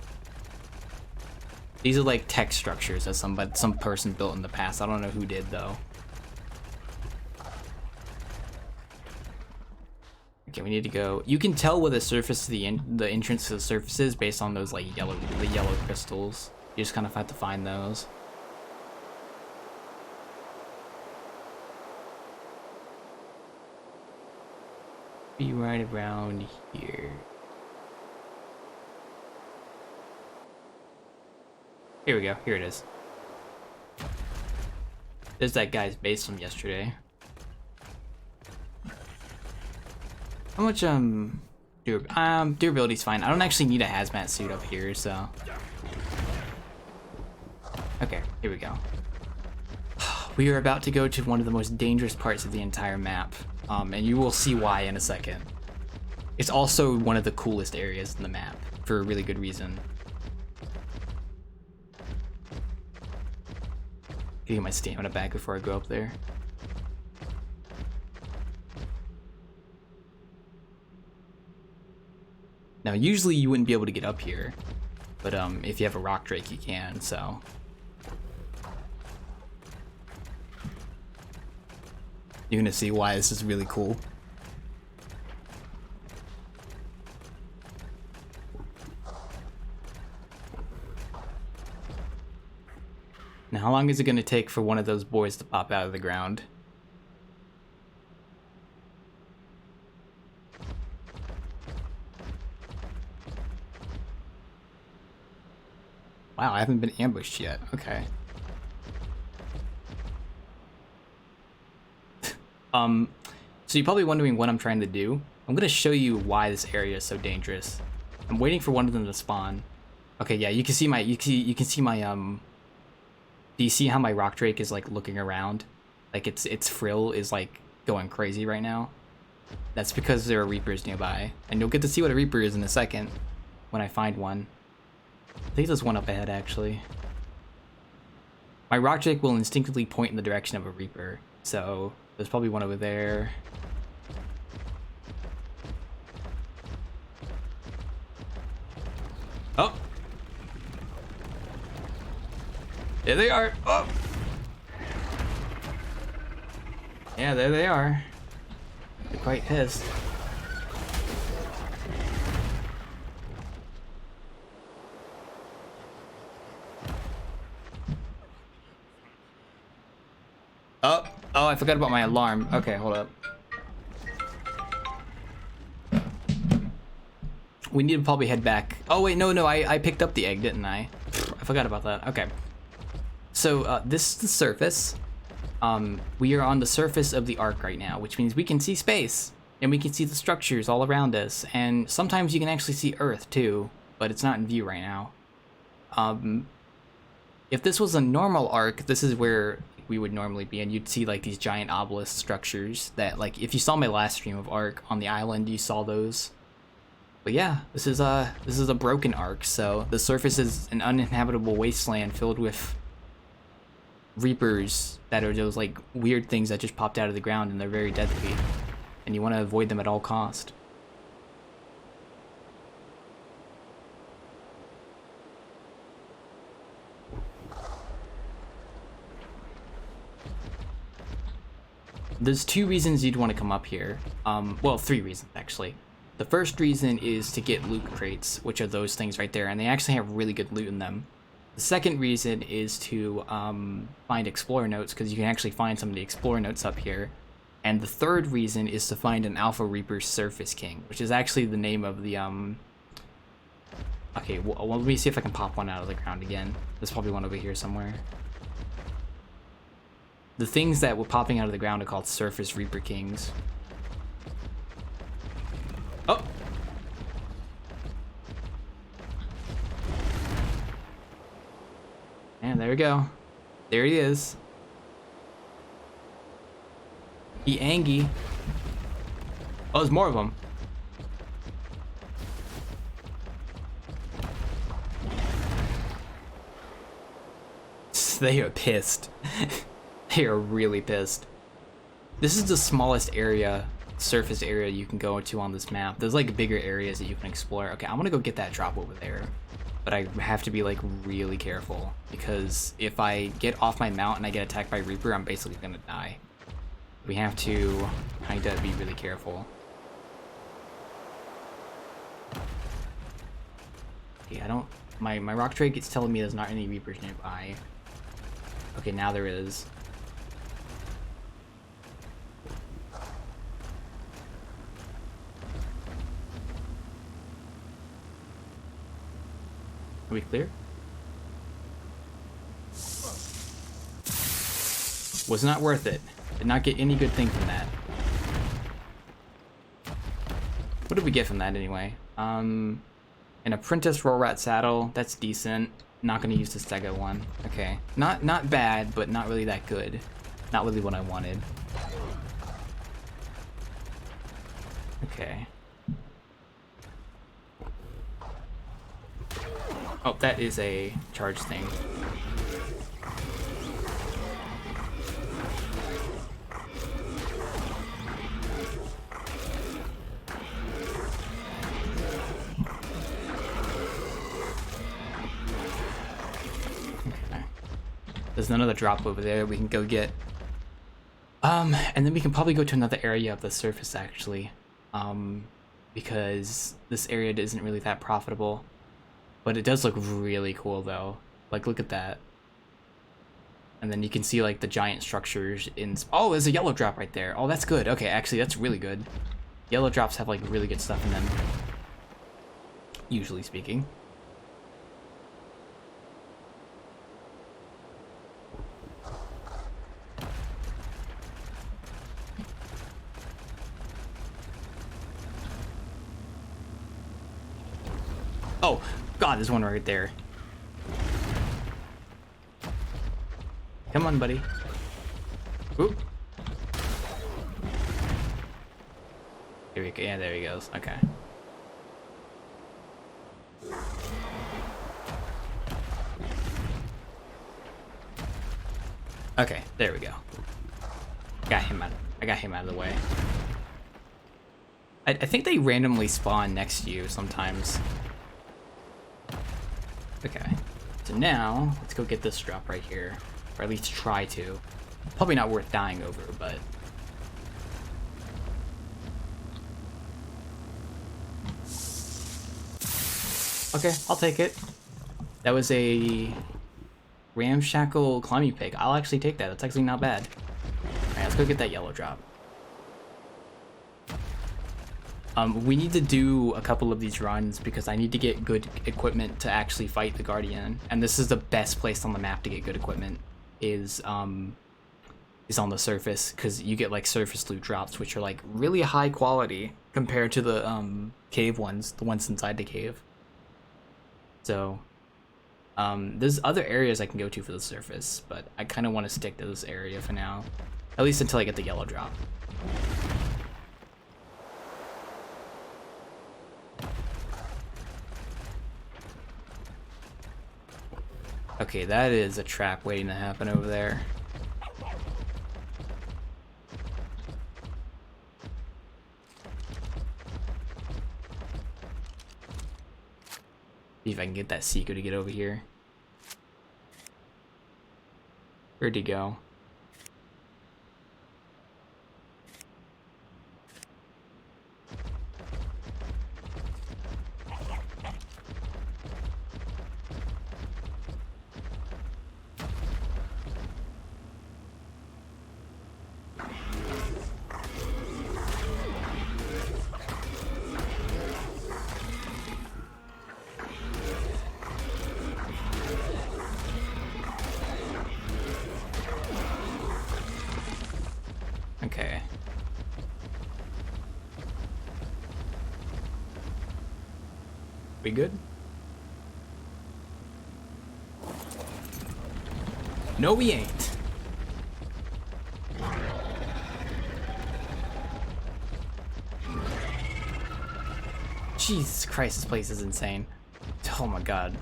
These are like tech structures that some person built in the past. I don't know who did though. Okay, we need to go. You can tell where the surface, the entrance to the surface is based on those like yellow crystals. You just kind of have to find those. Be right around here. Here we go. Here it is. There's that guy's base from yesterday. How much durability's fine. I don't actually need a hazmat suit up here, so. Okay, here we go. We are about to go to one of the most dangerous parts of the entire map, and you will see why in a second. It's also one of the coolest areas in the map, for a really good reason. Getting my stamina back before I go up there. Now, usually you wouldn't be able to get up here, but if you have a rock drake, you can, so. You're gonna see why this is really cool. Now, how long is it gonna take for one of those boys to pop out of the ground? Wow, I haven't been ambushed yet. Okay. So you're probably wondering what I'm trying to do. I'm gonna show you why this area is so dangerous. I'm waiting for one of them to spawn. Okay, yeah, you can see my, do you see how my rock drake is like looking around? Like its frill is like going crazy right now. That's because there are reapers nearby, and you'll get to see what a reaper is in a second when I find one. I think there's one up ahead actually. My rock drake will instinctively point in the direction of a reaper, so there's probably one over there. Oh! There they are! Oh! Yeah, there they are. They're quite pissed. Oh, I forgot about my alarm. Okay, hold up. We need to probably head back. Oh wait, no, I picked up the egg, didn't I? I forgot about that. Okay. So, this is the surface. We are on the surface of the ARK right now, which means we can see space. And we can see the structures all around us. And sometimes you can actually see Earth, too. But it's not in view right now. If this was a normal ARK, this is where we would normally be, and you'd see like these giant obelisk structures that, like, if you saw my last stream of ARK on the island, you saw those. But yeah, this is a broken ARK, so the surface is an uninhabitable wasteland filled with Reapers that are those like weird things that just popped out of the ground and they're very deadly. And you want to avoid them at all cost. There's 2 reasons you'd want to come up here. Well, 3 reasons actually. The first reason is to get loot crates, which are those things right there, and they actually have really good loot in them. The second reason is to find explorer notes, because you can actually find some of the explorer notes up here. And the third reason is to find an Alpha Reaper Surface King, which is actually the name of the Okay, well, let me see if I can pop one out of the ground again. There's probably one over here somewhere. The things that were popping out of the ground are called Surface Reaper Kings. Oh! And there we go. There he is. The Angie. Oh, there's more of them. They are pissed. They are really pissed. This is the smallest area, surface area you can go to on this map. There's like bigger areas that you can explore. Okay, I'm gonna go get that drop over there. But I have to be like really careful, because if I get off my mount and I get attacked by Reaper, I'm basically gonna die. We have to kind of be really careful. Okay, I don't... My rock trade gets telling me there's not any Reapers nearby. Okay, now there is. Are we clear? Was not worth it. Did not get any good thing from that. What did we get from that anyway? An apprentice roll rat saddle. That's decent. Not gonna use the Stego one. Okay. Not bad, but not really that good. Not really what I wanted. Okay. Oh, that is a charge thing. Okay. There's another drop over there we can go get. And then we can probably go to another area of the surface actually. Because this area isn't really that profitable. But it does look really cool though. Like, look at that. And then you can see like the giant structures in... Oh, there's a yellow drop right there. Oh, that's good. Okay, actually that's really good. Yellow drops have like really good stuff in them. Usually speaking. Oh, God, there's one right there. Come on, buddy. Oop. Here we go. Yeah, there he goes. Okay. Okay, there we go. Got him out. I got him out of the way. I think they randomly spawn next to you sometimes. Okay, so now let's go get this drop right here, or at least try to. Probably not worth dying over, but okay, I'll take it. That was a ramshackle climbing pig. I'll actually take that. That's actually not bad. All right, let's go get that yellow drop. We need to do a couple of these runs because I need to get good equipment to actually fight the Guardian, and this is the best place on the map to get good equipment is on the surface, because you get like surface loot drops which are like really high quality compared to the cave ones, the ones inside the cave. So there's other areas I can go to for the surface, but I kind of want to stick to this area for now, at least until I get the yellow drop. Okay, that is a trap waiting to happen over there. See if I can get that Seeker to get over here. Where'd he go? Okay. We good? No, we ain't. Jesus Christ, this place is insane. Oh my god.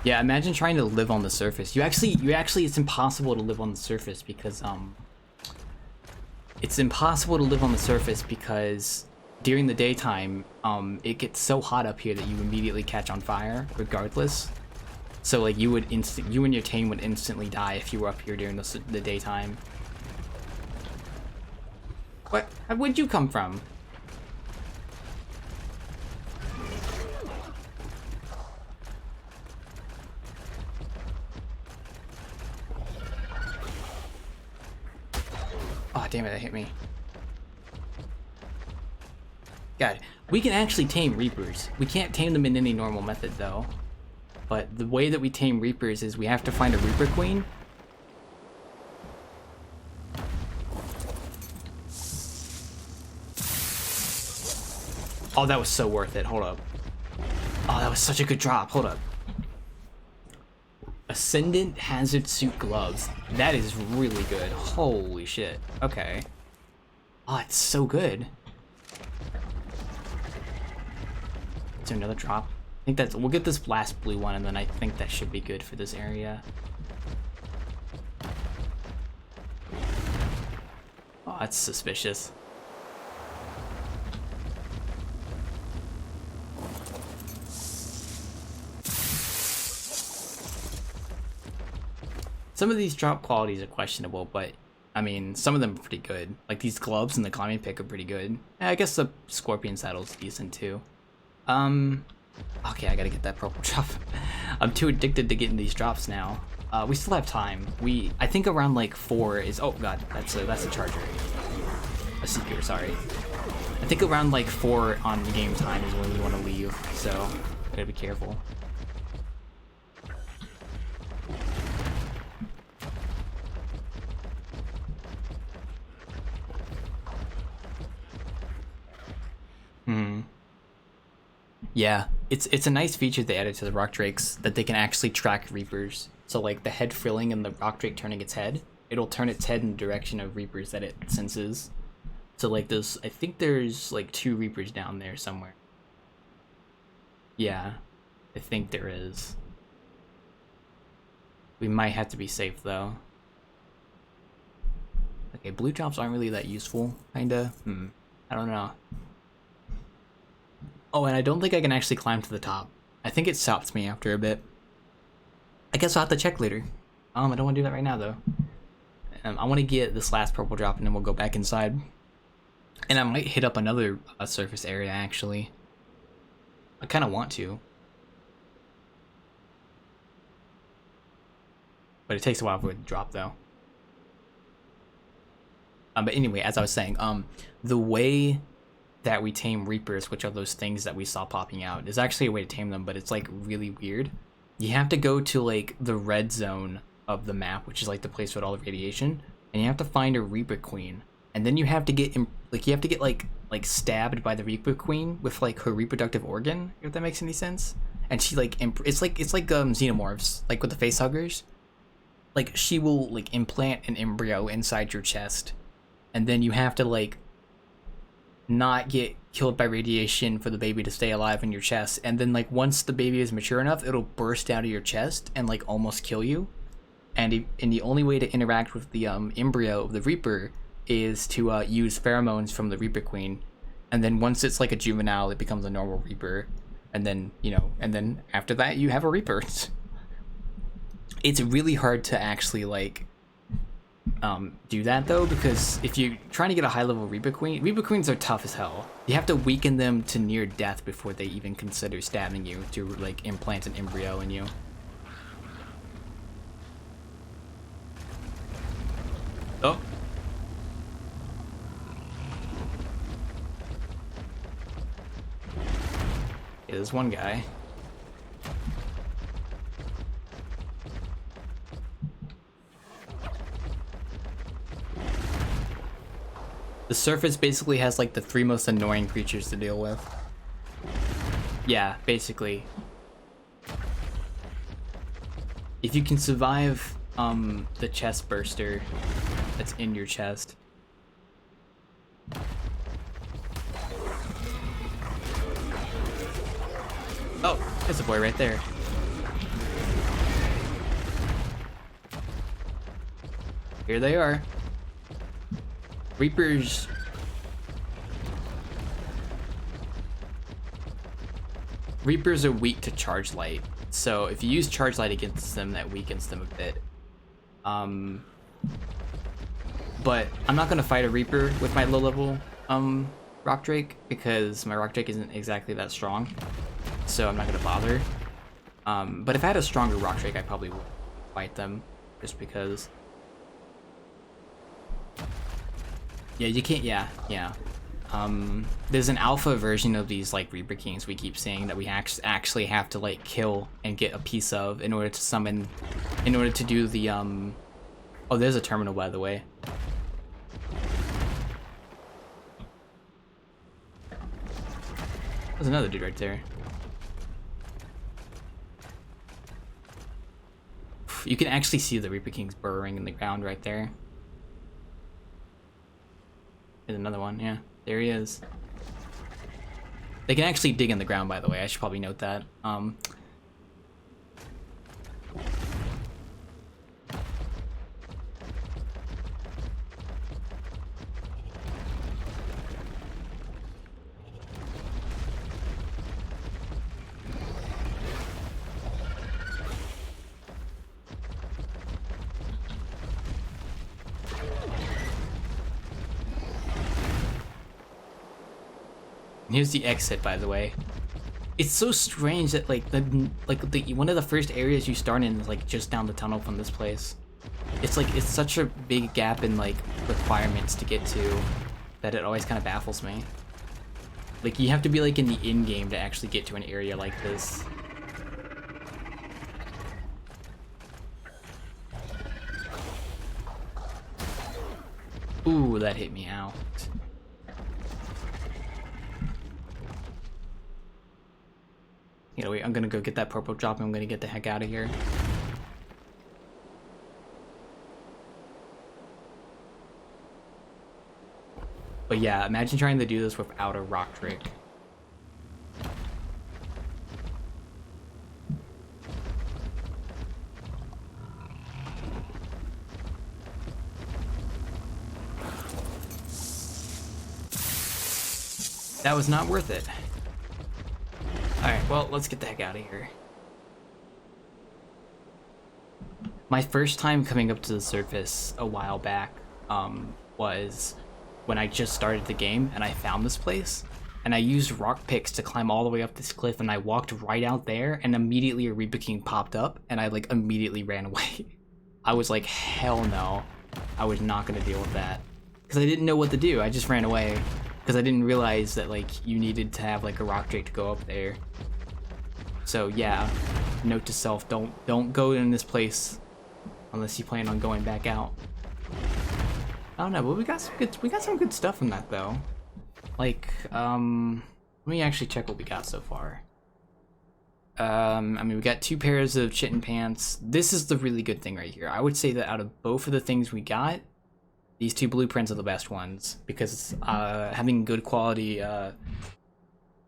Yeah, imagine trying to live on the surface. You actually, it's impossible to live on the surface because, it's impossible to live on the surface because during the daytime, it gets so hot up here that you immediately catch on fire, regardless. So, like, you and your team would instantly die if you were up here during the daytime. What? Where'd you come from? Oh, damn it, that hit me. God, we can actually tame Reapers. We can't tame them in any normal method, though. But the way that we tame Reapers is we have to find a Reaper Queen. Oh, that was so worth it. Hold up. Oh, that was such a good drop. Hold up. Ascendant Hazard Suit Gloves. That is really good. Holy shit. Okay. Oh, it's so good. Is there another drop? I think that's... We'll get this last blue one, and then I think that should be good for this area. Oh, that's suspicious. Some of these drop qualities are questionable, but I mean, some of them are pretty good. Like these gloves and the climbing pick are pretty good. I guess the scorpion saddle's decent too. Okay, I gotta get that purple drop. I'm too addicted to getting these drops now. We still have time. I think around like 4 is, oh god, that's a charger. A Seeker, sorry. I think around like 4 on game time is when we want to leave, so gotta be careful. Yeah, it's a nice feature they added to the Rock Drakes that they can actually track Reapers. So like the head frilling and the Rock Drake turning its head, it'll turn its head in the direction of Reapers that it senses. So like this, I think there's like 2 Reapers down there somewhere. Yeah, I think there is. We might have to be safe though. Okay, blue drops aren't really that useful, kinda. I don't know. Oh, and I don't think I can actually climb to the top. I think it stops me after a bit. I guess I'll have to check later. I don't want to do that right now, though. I want to get this last purple drop, and then we'll go back inside. And I might hit up another surface area, actually. I kind of want to. But it takes a while for it to drop, though. But anyway, as I was saying, the way that we tame Reapers, which are those things that we saw popping out, is actually a way to tame them, but it's like really weird. You have to go to like the red zone of the map, which is like the place with all the radiation, and you have to find a Reaper Queen, and then you have to get like stabbed by the Reaper Queen with like her reproductive organ, if that makes any sense. and she like it's like xenomorphs, like with the face huggers. Like she will like implant an embryo inside your chest, and then you have to like not get killed by radiation for the baby to stay alive in your chest. And then like once the baby is mature enough, it'll burst out of your chest and like almost kill you. And the only way to interact with the embryo of the Reaper is to use pheromones from the Reaper Queen. And then once it's like a juvenile, it becomes a normal Reaper. And then, you know, and then after that you have a Reaper. It's really hard to actually like do that though, because if you're trying to get a high level Reaper Queens are tough as hell. You have to weaken them to near death before they even consider stabbing you to like implant an embryo in you. Oh. Yeah, there's one guy. The surface basically has like the 3 most annoying creatures to deal with. Yeah, basically. If you can survive the chest burster that's in your chest. Oh, there's a boy right there. Here they are. Reapers. Reapers are weak to charge light, so if you use charge light against them, that weakens them a bit. But I'm not gonna fight a Reaper with my low level Rock Drake because my Rock Drake isn't exactly that strong, so I'm not gonna bother. But if I had a stronger Rock Drake, I probably would fight them, just because. Yeah, you can't, yeah. There's an alpha version of these, like, Reaper Kings we keep seeing that we actually have to, like, kill and get a piece of in order to summon, in order to do the, Oh, there's a terminal, by the way. There's another dude right there. You can actually see the Reaper Kings burrowing in the ground right there. There's another one, yeah. There he is. They can actually dig in the ground, by the way. I should probably note that. Here's the exit, by the way. It's so strange that like one of the first areas you start in is like just down the tunnel from this place. It's like it's such a big gap in like requirements to get to that it always kind of baffles me. Like you have to be like in the in game to actually get to an area like this. Ooh, that hit me out. You know, wait, I'm gonna go get that purple drop and I'm gonna get the heck out of here. But yeah, imagine trying to do this without a Rock Drake. That was not worth it. Alright, well, let's get the heck out of here. My first time coming up to the surface a while back was when I just started the game and I found this place. And I used rock picks to climb all the way up this cliff, and I walked right out there and immediately a Reaper King popped up and I like immediately ran away. I was like, hell no. I was not gonna deal with that. Because I didn't know what to do, I just ran away. Because I didn't realize that like you needed to have like a Rock Drake to go up there. So yeah, note to self, don't go in this place unless you plan on going back out. I don't know, but we got some good stuff from that though. Like, let me actually check what we got so far. I mean, we got 2 pairs of chitin pants. This is the really good thing right here. I would say that out of both of the things we got, these 2 blueprints are the best ones, because having good quality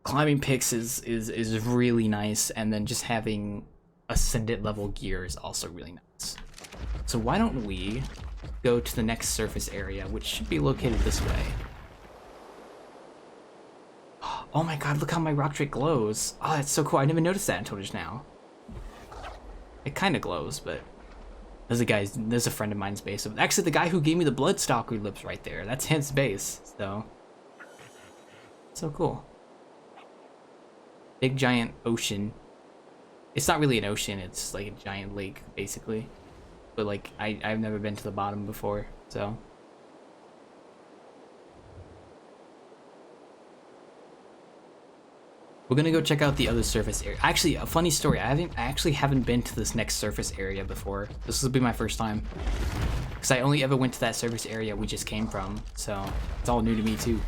climbing picks is really nice, and then just having ascendant level gear is also really nice. So why don't we go to the next surface area, which should be located this way. Oh my god, look how my rock drake glows. Oh, that's so cool. I never noticed that until just now. It kind of glows, but there's a friend of mine's base. Actually, the guy who gave me the Bloodstalker lives right there. That's his base, so cool. Big giant ocean. It's not really an ocean, it's like a giant lake, basically. But like, I've never been to the bottom before, so. We're gonna go check out the other surface area. Actually, a funny story, I actually haven't been to this next surface area before. This will be my first time. Because I only ever went to that surface area we just came from, so it's all new to me too.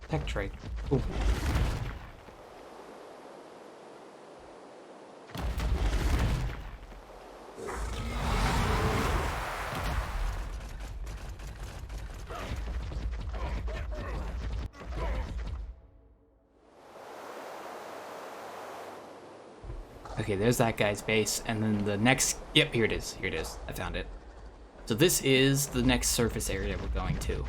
Tech trade, cool. Okay, there's that guy's base, and then the next, yep, here it is, I found it. So this is the next surface area we're going to.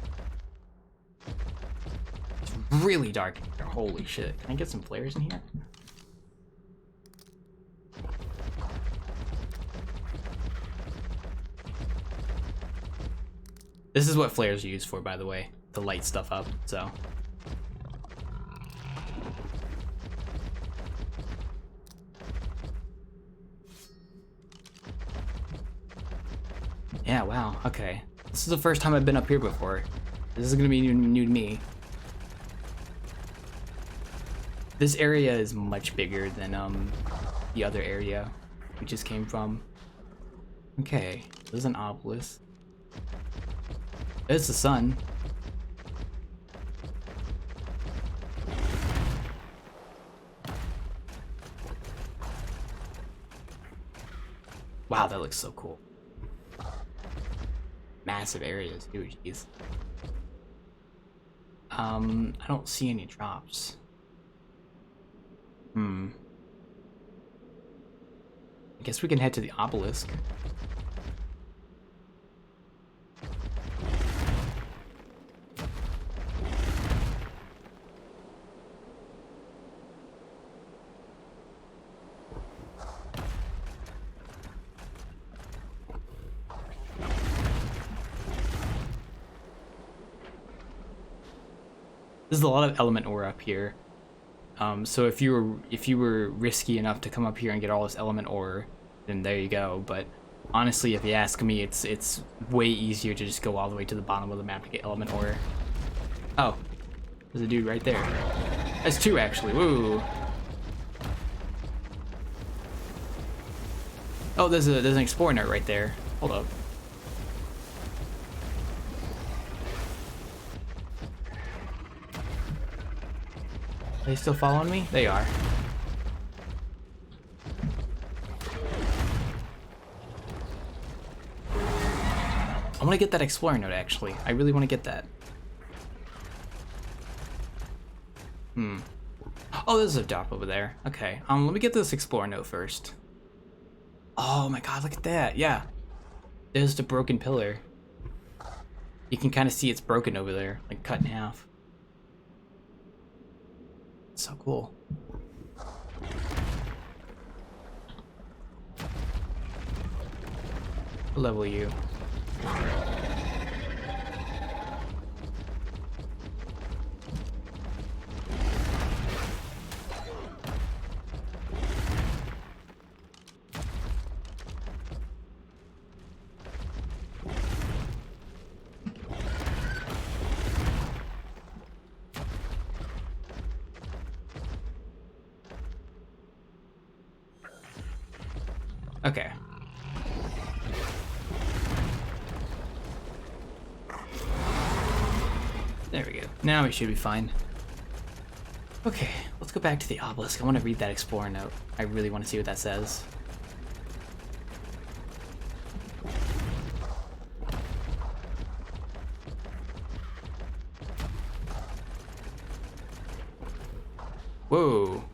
It's really dark in here, holy shit. Can I get some flares in here? This is what flares are used for, by the way, to light stuff up, so. Yeah, wow, okay. This is the first time I've been up here before. This is gonna be new to me. This area is much bigger than the other area we just came from. Okay, there's an obelisk. There's the sun. Wow, that looks so cool. Massive areas, dude, jeez. I don't see any drops. I guess we can head to the obelisk. There's a lot of element ore up here. So if you were risky enough to come up here and get all this element ore, then there you go. But honestly, if you ask me, it's way easier to just go all the way to the bottom of the map to get element ore. Oh, there's a dude right there. There's 2 actually. Woo. Oh, there's an explorer note right there. Hold up. Are they still following me? They are. I want to get that explorer note, actually. I really want to get that. Oh, there's a drop over there. Okay. Let me get this explorer note first. Oh my god, look at that. Yeah. There's the broken pillar. You can kind of see it's broken over there, like cut in half. So cool. What level are you? Okay. There we go. Now we should be fine. Okay, let's go back to the obelisk. I want to read that explorer note. I really want to see what that says. Whoa.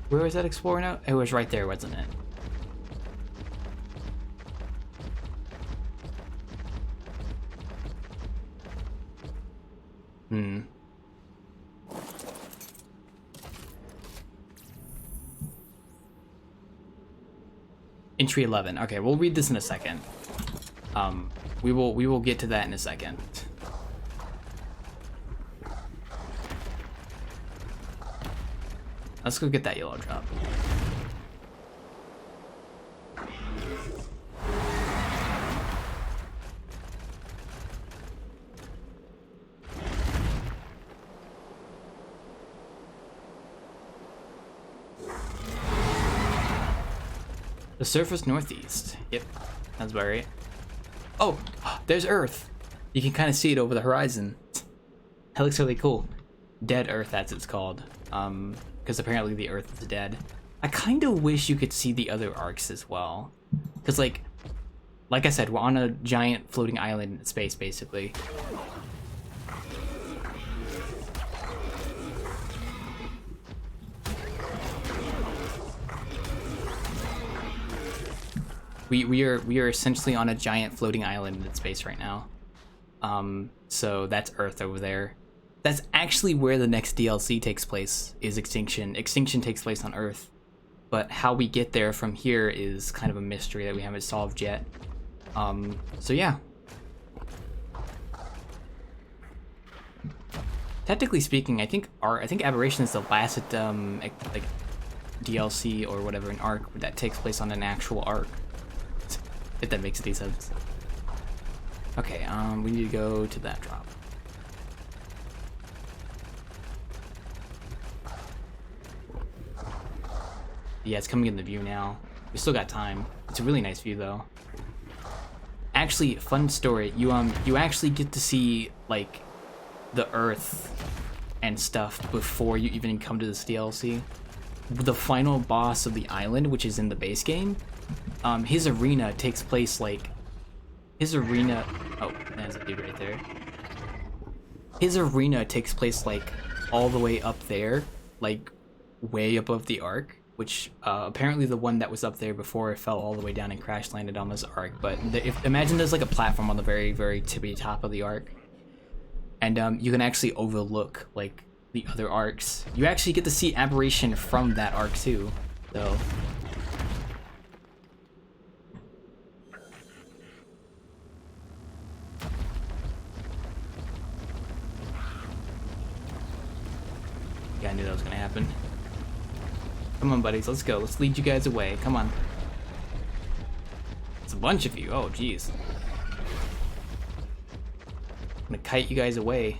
Where was that explorer note? It was right there, wasn't it? Hmm. Entry 11. Okay, we'll read this in a second. We will get to that in a second. Let's go get that yellow drop. The surface northeast. Yep, that's about right. Oh, there's Earth. You can kind of see it over the horizon. That looks really cool. Dead Earth, as it's called. Because apparently the Earth is dead. I kind of wish you could see the other arcs as well. Because like I said, we're on a giant floating island in space, basically. We are essentially on a giant floating island in space right now. So that's Earth over there. That's actually where the next DLC takes place, is Extinction. Extinction takes place on Earth. But how we get there from here is kind of a mystery that we haven't solved yet. So yeah. Technically speaking, I think Abberation is the last like DLC or whatever, an ARK that takes place on an actual ARK. If that makes any sense. Okay, we need to go to that drop. Yeah, it's coming in the view now. We still got time. It's a really nice view though. Actually, fun story. You actually get to see like the Earth and stuff before you even come to this DLC. The final boss of the island, which is in the base game, his arena takes place like oh, there's a dude right there. His arena takes place like all the way up there, like way above the ARK, which apparently the one that was up there before fell all the way down and crash landed on this ARK. But imagine there's like a platform on the very, very tippy top of the ARK, and you can actually overlook like the other ARKs. You actually get to see Abberation from that ARK too, so. Yeah, I knew that was gonna happen. Come on, buddies, let's go. Let's lead you guys away. Come on. It's a bunch of you. Oh, jeez. I'm gonna kite you guys away.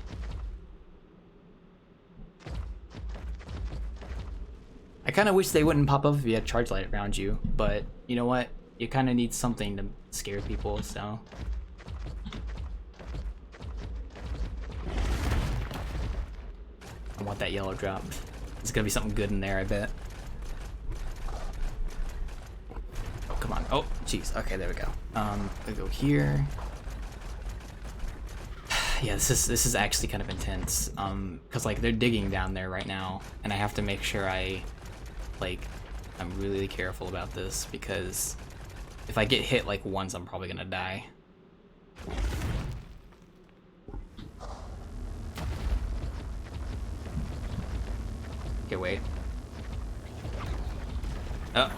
I kind of wish they wouldn't pop up if you had charge light around you, but you know what? You kind of need something to scare people, so. I want that yellow drop. There's gonna be something good in there, I bet. Oh, come on. Oh, jeez. Okay, there we go. I go here. Yeah, this is actually kind of intense. Cause like they're digging down there right now, and I have to make sure I'm really careful about this, because if I get hit like once, I'm probably gonna die. Okay, wait. Oh.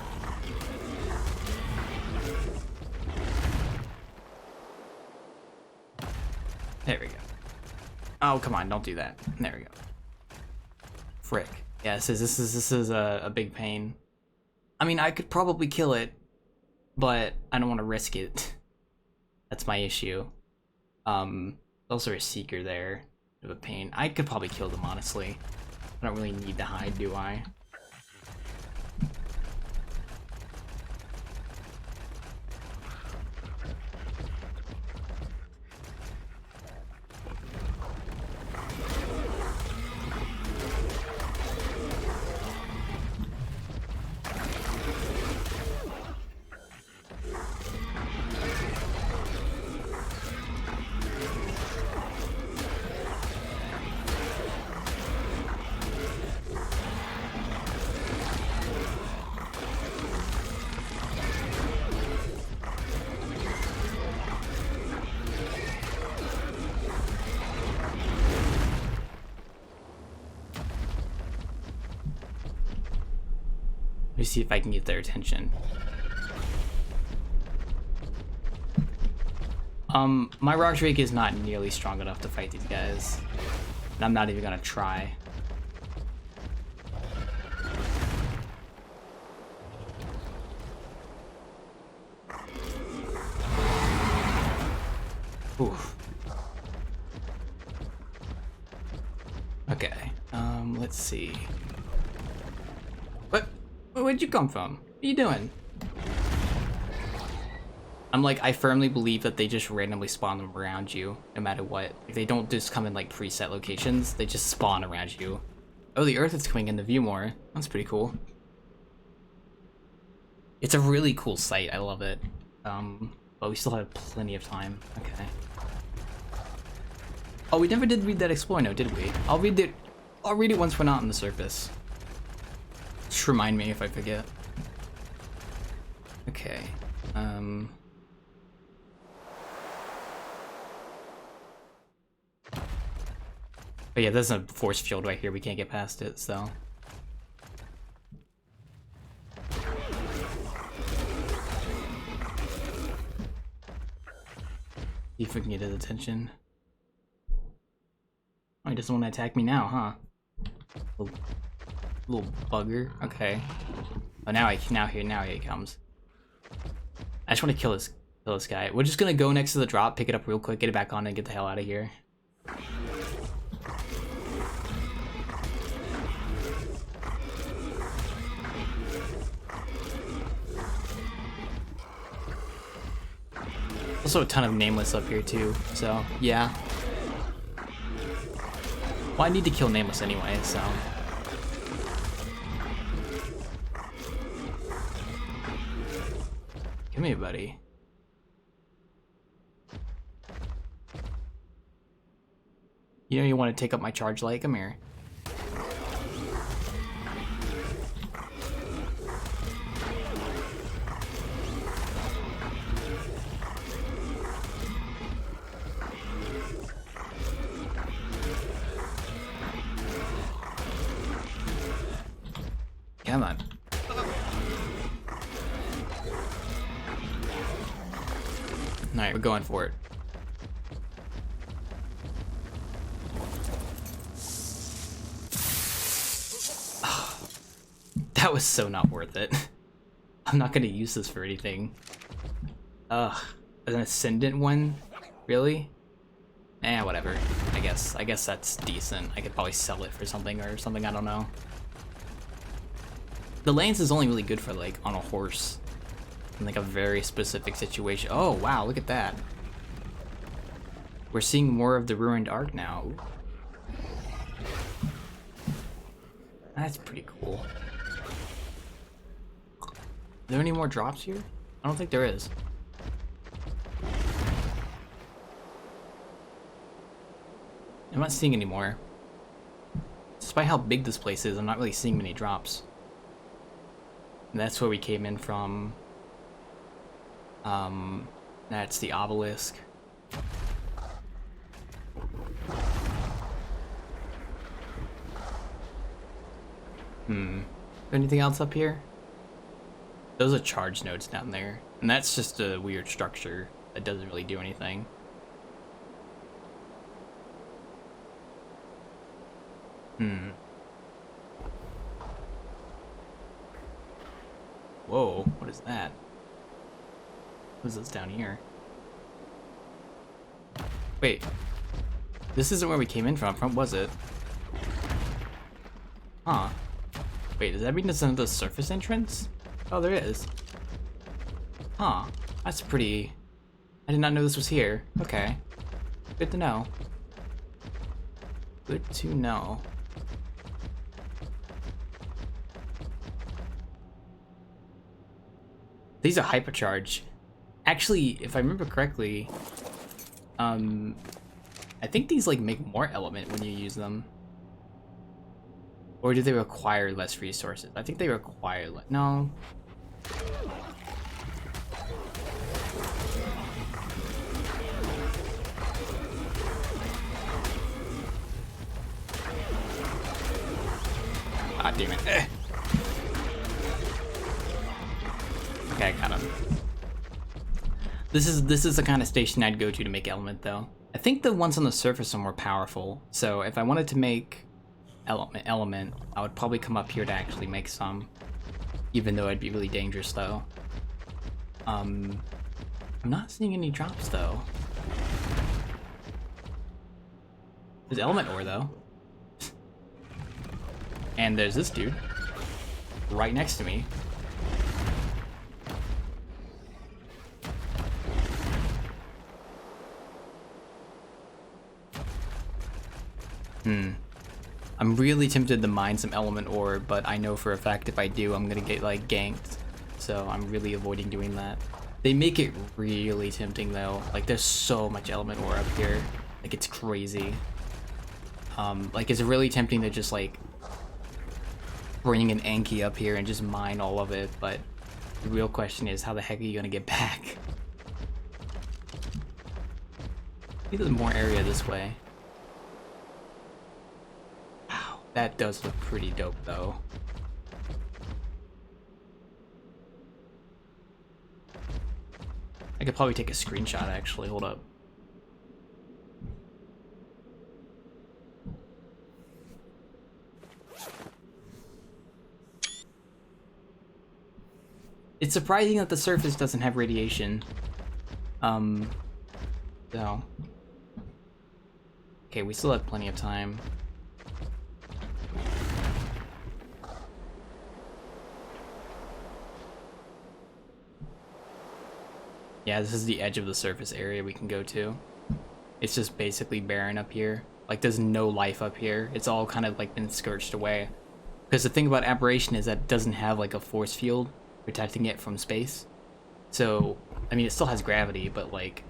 There we go. Oh, come on, don't do that. There we go. Frick. Yeah, this is a big pain. I mean, I could probably kill it, but I don't want to risk it. That's my issue. Also a seeker there. Bit of a pain. I could probably kill them, honestly. I don't really need to hide, do I? me see if I can get their attention. My Rock Drake is not nearly strong enough to fight these guys. And I'm not even gonna try. Oof. Okay, let's see. Where'd you come from? What are you doing? I'm like, I firmly believe that they just randomly spawn them around you, no matter what. Like, they don't just come in like preset locations, they just spawn around you. Oh, the Earth is coming into view more. That's pretty cool. It's a really cool site, I love it. But we still have plenty of time. Okay. Oh, we never did read that Explore note, did we? I'll read it once we're not on the surface. Just remind me if I forget. Okay. But yeah, there's a force field right here. We can't get past it, so. See if we can get his attention. Oh, he doesn't want to attack me now, huh? Little bugger. Okay. Oh, now he comes. I just want to kill this guy. We're just gonna go next to the drop, pick it up real quick, get it back on, and get the hell out of here. Also a ton of Nameless up here too, so yeah. Well, I need to kill Nameless anyway, so. Come here, buddy. You know you want to take up my charge light? Come here. Come on. Alright, we're going for it. That was so not worth it. I'm not gonna use this for anything. Ugh. An Ascendant one? Really? Eh, whatever. I guess that's decent. I could probably sell it for something or something, I don't know. The Lance is only really good for, like, on a horse. In, like, a very specific situation. Oh, wow, look at that. We're seeing more of the ruined ARK now. That's pretty cool. Are there any more drops here? I don't think there is. I'm not seeing any more. Despite how big this place is, I'm not really seeing many drops. And that's where we came in from. That's the obelisk. Anything else up here? Those are charge nodes down there. And that's just a weird structure that doesn't really do anything. Whoa, what is that? What is this down here? Wait. This isn't where we came in from. From was it? Huh. Wait, does that mean there's another surface entrance? Oh, there is. Huh. That's pretty... I did not know this was here. Okay. Good to know. Good to know. These are hypercharge. Actually, if I remember correctly, I think these like make more element when you use them. Or do they require less resources? I think they require no. Ah, damn it. This is the kind of station I'd go to make element, though. I think the ones on the surface are more powerful, so if I wanted to make element, I would probably come up here to actually make some, even though it'd be really dangerous, though. I'm not seeing any drops, though. There's element ore, though. And there's this dude right next to me. I'm really tempted to mine some element ore, but I know for a fact if I do, I'm gonna get like ganked. So I'm really avoiding doing that. They make it really tempting though. Like there's so much element ore up here. Like it's crazy. Like it's really tempting to just like bring an Anki up here and just mine all of it, but the real question is how the heck are you gonna get back? Maybe there's more area this way. Wow, that does look pretty dope though. I could probably take a screenshot actually, hold up. It's surprising that the surface doesn't have radiation. So. Okay, we still have plenty of time. Yeah, this is the edge of the surface area we can go to. It's just basically barren up here. Like, there's no life up here. It's all kind of, like, been scorched away. Because the thing about Abberation is that it doesn't have, like, a force field protecting it from space. So, I mean, it still has gravity, but, like,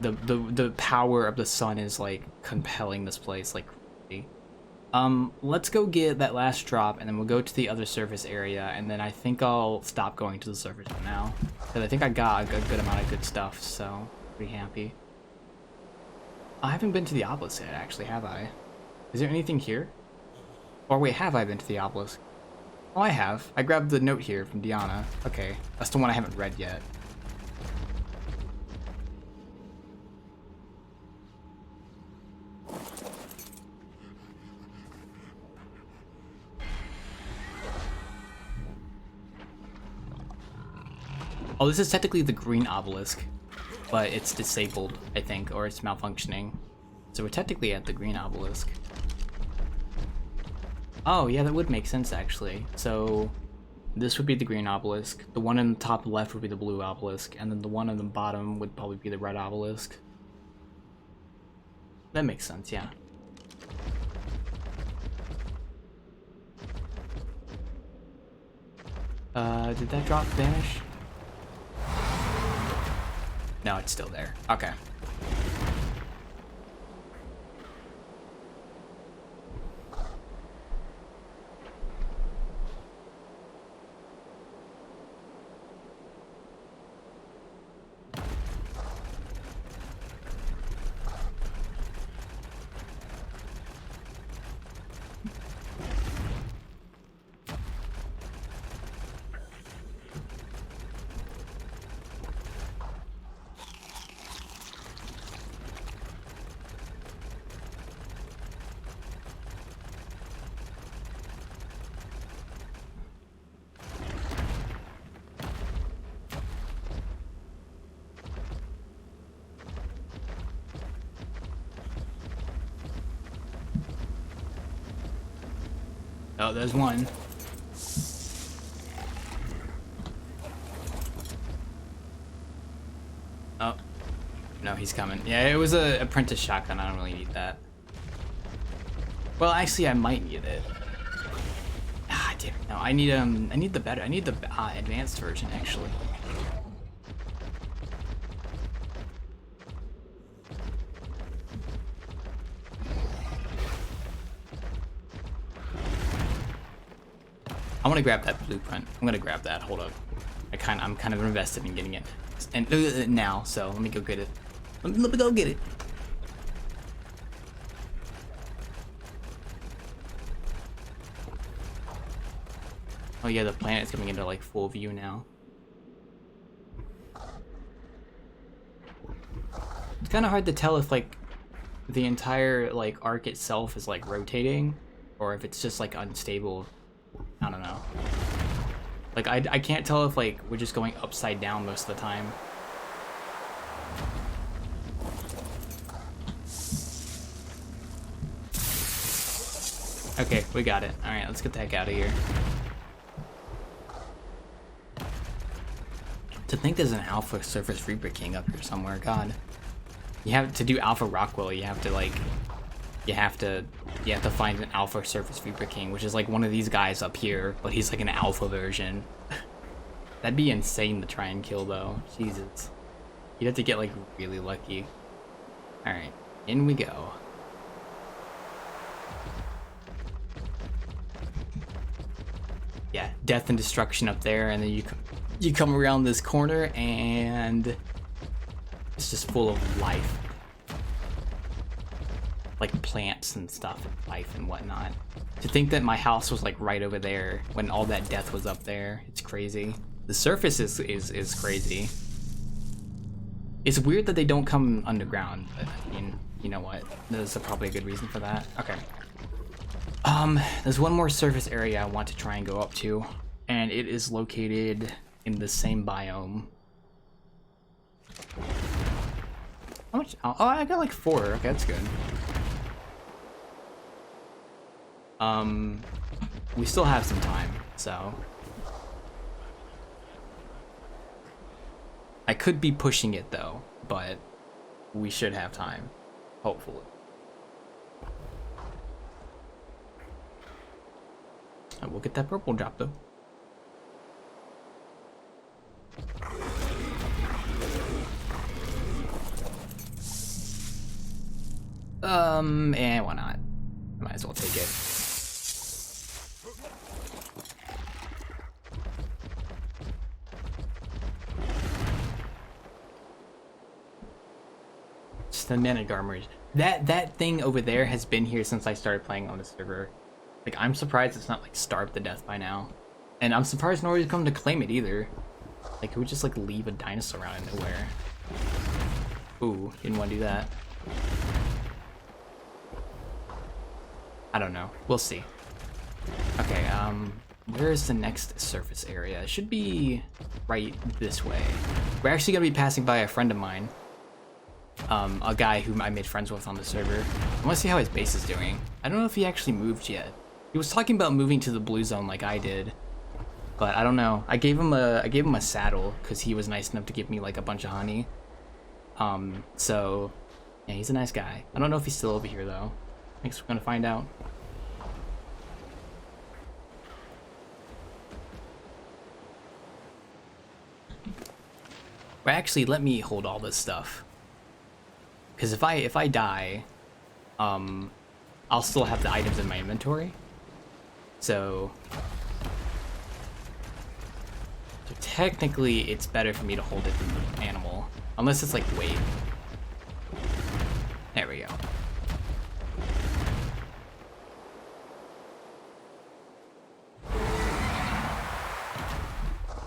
the power of the sun is, like, compelling this place, like, crazy. Let's go get that last drop, and then we'll go to the other surface area, and then I think I'll stop going to the surface for now. Because I think I got a good amount of good stuff, so pretty happy. I haven't been to the obelisk yet, actually, have I? Is there anything here? Or wait, have I been to the obelisk? Oh, I have. I grabbed the note here from Diana. Okay, that's the one I haven't read yet. Oh, this is technically the green obelisk, but it's disabled, I think, or it's malfunctioning. So we're technically at the green obelisk. Oh, yeah, that would make sense, actually. So this would be the green obelisk. The one in the top left would be the blue obelisk, and then the one on the bottom would probably be the red obelisk. That makes sense, yeah. Did that drop vanish? No, it's still there. Okay. Oh, there's one. Oh. No, he's coming. Yeah, it was a apprentice shotgun. I don't really need that. Well, actually, I might need it. Ah, damn it. No, I need the advanced version, actually. I want to grab that blueprint. I'm gonna grab that. Hold up. I'm kind of invested in getting it, and now. So let me go get it. Let me go get it. Oh yeah, the planet's coming into like full view now. kind of hard to tell if like the entire like arc itself is like rotating or if it's just like unstable. I don't know. Like I can't tell if like we're just going upside down most of the time. Okay, we got it. Alright, let's get the heck out of here. To think there's an Alpha Surface Reaper King up here somewhere, god. You have to do Alpha Rockwell, you have to like you have to find an Alpha Surface Reaper King, which is like one of these guys up here, but he's like an alpha version. That'd be insane to try and kill though. Jesus. You'd have to get like really lucky. Alright, in we go. Yeah, death and destruction up there, and then you come around this corner and it's just full of life. Like plants and stuff, and life and whatnot. To think that my house was like right over there when all that death was up there, it's crazy. The surface is crazy. It's weird that they don't come underground, but I mean, you know what? There's probably a good reason for that. Okay. There's one more surface area I want to try and go up to, and it is located in the same biome. How much? Oh, I got like 4. Okay, that's good. We still have some time, so I could be pushing it though, but we should have time, hopefully. I will get that purple drop though. And why not? Might as well take it. Just the mana armors. That thing over there has been here since I started playing on the server. Like, I'm surprised it's not like starved to death by now. And I'm surprised nobody's come to claim it either. Like, who would just like leave a dinosaur out of nowhere? Ooh, didn't want to do that. I don't know. We'll see. Okay, where is the next surface area? It should be right this way. We're actually gonna be passing by a friend of mine. A guy whom I made friends with on the server. I wanna see how his base is doing. I don't know if he actually moved yet. He was talking about moving to the blue zone like I did. But I don't know. I gave him a saddle because he was nice enough to give me like a bunch of honey. So yeah, he's a nice guy. I don't know if he's still over here though. I guess we're gonna find out. But actually, let me hold all this stuff. Because if I die, I'll still have the items in my inventory. So technically, it's better for me to hold it than the animal, unless it's like weight. There we go.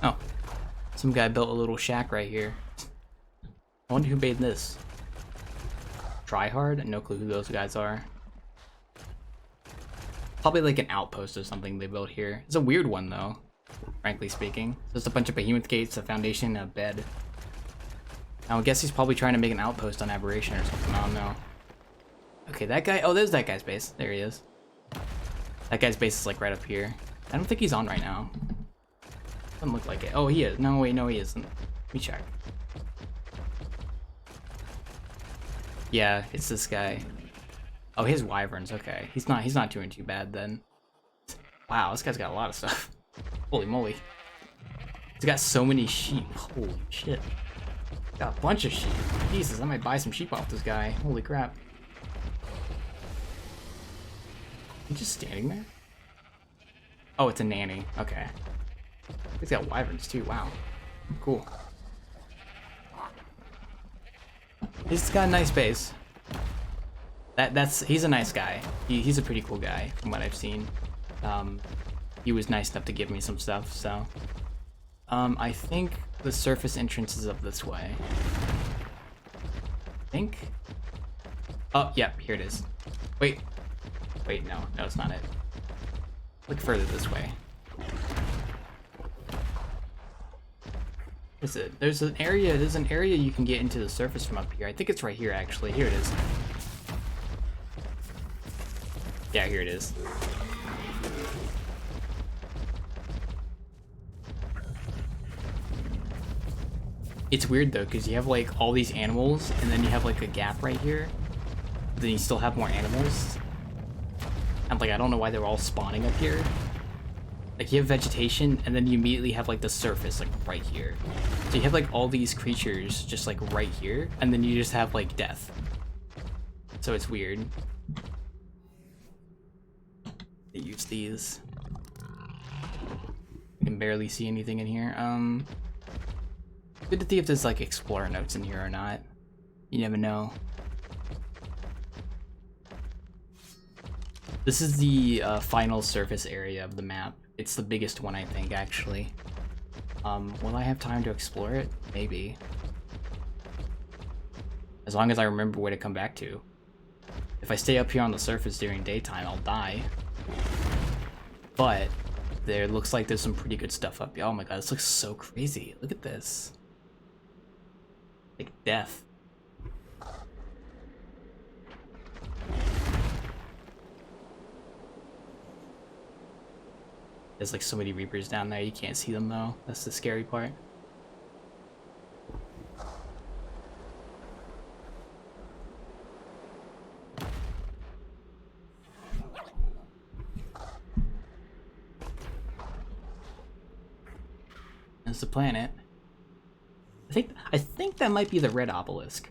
Oh, some guy built a little shack right here. I wonder who made this. Tryhard? No clue who those guys are. Probably like an outpost or something they built here. It's a weird one though, frankly speaking. Just a bunch of behemoth gates, a foundation, and a bed. Now I guess he's probably trying to make an outpost on Abberation or something, I don't know. Okay, that guy, oh, there's that guy's base. There he is. That guy's base is like right up here. I don't think he's on right now. Doesn't look like it. Oh, he is. No, wait, no, he isn't. Let me check. Yeah, it's this guy. Oh, his wyverns. Okay, he's not doing too bad then. Wow, this guy's got a lot of stuff. Holy moly, he's got so many sheep. Holy shit, got a bunch of sheep. Jesus, I might buy some sheep off this guy. Holy crap. He's just standing there. Oh, it's a nanny. Okay, he's got wyverns too. Wow, cool. He's got a nice base. He's a nice guy. He's a pretty cool guy from what I've seen. He was nice enough to give me some stuff, so. I think the surface entrance is up this way. I think. Oh, yeah, here it is. Wait. Wait, no, it's not it. Look further this way. What is it? There's an area you can get into the surface from up here. I think it's right here, actually. Here it is. Yeah, here it is. It's weird though, because you have like all these animals, and then you have like a gap right here. Then you still have more animals. And like, I don't know why they're all spawning up here. Like, you have vegetation, and then you immediately have like the surface like right here. So you have like all these creatures just like right here, and then you just have like death. So it's weird. They use these. I can barely see anything in here. Good to see if there's like explorer notes in here or not. You never know. This is the final surface area of the map. It's the biggest one, I think, actually. Will I have time to explore it? Maybe. As long as I remember where to come back to. If I stay up here on the surface during daytime, I'll die. But there looks like there's some pretty good stuff up here. Oh my god, this looks so crazy. Look at this. Like death. There's like so many reapers down there, you can't see them though. That's the scary part. That's the planet. I think that might be the red obelisk.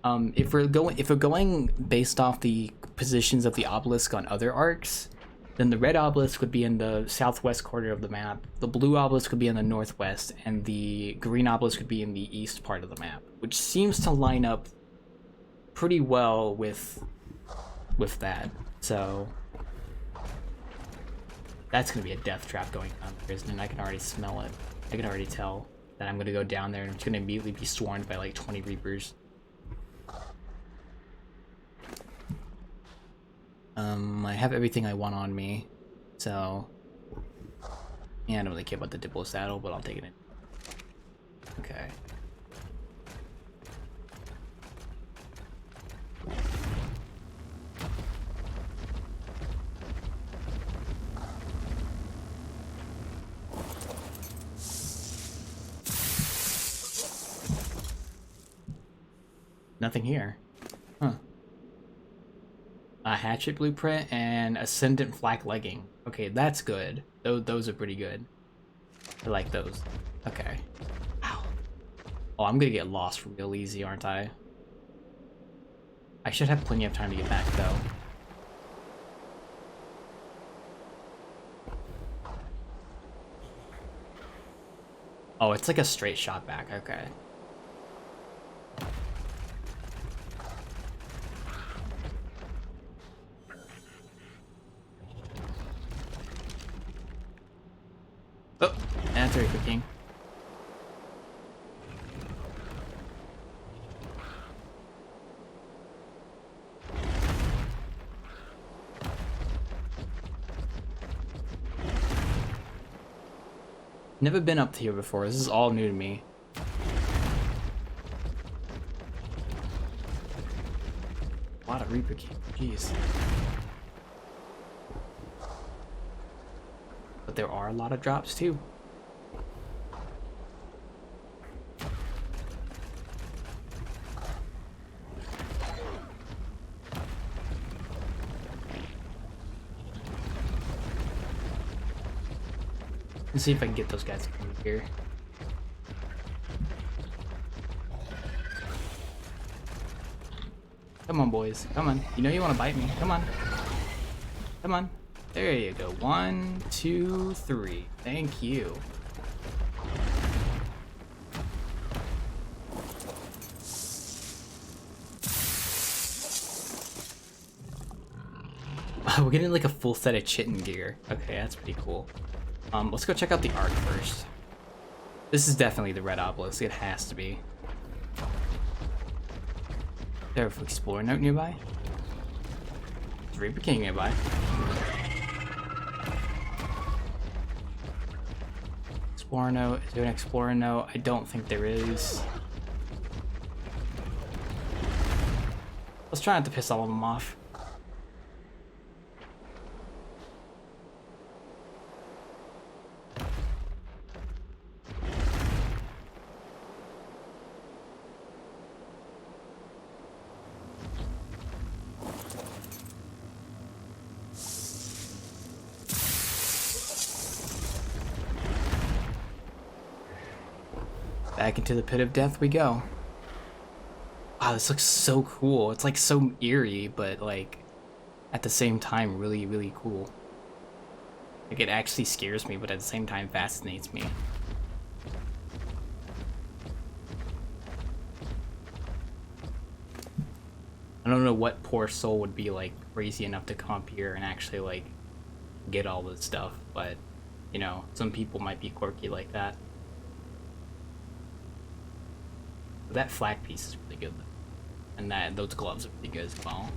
If we're going based off the positions of the obelisk on other arcs, then the red obelisk would be in the southwest corner of the map, the blue obelisk would be in the northwest, and the green obelisk would be in the east part of the map, which seems to line up pretty well with that. So that's gonna be a death trap going on there, isn't it? I can already smell it. I can already tell that I'm gonna go down there and I'm gonna immediately be swarmed by like 20 reapers. I have everything I want on me, so yeah, I don't really care about the Diplo saddle, but I'll take it in. Okay. Nothing here. Huh. A hatchet blueprint and ascendant flak legging. Okay, that's good. Those are pretty good. I like those. Okay. Ow. Oh, I'm gonna get lost real easy, aren't I? I should have plenty of time to get back, though. Oh, it's like a straight shot back. Okay. Oh, that's very cooking. Never been up here before. This is all new to me. A lot of Reaper King. Jeez. But there are a lot of drops too. Let's see if I can get those guys to come here. Come on, boys. Come on. You know you want to bite me. Come on. Come on. There you go. 1, 2, 3. Thank you. We're getting like a full set of chitin gear. Okay, that's pretty cool. Let's go check out the ARK first. This is definitely the red obelisk. It has to be. there an explorer note nearby? There's Reaper King nearby. Explorer note. Is there an explorer note? I don't think there is. Let's try not to piss all of them off. Back into the pit of death we go. Wow, this looks so cool. It's like so eerie, but like at the same time really, really cool. Like it actually scares me, but at the same time fascinates me. I don't know what poor soul would be like crazy enough to come up here and actually like get all this stuff, but you know, some people might be quirky like that. But that flag piece is really good, and those gloves are pretty good as well.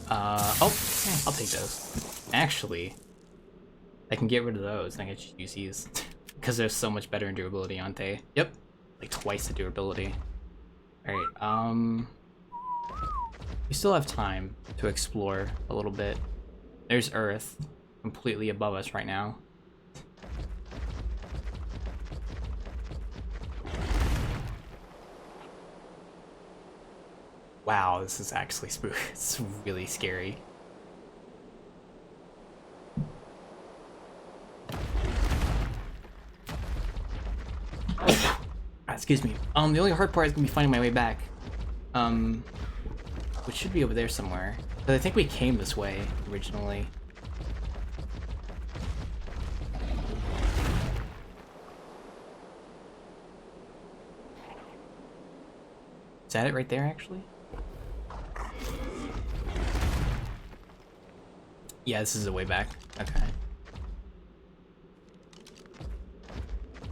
Oh, I'll take those. Actually, I can get rid of those and I can just use these because they're so much better in durability, aren't they? Yep, like twice the durability. All right, we still have time to explore a little bit. There's Earth completely above us right now. Wow, this is actually spooky. It's really scary. Excuse me. The only hard part is gonna be finding my way back. Which should be over there somewhere. But I think we came this way originally. Is that it right there, actually? Yeah, this is the way back. Okay.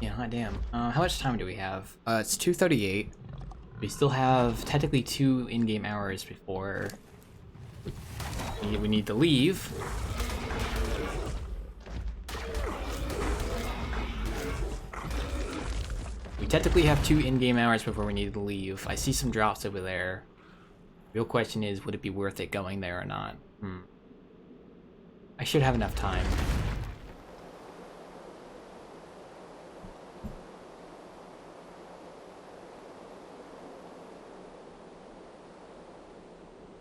Yeah, hot damn. How much time do we have? It's 2:38. We still have technically 2 in-game hours before we need to leave. We technically have 2 in-game hours before we need to leave. I see some drops over there. Real question is, would it be worth it going there or not? I should have enough time.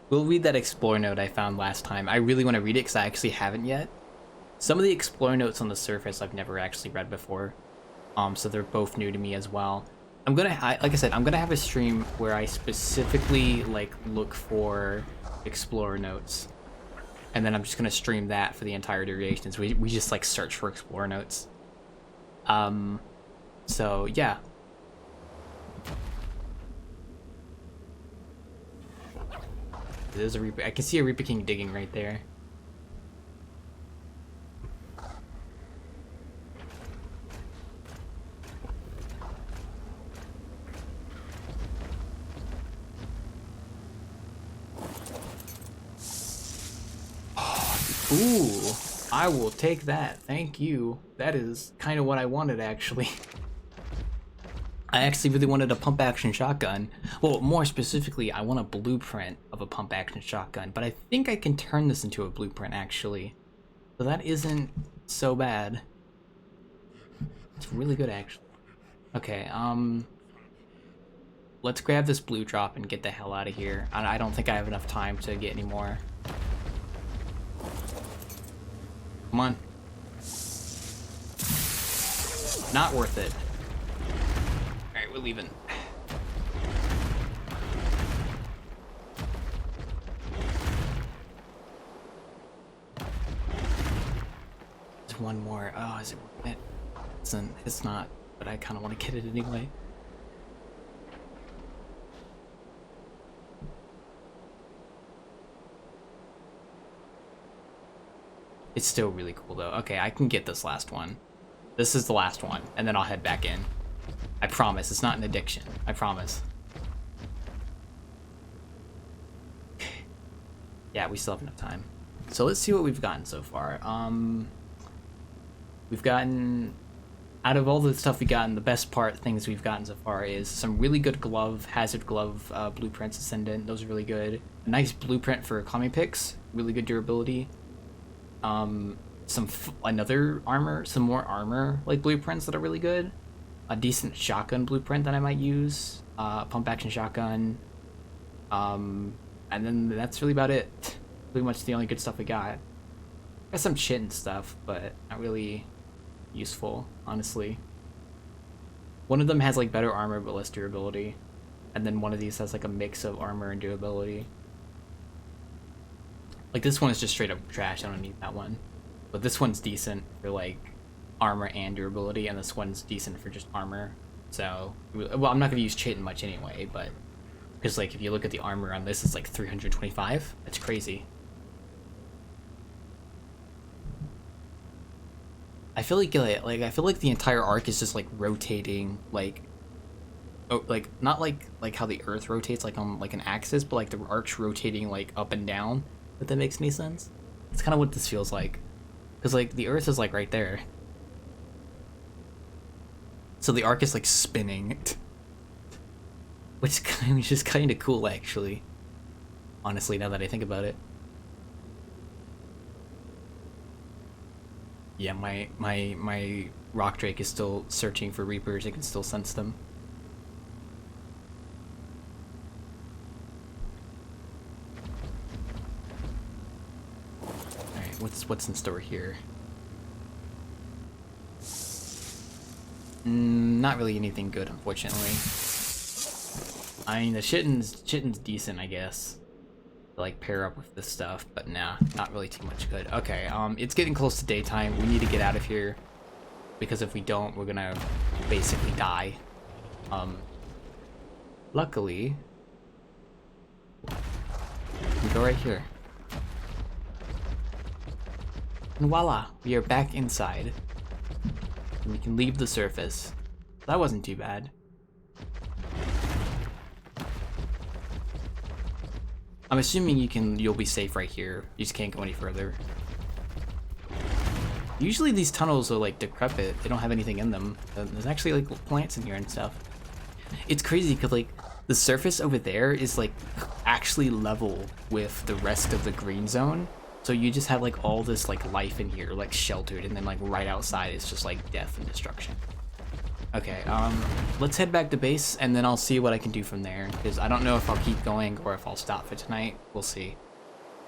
We'll read that Explore note I found last time. I really want to read it because I actually haven't yet. Some of the Explore notes on the surface I've never actually read before. So they're both new to me as well. Like I said, I'm gonna have a stream where I specifically like look for Explorer notes, and then I'm just gonna stream that for the entire duration. So we just like search for Explorer notes. So yeah. There's a Reaper. I can see a Reaper King digging right there. Ooh, I will take that. Thank you. That is kind of what I wanted, actually. I actually really wanted a pump action shotgun. Well, more specifically, I want a blueprint of a pump action shotgun, but I think I can turn this into a blueprint, actually. So that isn't so bad. It's really good, actually. Okay, let's grab this blue drop and get the hell out of here. I don't think I have enough time to get any more. Come on. Not worth it. Alright, we're leaving. There's one more. Oh, is it worth it? It's not, but I kind of want to get it anyway. It's still really cool though. Okay, I can get this last one. This is the last one, and then I'll head back in. I promise, it's not an addiction. I promise. Yeah, we still have enough time. So let's see what we've gotten so far. We've gotten, out of all the stuff we've gotten, the best things we've gotten so far is some really good hazard glove blueprints, Ascendant. Those are really good. A nice blueprint for climbing picks, really good durability. Another armor, some more armor like blueprints that are really good. A decent shotgun blueprint that I might use. Pump action shotgun. And then that's really about it. Pretty much the only good stuff we got. Got some shit and stuff, but not really useful, honestly. One of them has like better armor but less durability. And then one of these has like a mix of armor and durability. Like this one is just straight up trash, I don't need that one. But this one's decent for like armor and durability, and this one's decent for just armor. So, well, I'm not going to use Chitin much anyway, but because like if you look at the armor on this, it's like 325. That's crazy. I feel like the entire arc is just like rotating, like, oh, like not like how the Earth rotates like on like an axis, but like the arc's rotating like up and down. If that makes any sense. It's kind of what this feels like, because like the Earth is like right there, so the arc is like spinning, which is kind of cool actually. Honestly, now that I think about it. Yeah, my rock drake is still searching for reapers. It can still sense them. Alright, what's in store here? Not really anything good, unfortunately. I mean, the Chitin's decent, I guess, to like pair up with this stuff, but nah, not really too much good. Okay, it's getting close to daytime. We need to get out of here, because if we don't, we're gonna basically die. Luckily, we go right here. And voila, we are back inside. And we can leave the surface. That wasn't too bad. I'm assuming you'll be safe right here. You just can't go any further. Usually these tunnels are like decrepit. They don't have anything in them. There's actually like plants in here and stuff. It's crazy because like the surface over there is like actually level with the rest of the green zone. So you just have like all this like life in here, like sheltered, and then like right outside is just like death and destruction. Okay, let's head back to base, and then I'll see what I can do from there, because I don't know if I'll keep going or if I'll stop for tonight. We'll see.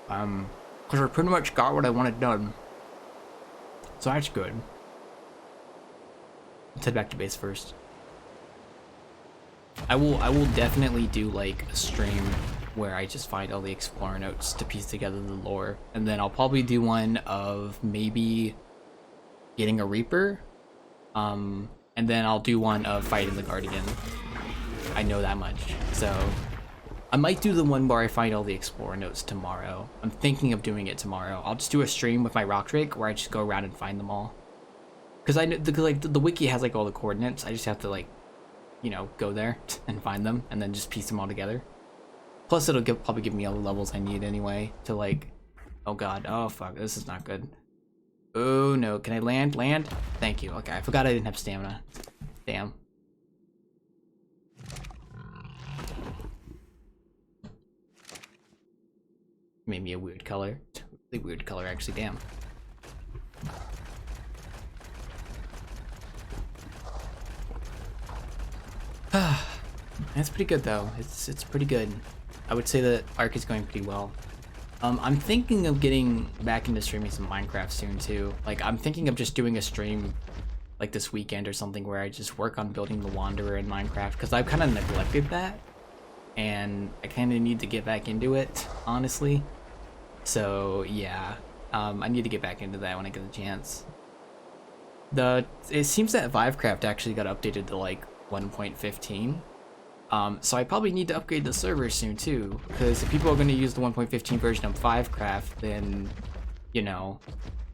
Because I pretty much got what I wanted done. So that's good. Let's head back to base first. I will definitely do like a stream where I just find all the Explorer notes to piece together the lore, and then I'll probably do one of maybe getting a Reaper, and then I'll do one of fighting the Guardian. I know that much. So I might do the one where I find all the Explorer notes tomorrow. I'm thinking of doing it tomorrow. I'll just do a stream with my Rock Drake where I just go around and find them all. Because I know the wiki has like all the coordinates. I just have to like, you know, go there and find them and then just piece them all together. Plus it'll probably give me all the levels I need anyway to like, oh god, oh fuck, this is not good. Oh no, can I land? Land? Thank you. Okay, I forgot I didn't have stamina. Damn. Made me a weird color. Really weird color, actually, damn. That's pretty good though. It's pretty good. I would say that ARK is going pretty well. I'm thinking of getting back into streaming some Minecraft soon too. Like, I'm thinking of just doing a stream like this weekend or something where I just work on building the Wanderer in Minecraft, because I've kind of neglected that and I kind of need to get back into it, honestly. So yeah, I need to get back into that when I get the chance. It seems that Vivecraft actually got updated to like 1.15. So I probably need to upgrade the server soon too, because if people are going to use the 1.15 version of Vivecraft, then, you know,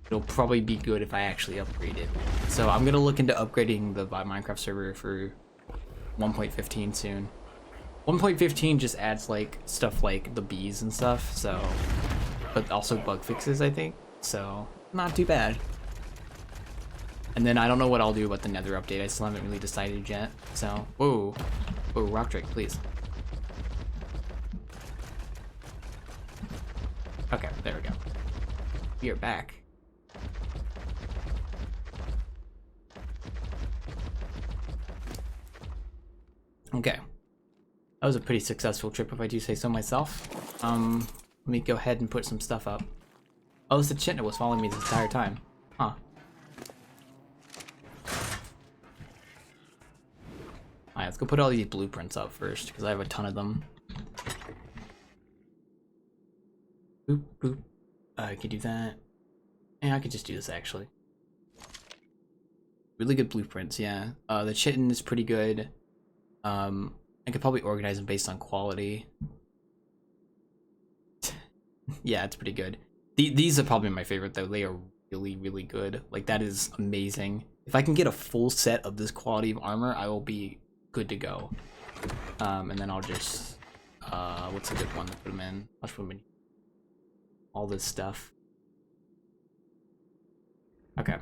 it'll probably be good if I actually upgrade it. So I'm gonna look into upgrading the Minecraft server for 1.15 soon. 1.15 just adds like stuff like the bees and stuff, so, but also bug fixes, I think. So not too bad. And then I don't know what I'll do about the Nether update. I still haven't really decided yet. So, whoa, rock drake, please. Okay, there we go. We are back. Okay. That was a pretty successful trip, if I do say so myself. Let me go ahead and put some stuff up. Oh, it's the Chitna was following me this entire time. Huh. Alright, let's go put all these blueprints up first, because I have a ton of them. Boop, boop. I could do that. Yeah, I could just do this, actually. Really good blueprints, yeah. The chitin is pretty good. I could probably organize them based on quality. Yeah, it's pretty good. These are probably my favorite, though. They are really, really good. Like, that is amazing. If I can get a full set of this quality of armor, I will be good to go. And then I'll just... what's a good one to put them in? I'll just put them in all this stuff. Okay.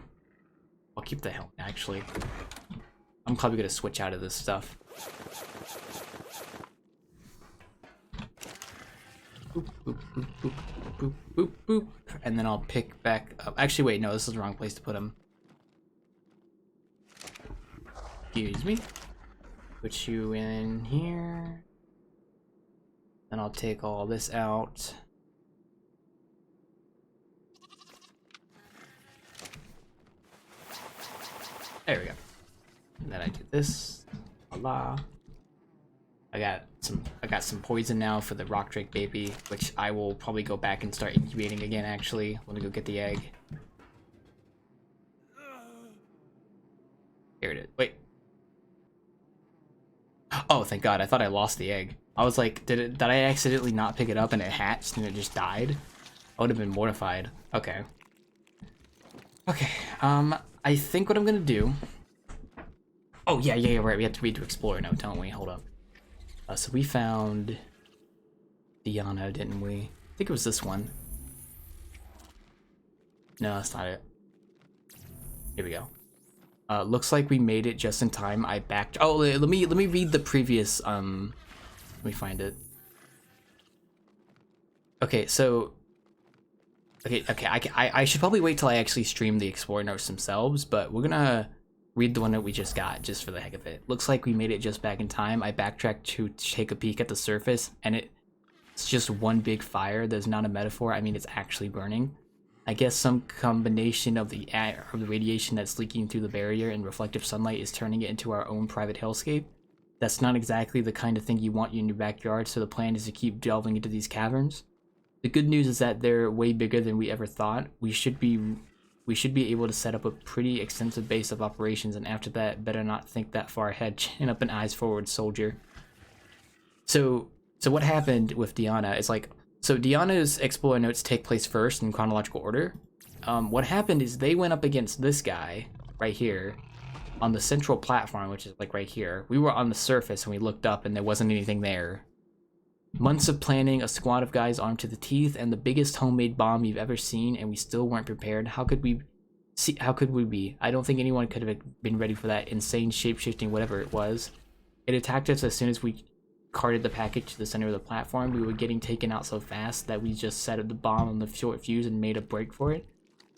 I'll keep the helmet, actually. I'm probably gonna switch out of this stuff. Boop, boop, boop, boop, boop, boop, boop. And then I'll pick back up. Actually, wait, no, this is the wrong place to put them. Excuse me. Put you in here. Then I'll take all this out. There we go. And then I do this. Voila. I got some poison now for the rock drake baby, which I will probably go back and start incubating again, actually. Let me go get the egg. Here it is. Wait. Oh, thank God. I thought I lost the egg. I was like, did I accidentally not pick it up and it hatched and it just died? I would have been mortified. Okay. Okay. I think what I'm gonna do... Oh, yeah, right. We have to read to explore now, don't we? Hold up. So we found... Diana, didn't we? I think it was this one. No, that's not it. Here we go. Looks like we made it just in time. I backed... Oh, let me read the previous... Let me find it. Okay, so... Okay, I should probably wait till I actually stream the Explorer notes themselves, but we're gonna read the one that we just got, just for the heck of it. Looks like we made it just back in time. I backtracked to take a peek at the surface, and it's just one big fire. There's not a metaphor. I mean, it's actually burning. I guess some combination of the radiation that's leaking through the barrier and reflective sunlight is turning it into our own private hellscape. That's not exactly the kind of thing you want in your backyard, so the plan is to keep delving into these caverns. The good news is that they're way bigger than we ever thought. We should be able to set up a pretty extensive base of operations, and after that, better not think that far ahead. Chin up and eyes forward, soldier. So what happened with Diana is like, so Diana's Explorer notes take place first in chronological order. What happened is they went up against this guy right here on the central platform, which is like right here. We were on the surface and we looked up and there wasn't anything there. Months of planning, a squad of guys armed to the teeth, and the biggest homemade bomb you've ever seen, and we still weren't prepared. How could we be? I don't think anyone could have been ready for that insane shape-shifting whatever it was. It attacked us as soon as we carted the package to the center of the platform. We were getting taken out so fast that we just set the bomb on the short fuse and made a break for it.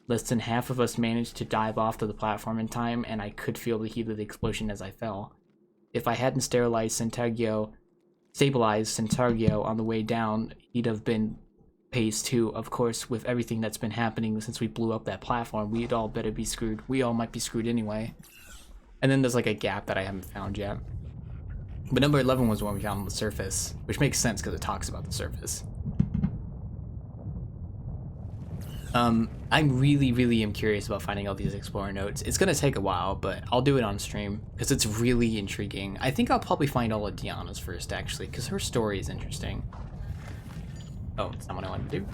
Less than half of us managed to dive off to the platform in time, and I could feel the heat of the explosion as I fell. If I hadn't stabilized Centargio on the way down, he'd have been paced too. Of course, with everything that's been happening since we blew up that platform, we'd all better be screwed. We all might be screwed anyway. And then there's like a gap that I haven't found yet. But number 11 was the one we found on the surface, which makes sense because it talks about the surface. I really am curious about finding all these Explorer notes. It's gonna take a while, but I'll do it on stream because it's really intriguing. I think I'll probably find all of Diana's first, actually, because her story is interesting. Oh, it's not what I wanted to do.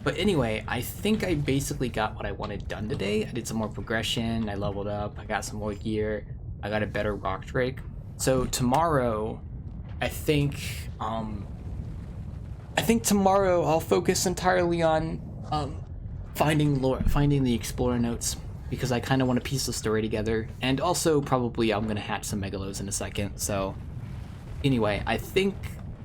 But anyway, I think I basically got what I wanted done today. I did some more progression, I leveled up, I got some more gear, I got a better rock drake. So tomorrow, I think tomorrow I'll focus entirely on finding the explorer notes, because I kind of want to piece the story together, and also probably I'm gonna hatch some megalos in a second. So anyway, I think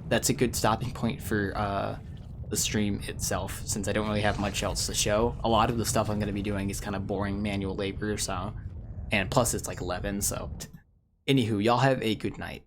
that's a good stopping point for the stream itself, since I don't really have much else to show. A lot of the stuff I'm going to be doing is kind of boring manual labor, so, and plus it's like 11, so anywho, y'all have a good night.